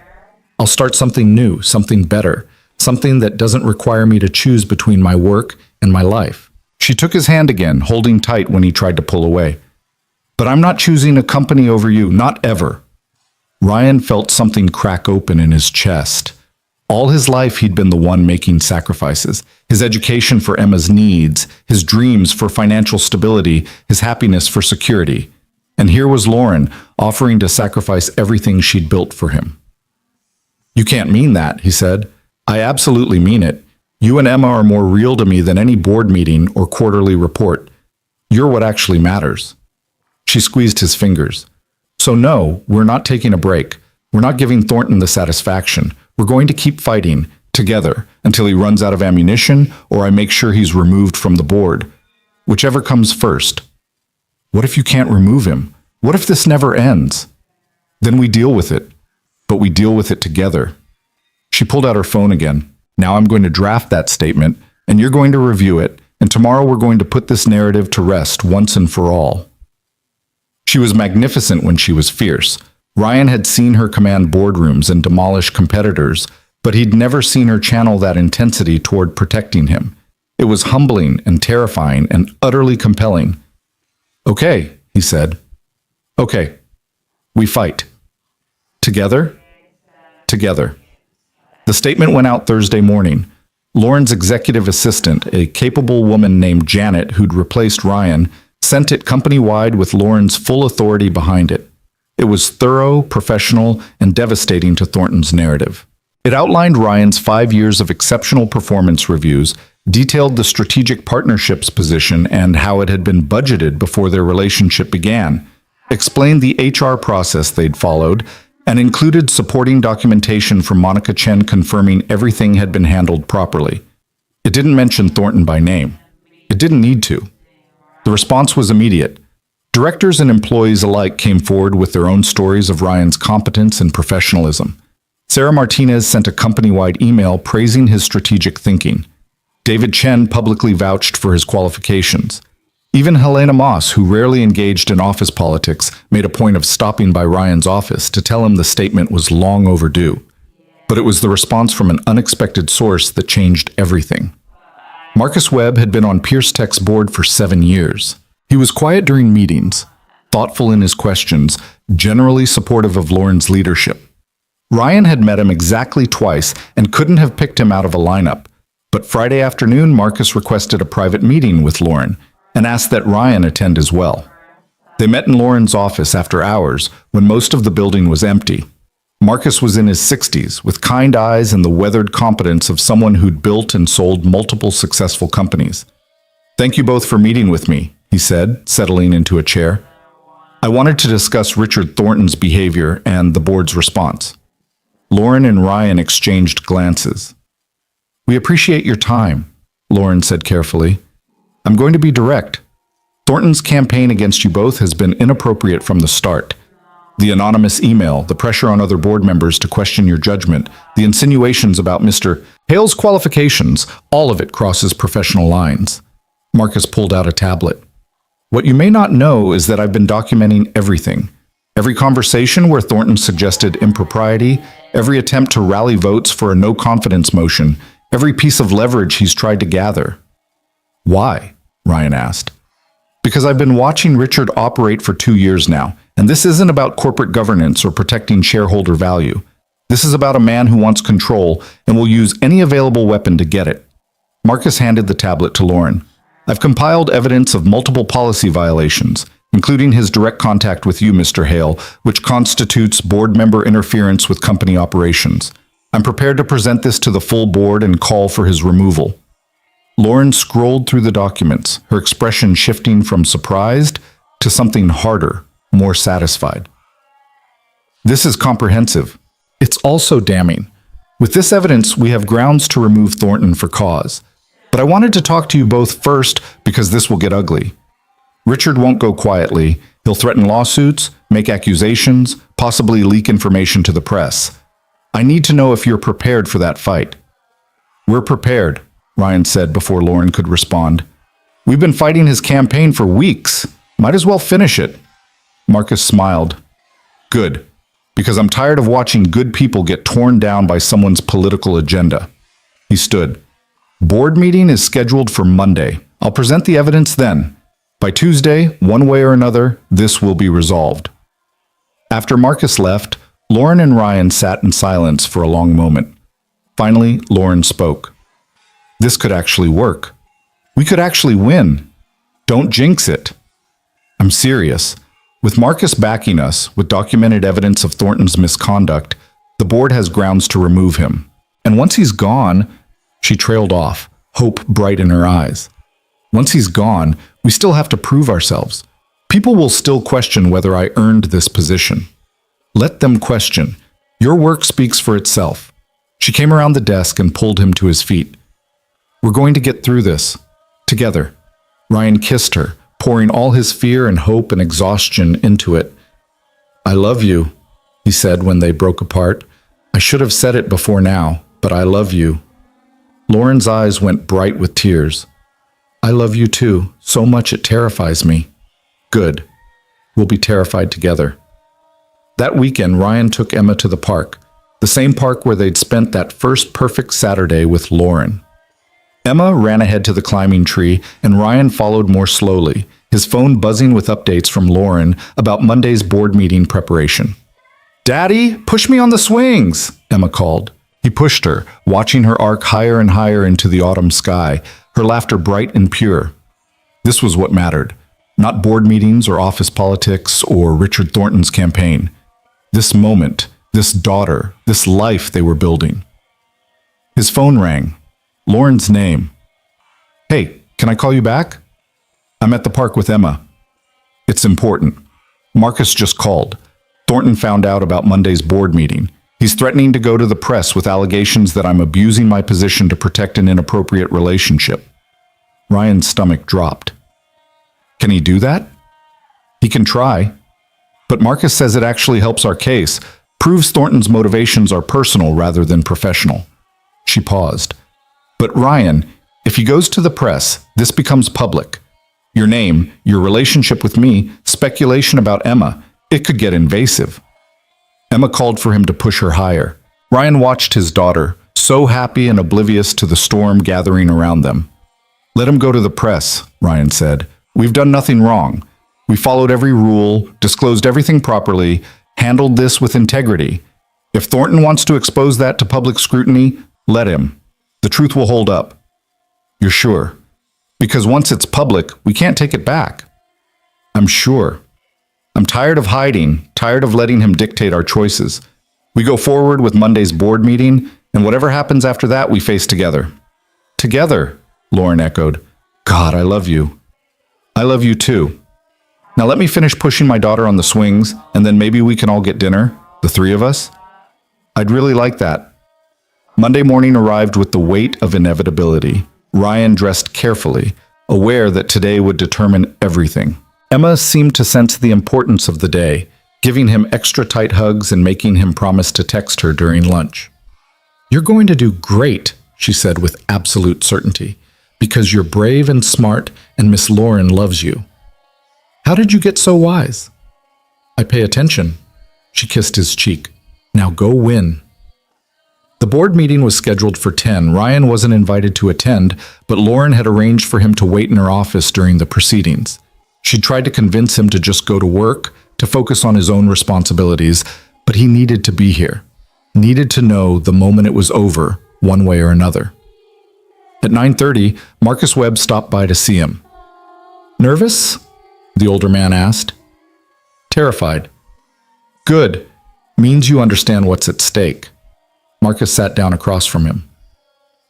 I'll start something new, something better, something that doesn't require me to choose between my work and my life. She took his hand again, holding tight when he tried to pull away. But I'm not choosing a company over you, not ever. Ryan felt something crack open in his chest. All his life he'd been the one making sacrifices. His education for Emma's needs, his dreams for financial stability, his happiness for security. And here was Lauren, offering to sacrifice everything she'd built for him. You can't mean that, he said. I absolutely mean it. You and Emma are more real to me than any board meeting or quarterly report. You're what actually matters. She squeezed his fingers. So no, we're not taking a break. We're not giving Thornton the satisfaction. We're going to keep fighting, together, until he runs out of ammunition or I make sure he's removed from the board. Whichever comes first. What if you can't remove him? What if this never ends? Then we deal with it. But we deal with it together. She pulled out her phone again. Now I'm going to draft that statement, and you're going to review it, and tomorrow we're going to put this narrative to rest once and for all. She was magnificent when she was fierce. Ryan had seen her command boardrooms and demolish competitors, but he'd never seen her channel that intensity toward protecting him. It was humbling and terrifying and utterly compelling. Okay, he said. Okay, we fight. Together? Together. The statement went out Thursday morning. Lauren's executive assistant, a capable woman named Janet who'd replaced Ryan, sent it company-wide with Lauren's full authority behind it. It was thorough, professional, and devastating to Thornton's narrative. It outlined Ryan's 5 years of exceptional performance reviews, detailed the strategic partnerships position and how it had been budgeted before their relationship began, explained the HR process they'd followed, and included supporting documentation from Monica Chen confirming everything had been handled properly. It didn't mention Thornton by name. It didn't need to. The response was immediate. Directors and employees alike came forward with their own stories of Ryan's competence and professionalism. Sarah Martinez sent a company-wide email praising his strategic thinking. David Chen publicly vouched for his qualifications. Even Helena Moss, who rarely engaged in office politics, made a point of stopping by Ryan's office to tell him the statement was long overdue. But it was the response from an unexpected source that changed everything. Marcus Webb had been on Pierce Tech's board for 7 years. He was quiet during meetings, thoughtful in his questions, generally supportive of Lauren's leadership. Ryan had met him exactly twice and couldn't have picked him out of a lineup. But Friday afternoon, Marcus requested a private meeting with Lauren and asked that Ryan attend as well. They met in Lauren's office after hours when most of the building was empty. Marcus was in his 60s, with kind eyes and the weathered competence of someone who'd built and sold multiple successful companies. "Thank you both for meeting with me," he said, settling into a chair. "I wanted to discuss Richard Thornton's behavior and the board's response." Lauren and Ryan exchanged glances. "We appreciate your time," Lauren said carefully. "I'm going to be direct. Thornton's campaign against you both has been inappropriate from the start. The anonymous email, the pressure on other board members to question your judgment, the insinuations about Mr. Hale's qualifications, all of it crosses professional lines." Marcus pulled out a tablet. "What you may not know is that I've been documenting everything. Every conversation where Thornton suggested impropriety, every attempt to rally votes for a no-confidence motion, every piece of leverage he's tried to gather." "Why?" Ryan asked. "Because I've been watching Richard operate for 2 years now, and this isn't about corporate governance or protecting shareholder value. This is about a man who wants control and will use any available weapon to get it." Marcus handed the tablet to Lauren. "I've compiled evidence of multiple policy violations, including his direct contact with you, Mr. Hale, which constitutes board member interference with company operations. I'm prepared to present this to the full board and call for his removal." Lauren scrolled through the documents, her expression shifting from surprised to something harder, more satisfied. "This is comprehensive. It's also damning. With this evidence, we have grounds to remove Thornton for cause. But I wanted to talk to you both first because this will get ugly. Richard won't go quietly. He'll threaten lawsuits, make accusations, possibly leak information to the press. I need to know if you're prepared for that fight." "We're prepared," Ryan said before Lauren could respond. "We've been fighting his campaign for weeks. Might as well finish it." Marcus smiled. "Good, because I'm tired of watching good people get torn down by someone's political agenda." He stood. "Board meeting is scheduled for Monday. I'll present the evidence then. By Tuesday, one way or another, this will be resolved." After Marcus left, Lauren and Ryan sat in silence for a long moment. Finally, Lauren spoke. "This could actually work. We could actually win. Don't jinx it." "I'm serious. With Marcus backing us, with documented evidence of Thornton's misconduct, the board has grounds to remove him. And once he's gone," she trailed off, hope bright in her eyes. "Once he's gone, we still have to prove ourselves. People will still question whether I earned this position. Let them question. Your work speaks for itself." She came around the desk and pulled him to his feet. "We're going to get through this. Together." Ryan kissed her, pouring all his fear and hope and exhaustion into it. "I love you," he said when they broke apart. "I should have said it before now, but I love you." Lauren's eyes went bright with tears. "I love you too, so much it terrifies me." "Good. We'll be terrified together." That weekend, Ryan took Emma to the park, the same park where they'd spent that first perfect Saturday with Lauren. Emma ran ahead to the climbing tree, and Ryan followed more slowly, his phone buzzing with updates from Lauren about Monday's board meeting preparation. "Daddy, push me on the swings," Emma called. He pushed her, watching her arc higher and higher into the autumn sky, her laughter bright and pure. This was what mattered, not board meetings or office politics or Richard Thornton's campaign. This moment, this daughter, this life they were building. His phone rang. Lauren's name. "Hey, can I call you back?" "I'm at the park with Emma." "It's important. Marcus just called. Thornton found out about Monday's board meeting. He's threatening to go to the press with allegations that I'm abusing my position to protect an inappropriate relationship." Ryan's stomach dropped. "Can he do that?" He can try. But Marcus says it actually helps our case, proves Thornton's motivations are personal rather than professional. She paused. But Ryan, if he goes to the press, this becomes public. Your name, your relationship with me, speculation about Emma, it could get invasive. Emma called for him to push her higher. Ryan watched his daughter, so happy and oblivious to the storm gathering around them. Let him go to the press, Ryan said. We've done nothing wrong. We followed every rule, disclosed everything properly, handled this with integrity. If Thornton wants to expose that to public scrutiny, let him. The truth will hold up. You're sure? Because once it's public, we can't take it back. I'm sure. I'm tired of hiding, tired of letting him dictate our choices. We go forward with Monday's board meeting, and whatever happens after that, we face together. Together, Lauren echoed. God, I love you. I love you too. Now let me finish pushing my daughter on the swings, and then maybe we can all get dinner, the three of us. I'd really like that. Monday morning arrived with the weight of inevitability. Ryan dressed carefully, aware that today would determine everything. Emma seemed to sense the importance of the day, giving him extra tight hugs and making him promise to text her during lunch. You're going to do great, she said with absolute certainty, because you're brave and smart and Miss Lauren loves you. How did you get so wise? I pay attention. She kissed his cheek. Now go win. The board meeting was scheduled for 10. Ryan wasn't invited to attend, but Lauren had arranged for him to wait in her office during the proceedings. She tried to convince him to just go to work, to focus on his own responsibilities, but he needed to be here, needed to know the moment it was over, one way or another. At 9:30, Marcus Webb stopped by to see him. Nervous? The older man asked. Terrified. Good. Means you understand what's at stake. Marcus sat down across from him.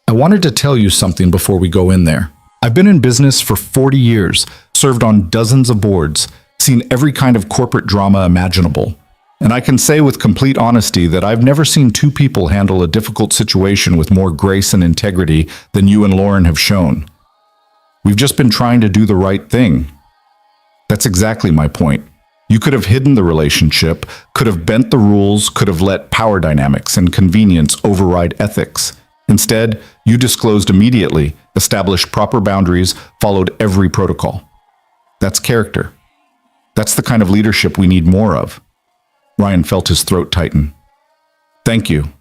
I wanted to tell you something before we go in there. I've been in business for 40 years, served on dozens of boards, seen every kind of corporate drama imaginable. And I can say with complete honesty that I've never seen two people handle a difficult situation with more grace and integrity than you and Lauren have shown. We've just been trying to do the right thing. That's exactly my point. You could have hidden the relationship, could have bent the rules, could have let power dynamics and convenience override ethics. Instead, you disclosed immediately, established proper boundaries, followed every protocol. That's character. That's the kind of leadership we need more of. Ryan felt his throat tighten. Thank you.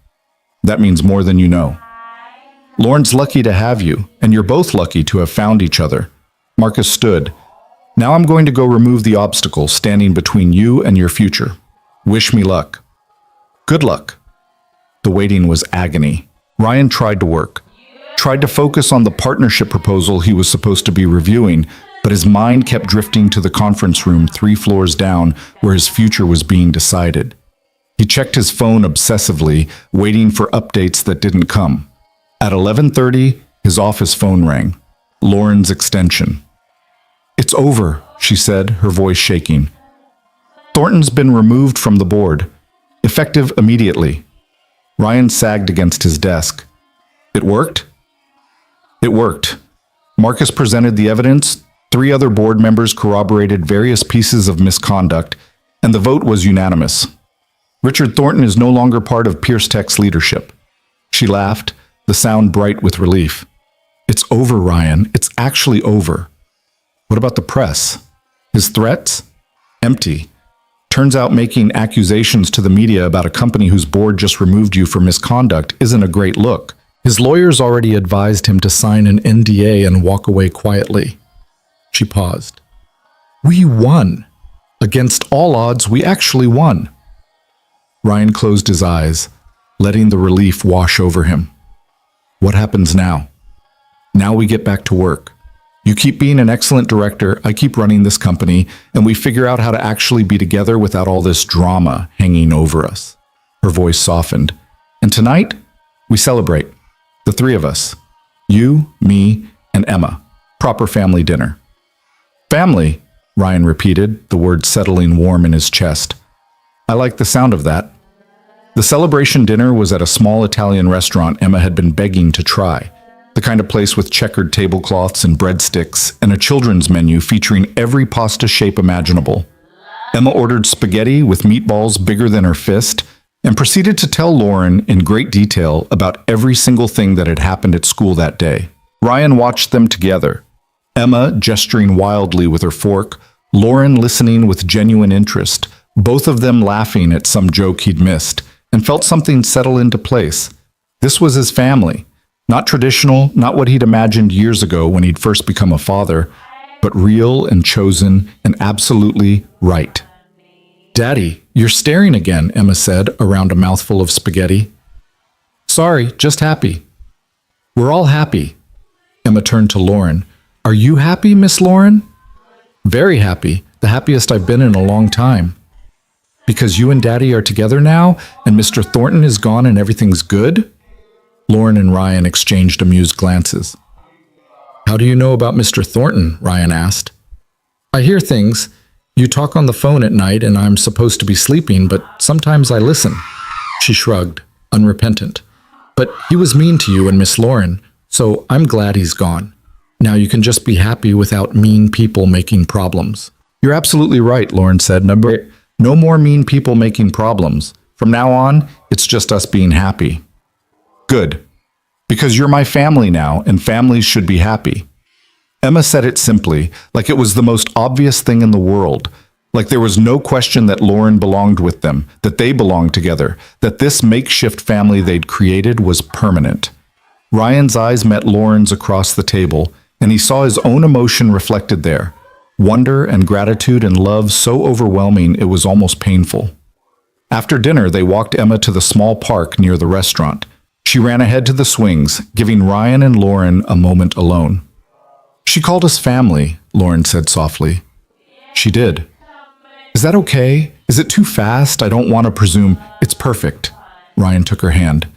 That means more than you know. Lauren's lucky to have you, and you're both lucky to have found each other. Marcus stood. Now I'm going to go remove the obstacle standing between you and your future. Wish me luck. Good luck. The waiting was agony. Ryan tried to work, tried to focus on the partnership proposal he was supposed to be reviewing, but his mind kept drifting to the conference room 3 floors down where his future was being decided. He checked his phone obsessively, waiting for updates that didn't come. At 11:30, his office phone rang. Lauren's extension. It's over, she said, her voice shaking. Thornton's been removed from the board, effective immediately. Ryan sagged against his desk. It worked? It worked. Marcus presented the evidence, 3 other board members corroborated various pieces of misconduct, and the vote was unanimous. Richard Thornton is no longer part of Pierce Tech's leadership. She laughed, the sound bright with relief. It's over, Ryan. It's actually over. What about the press? His threats? Empty. Turns out making accusations to the media about a company whose board just removed you for misconduct isn't a great look. His lawyers already advised him to sign an NDA and walk away quietly. She paused. We won. Against all odds, we actually won. Ryan closed his eyes, letting the relief wash over him. What happens now? Now we get back to work. You keep being an excellent director, I keep running this company, and we figure out how to actually be together without all this drama hanging over us. Her voice softened. And tonight, we celebrate. The 3 of us. You, me, and Emma. Proper family dinner. Family, Ryan repeated, the word settling warm in his chest. I like the sound of that. The celebration dinner was at a small Italian restaurant Emma had been begging to try. The kind of place with checkered tablecloths and breadsticks and a children's menu featuring every pasta shape imaginable. Emma ordered spaghetti with meatballs bigger than her fist and proceeded to tell Lauren in great detail about every single thing that had happened at school that day. Ryan watched them together, Emma gesturing wildly with her fork, Lauren listening with genuine interest, both of them laughing at some joke he'd missed, and felt something settle into place. This was his family. Not traditional, not what he'd imagined years ago when he'd first become a father, but real and chosen and absolutely right. "Daddy, you're staring again," Emma said around a mouthful of spaghetti. "Sorry, just happy." "We're all happy." Emma turned to Lauren. "Are you happy, Miss Lauren?" "Very happy, the happiest I've been in a long time." "Because you and Daddy are together now, and Mr. Thornton is gone and everything's good?" Lauren and Ryan exchanged amused glances. "How do you know about Mr. Thornton?" Ryan asked. "I hear things. You talk on the phone at night and I'm supposed to be sleeping, but sometimes I listen." She shrugged, unrepentant. "But he was mean to you and Miss Lauren, so I'm glad he's gone. Now you can just be happy without mean people making problems." "You're absolutely right," Lauren said. No more mean people making problems. From now on, it's just us being happy." "Good. Because you're my family now, and families should be happy." Emma said it simply, like it was the most obvious thing in the world, like there was no question that Lauren belonged with them, that they belonged together, that this makeshift family they'd created was permanent. Ryan's eyes met Lauren's across the table, and he saw his own emotion reflected there. Wonder and gratitude and love so overwhelming it was almost painful. After dinner, they walked Emma to the small park near the restaurant. She ran ahead to the swings, giving Ryan and Lauren a moment alone. "She called us family," Lauren said softly. "She did." "Is that okay? Is it too fast? I don't want to presume." "It's perfect." Ryan took her hand.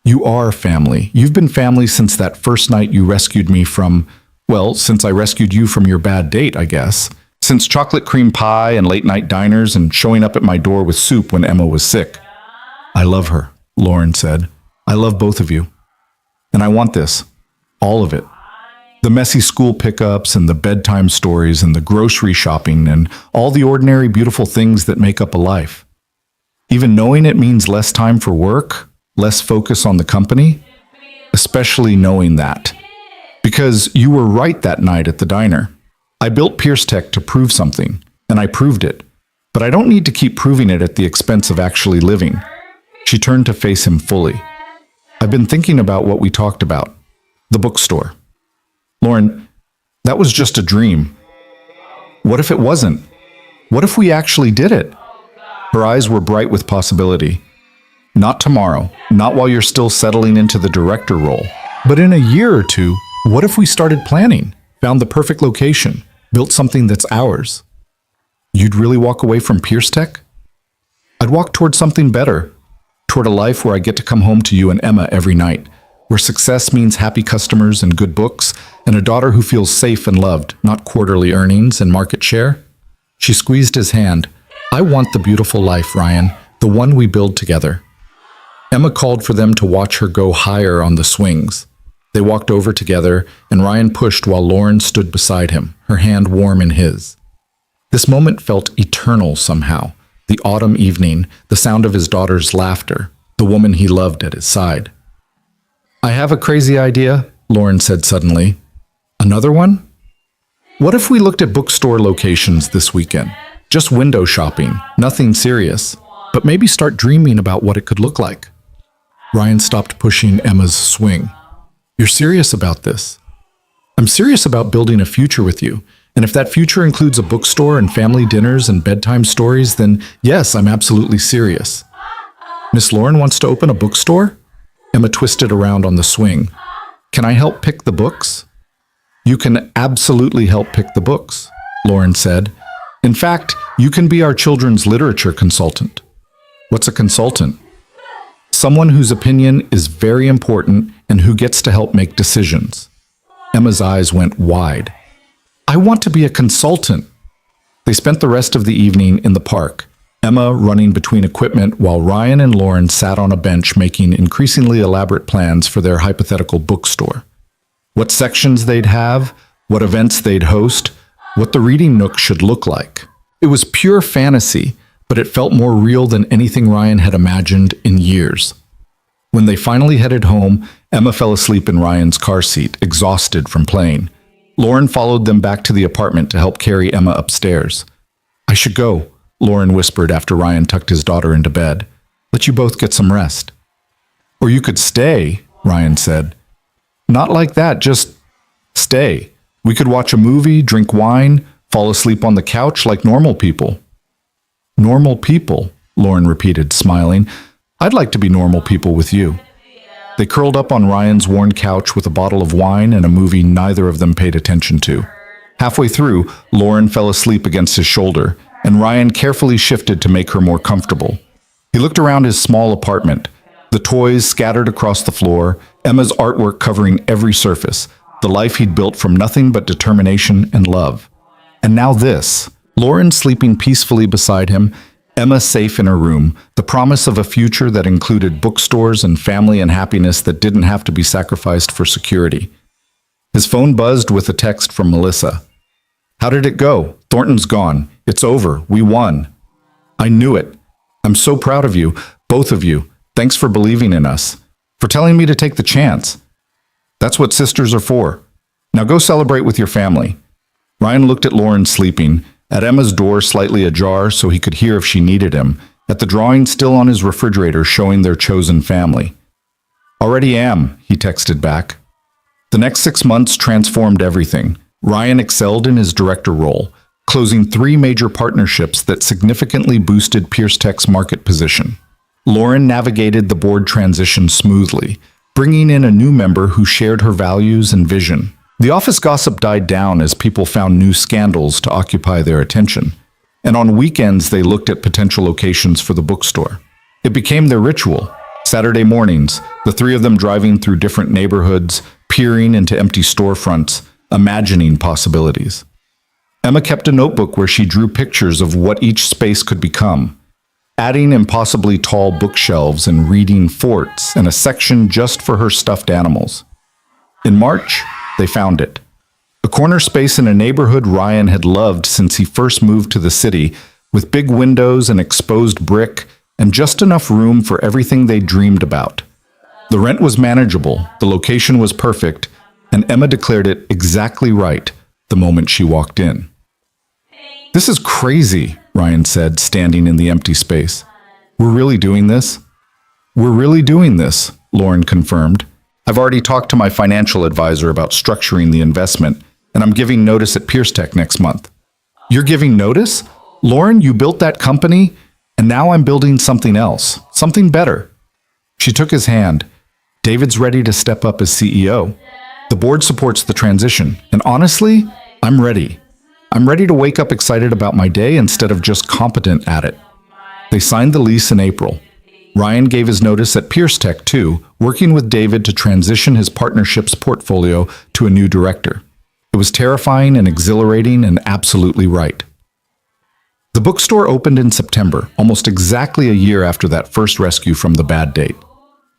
"You are family. You've been family since that first night you rescued me from, well, since I rescued you from your bad date, I guess. Since chocolate cream pie and late-night diners and showing up at my door with soup when Emma was sick." "I love her," Lauren said. "I love both of you. And I want this. All of it. The messy school pickups and the bedtime stories and the grocery shopping and all the ordinary beautiful things that make up a life. Even knowing it means less time for work, less focus on the company, especially knowing that. Because you were right that night at the diner. I built Pierce Tech to prove something, and I proved it. But I don't need to keep proving it at the expense of actually living." She turned to face him fully. "I've been thinking about what we talked about. The bookstore. Lauren, that was just a dream. What if it wasn't? What if we actually did it?" Her eyes were bright with possibility. "Not tomorrow, not while you're still settling into the director role. But in a year or two, what if we started planning, found the perfect location, built something that's ours?" "You'd really walk away from Pierce Tech?" "I'd walk toward something better, toward a life where I get to come home to you and Emma every night, where success means happy customers and good books, and a daughter who feels safe and loved, not quarterly earnings and market share." She squeezed his hand. "I want the beautiful life, Ryan, the one we build together." Emma called for them to watch her go higher on the swings. They walked over together, and Ryan pushed while Lauren stood beside him, her hand warm in his. This moment felt eternal somehow. The autumn evening, the sound of his daughter's laughter, the woman he loved at his side. "I have a crazy idea," Lauren said suddenly. "Another one? What if we looked at bookstore locations this weekend? Just window shopping, nothing serious, but maybe start dreaming about what it could look like." Ryan stopped pushing Emma's swing. "You're serious about this?" "I'm serious about building a future with you, and if that future includes a bookstore and family dinners and bedtime stories, then yes, I'm absolutely serious." "Miss Lauren wants to open a bookstore?" Emma twisted around on the swing. "Can I help pick the books?" "You can absolutely help pick the books," Lauren said. "In fact, you can be our children's literature consultant." "What's a consultant?" "Someone whose opinion is very important and who gets to help make decisions." Emma's eyes went wide. "I want to be a consultant." They spent the rest of the evening in the park, Emma running between equipment while Ryan and Lauren sat on a bench making increasingly elaborate plans for their hypothetical bookstore. What sections they'd have, what events they'd host, what the reading nook should look like. It was pure fantasy, but it felt more real than anything Ryan had imagined in years. When they finally headed home, Emma fell asleep in Ryan's car seat, exhausted from playing. Lauren followed them back to the apartment to help carry Emma upstairs. "I should go," Lauren whispered after Ryan tucked his daughter into bed. "Let you both get some rest." "Or you could stay," Ryan said. "Not like that, just stay. We could watch a movie, drink wine, fall asleep on the couch like normal people." "Normal people," Lauren repeated, smiling. "I'd like to be normal people with you." They curled up on Ryan's worn couch with a bottle of wine and a movie neither of them paid attention to. Halfway through, Lauren fell asleep against his shoulder, and Ryan carefully shifted to make her more comfortable. He looked around his small apartment, the toys scattered across the floor, Emma's artwork covering every surface, the life he'd built from nothing but determination and love. And now this, Lauren sleeping peacefully beside him, Emma safe in her room, the promise of a future that included bookstores and family and happiness that didn't have to be sacrificed for security. His phone buzzed with a text from Melissa. "How did it go? Thornton's gone. It's over. We won." "I knew it. I'm so proud of you, both of you. Thanks for believing in us, for telling me to take the chance. That's what sisters are for. Now go celebrate with your family." Ryan looked at Lauren sleeping, at Emma's door slightly ajar so he could hear if she needed him, at the drawing still on his refrigerator showing their chosen family. "Already am," he texted back. The next 6 months transformed everything. Ryan excelled in his director role, closing 3 major partnerships that significantly boosted Pierce Tech's market position. Lauren navigated the board transition smoothly, bringing in a new member who shared her values and vision. The office gossip died down as people found new scandals to occupy their attention, and on weekends they looked at potential locations for the bookstore. It became their ritual. Saturday mornings, the 3 of them driving through different neighborhoods, peering into empty storefronts, imagining possibilities. Emma kept a notebook where she drew pictures of what each space could become, adding impossibly tall bookshelves and reading forts and a section just for her stuffed animals. In March, they found it. A corner space in a neighborhood Ryan had loved since he first moved to the city, with big windows and exposed brick and just enough room for everything they dreamed about. The rent was manageable, the location was perfect, and Emma declared it exactly right the moment she walked in. "This is crazy," Ryan said, standing in the empty space. "We're really doing this?" "We're really doing this," Lauren confirmed. "I've already talked to my financial advisor about structuring the investment, and I'm giving notice at Pierce Tech next month." "You're giving notice? Lauren, you built that company, and now I'm building something else, something better." She took his hand. "David's ready to step up as CEO. The board supports the transition, and honestly, I'm ready. I'm ready to wake up excited about my day instead of just competent at it." They signed the lease in April. Ryan gave his notice at Pierce Tech too, working with David to transition his partnership's portfolio to a new director. It was terrifying and exhilarating and absolutely right. The bookstore opened in September, almost exactly a year after that first rescue from the bad date.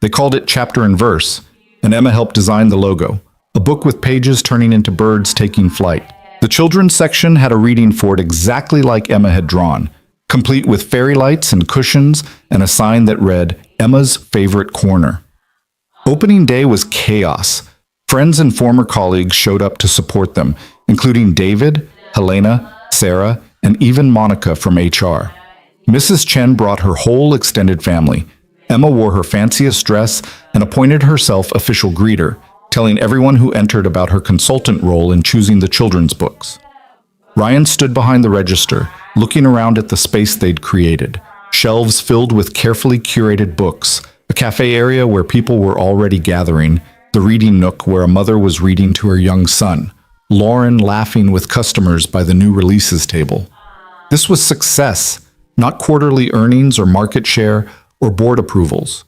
They called it Chapter and Verse, and Emma helped design the logo, a book with pages turning into birds taking flight. The children's section had a reading fort exactly like Emma had drawn, complete with fairy lights and cushions and a sign that read, "Emma's Favorite Corner." Opening day was chaos. Friends and former colleagues showed up to support them, including David, Helena, Sarah, and even Monica from HR. Mrs. Chen brought her whole extended family. Emma wore her fanciest dress and appointed herself official greeter, telling everyone who entered about her consultant role in choosing the children's books. Ryan stood behind the register, looking around at the space they'd created, shelves filled with carefully curated books, a cafe area where people were already gathering, the reading nook where a mother was reading to her young son, Lauren laughing with customers by the new releases table. This was success, not quarterly earnings or market share or board approvals.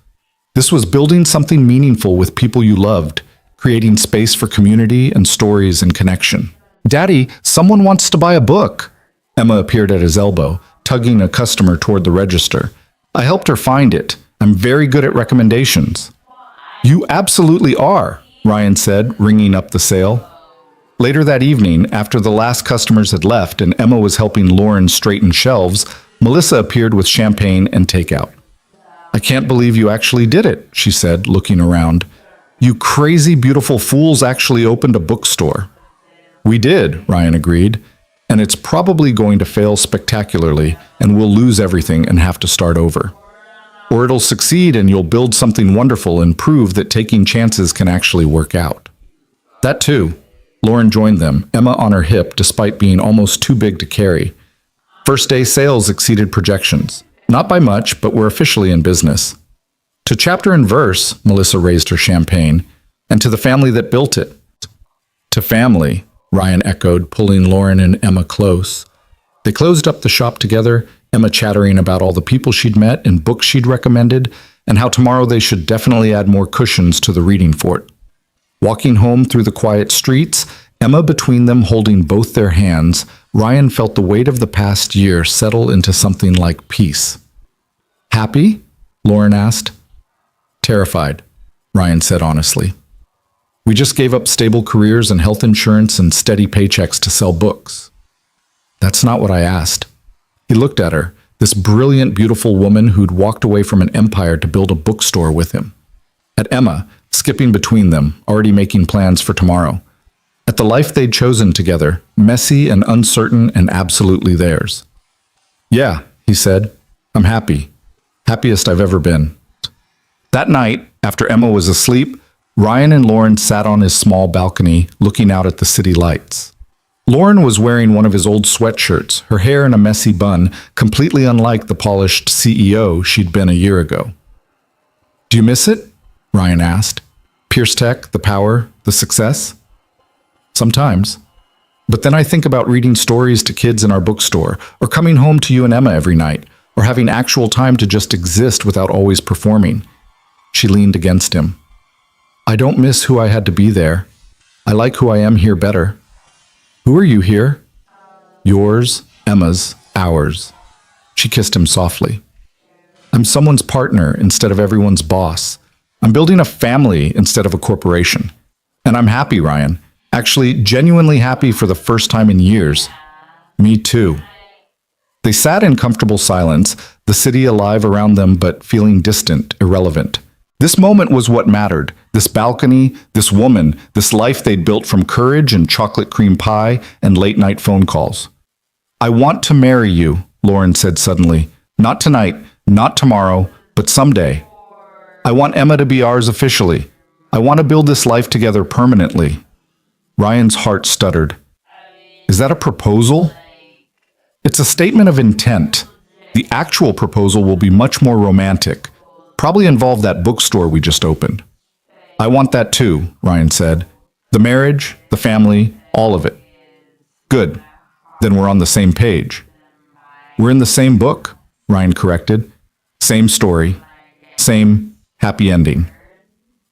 This was building something meaningful with people you loved, creating space for community and stories and connection. "Daddy, someone wants to buy a book." Emma appeared at his elbow, tugging a customer toward the register. "I helped her find it. I'm very good at recommendations." "You absolutely are," Ryan said, ringing up the sale. Later that evening, after the last customers had left and Emma was helping Lauren straighten shelves, Melissa appeared with champagne and takeout. "I can't believe you actually did it," she said, looking around. "You crazy beautiful fools actually opened a bookstore." "We did," Ryan agreed, "and it's probably going to fail spectacularly, and we'll lose everything and have to start over. Or it'll succeed and you'll build something wonderful and prove that taking chances can actually work out." That too. Lauren joined them, Emma on her hip despite being almost too big to carry. First day sales exceeded projections. Not by much, but we're officially in business. To chapter and verse, Melissa raised her champagne, and to the family that built it. To family, Ryan echoed, pulling Lauren and Emma close. They closed up the shop together, Emma chattering about all the people she'd met and books she'd recommended, and how tomorrow they should definitely add more cushions to the reading fort. Walking home through the quiet streets, Emma between them holding both their hands, Ryan felt the weight of the past year settle into something like peace. "Happy?" Lauren asked. "Terrified," Ryan said honestly. "We just gave up stable careers and health insurance and steady paychecks to sell books." "That's not what I asked." He looked at her, this brilliant, beautiful woman who'd walked away from an empire to build a bookstore with him. At Emma, skipping between them, already making plans for tomorrow. At the life they'd chosen together, messy and uncertain and absolutely theirs. "Yeah," he said, "I'm happy. Happiest I've ever been." That night, after Emma was asleep, Ryan and Lauren sat on his small balcony, looking out at the city lights. Lauren was wearing one of his old sweatshirts, her hair in a messy bun, completely unlike the polished CEO she'd been a year ago. "Do you miss it?" Ryan asked. "Pierce Tech, the power, the success?" "Sometimes. But then I think about reading stories to kids in our bookstore, or coming home to you and Emma every night, or having actual time to just exist without always performing." She leaned against him. "I don't miss who I had to be there. I like who I am here better." "Who are you here?" "Yours, Emma's, ours." She kissed him softly. "I'm someone's partner instead of everyone's boss. I'm building a family instead of a corporation. And I'm happy, Ryan. Actually, genuinely happy for the first time in years." "Me too." They sat in comfortable silence, the city alive around them but feeling distant, irrelevant. This moment was what mattered. This balcony, this woman, this life they'd built from courage and chocolate cream pie and late-night phone calls. "I want to marry you," Lauren said suddenly. "Not tonight, not tomorrow, but someday. I want Emma to be ours officially. I want to build this life together permanently." Ryan's heart stuttered. "Is that a proposal?" "It's a statement of intent. The actual proposal will be much more romantic. Probably involve that bookstore we just opened." "I want that too," Ryan said. "The marriage, the family, all of it." "Good. Then we're on the same page." "We're in the same book," Ryan corrected. "Same story. Same happy ending."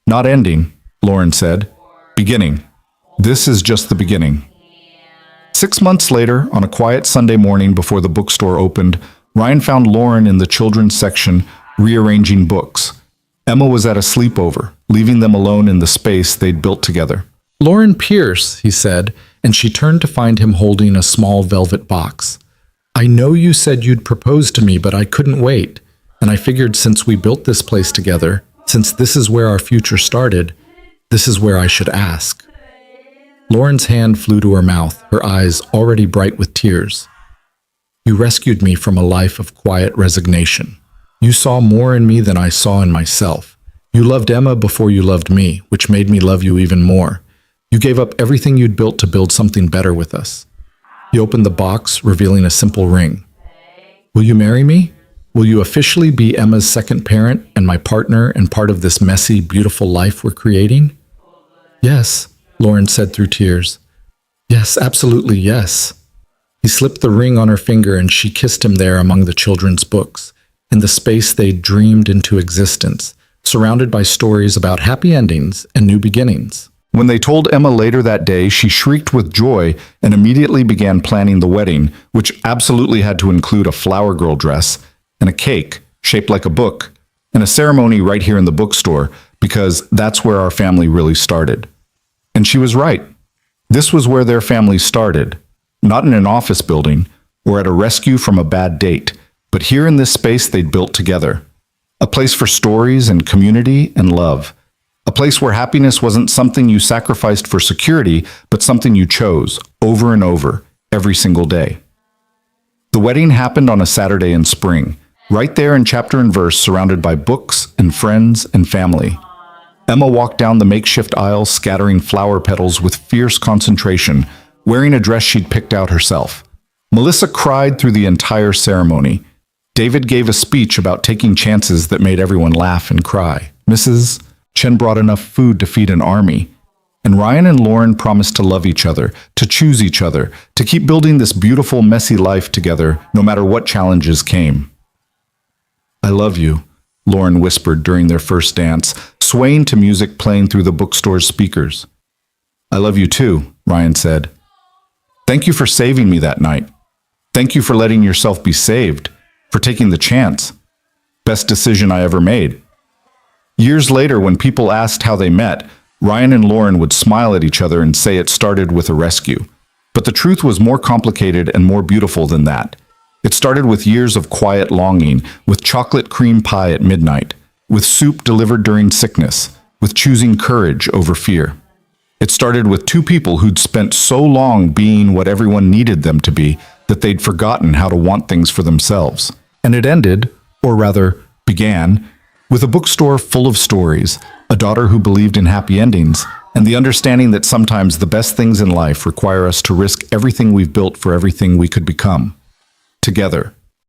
"Not ending," Lauren said. "Beginning. This is just the beginning." 6 months later, on a quiet Sunday morning before the bookstore opened, Ryan found Lauren in the children's section, rearranging books. Emma was at a sleepover, leaving them alone in the space they'd built together. "Lauren Pierce," he said, and she turned to find him holding a small velvet box. "I know you said you'd propose to me, but I couldn't wait. And I figured since we built this place together, since this is where our future started, this is where I should ask." Lauren's hand flew to her mouth, her eyes already bright with tears. "You rescued me from a life of quiet resignation. You saw more in me than I saw in myself. You loved Emma before you loved me, which made me love you even more. You gave up everything you'd built to build something better with us." He opened the box, revealing a simple ring. "Will you marry me? Will you officially be Emma's second parent and my partner and part of this messy, beautiful life we're creating?" "Yes," Lauren said through tears. "Yes, absolutely yes." He slipped the ring on her finger and she kissed him there among the children's books, in the space they'd dreamed into existence, surrounded by stories about happy endings and new beginnings. When they told Emma later that day, she shrieked with joy and immediately began planning the wedding, which absolutely had to include a flower girl dress and a cake shaped like a book and a ceremony right here in the bookstore, because that's where our family really started. And she was right. This was where their family started, not in an office building or at a rescue from a bad date, but here in this space they'd built together. A place for stories and community and love. A place where happiness wasn't something you sacrificed for security, but something you chose over and over, every single day. The wedding happened on a Saturday in spring, right there in chapter and verse, surrounded by books and friends and family. Emma walked down the makeshift aisle, scattering flower petals with fierce concentration, wearing a dress she'd picked out herself. Melissa cried through the entire ceremony. David gave a speech about taking chances that made everyone laugh and cry. Mrs. Chen brought enough food to feed an army. And Ryan and Lauren promised to love each other, to choose each other, to keep building this beautiful, messy life together, no matter what challenges came. "I love you," Lauren whispered during their first dance, swaying to music playing through the bookstore's speakers. "I love you too," Ryan said. "Thank you for saving me that night. Thank you for letting yourself be saved, for taking the chance. Best decision I ever made." Years later, when people asked how they met, Ryan and Lauren would smile at each other and say it started with a rescue. But the truth was more complicated and more beautiful than that. It started with years of quiet longing, with chocolate cream pie at midnight, with soup delivered during sickness, with choosing courage over fear. It started with two people who'd spent so long being what everyone needed them to be that they'd forgotten how to want things for themselves. And it ended, or rather, began, with a bookstore full of stories, a daughter who believed in happy endings, and the understanding that sometimes the best things in life require us to risk everything we've built for everything we could become. Together.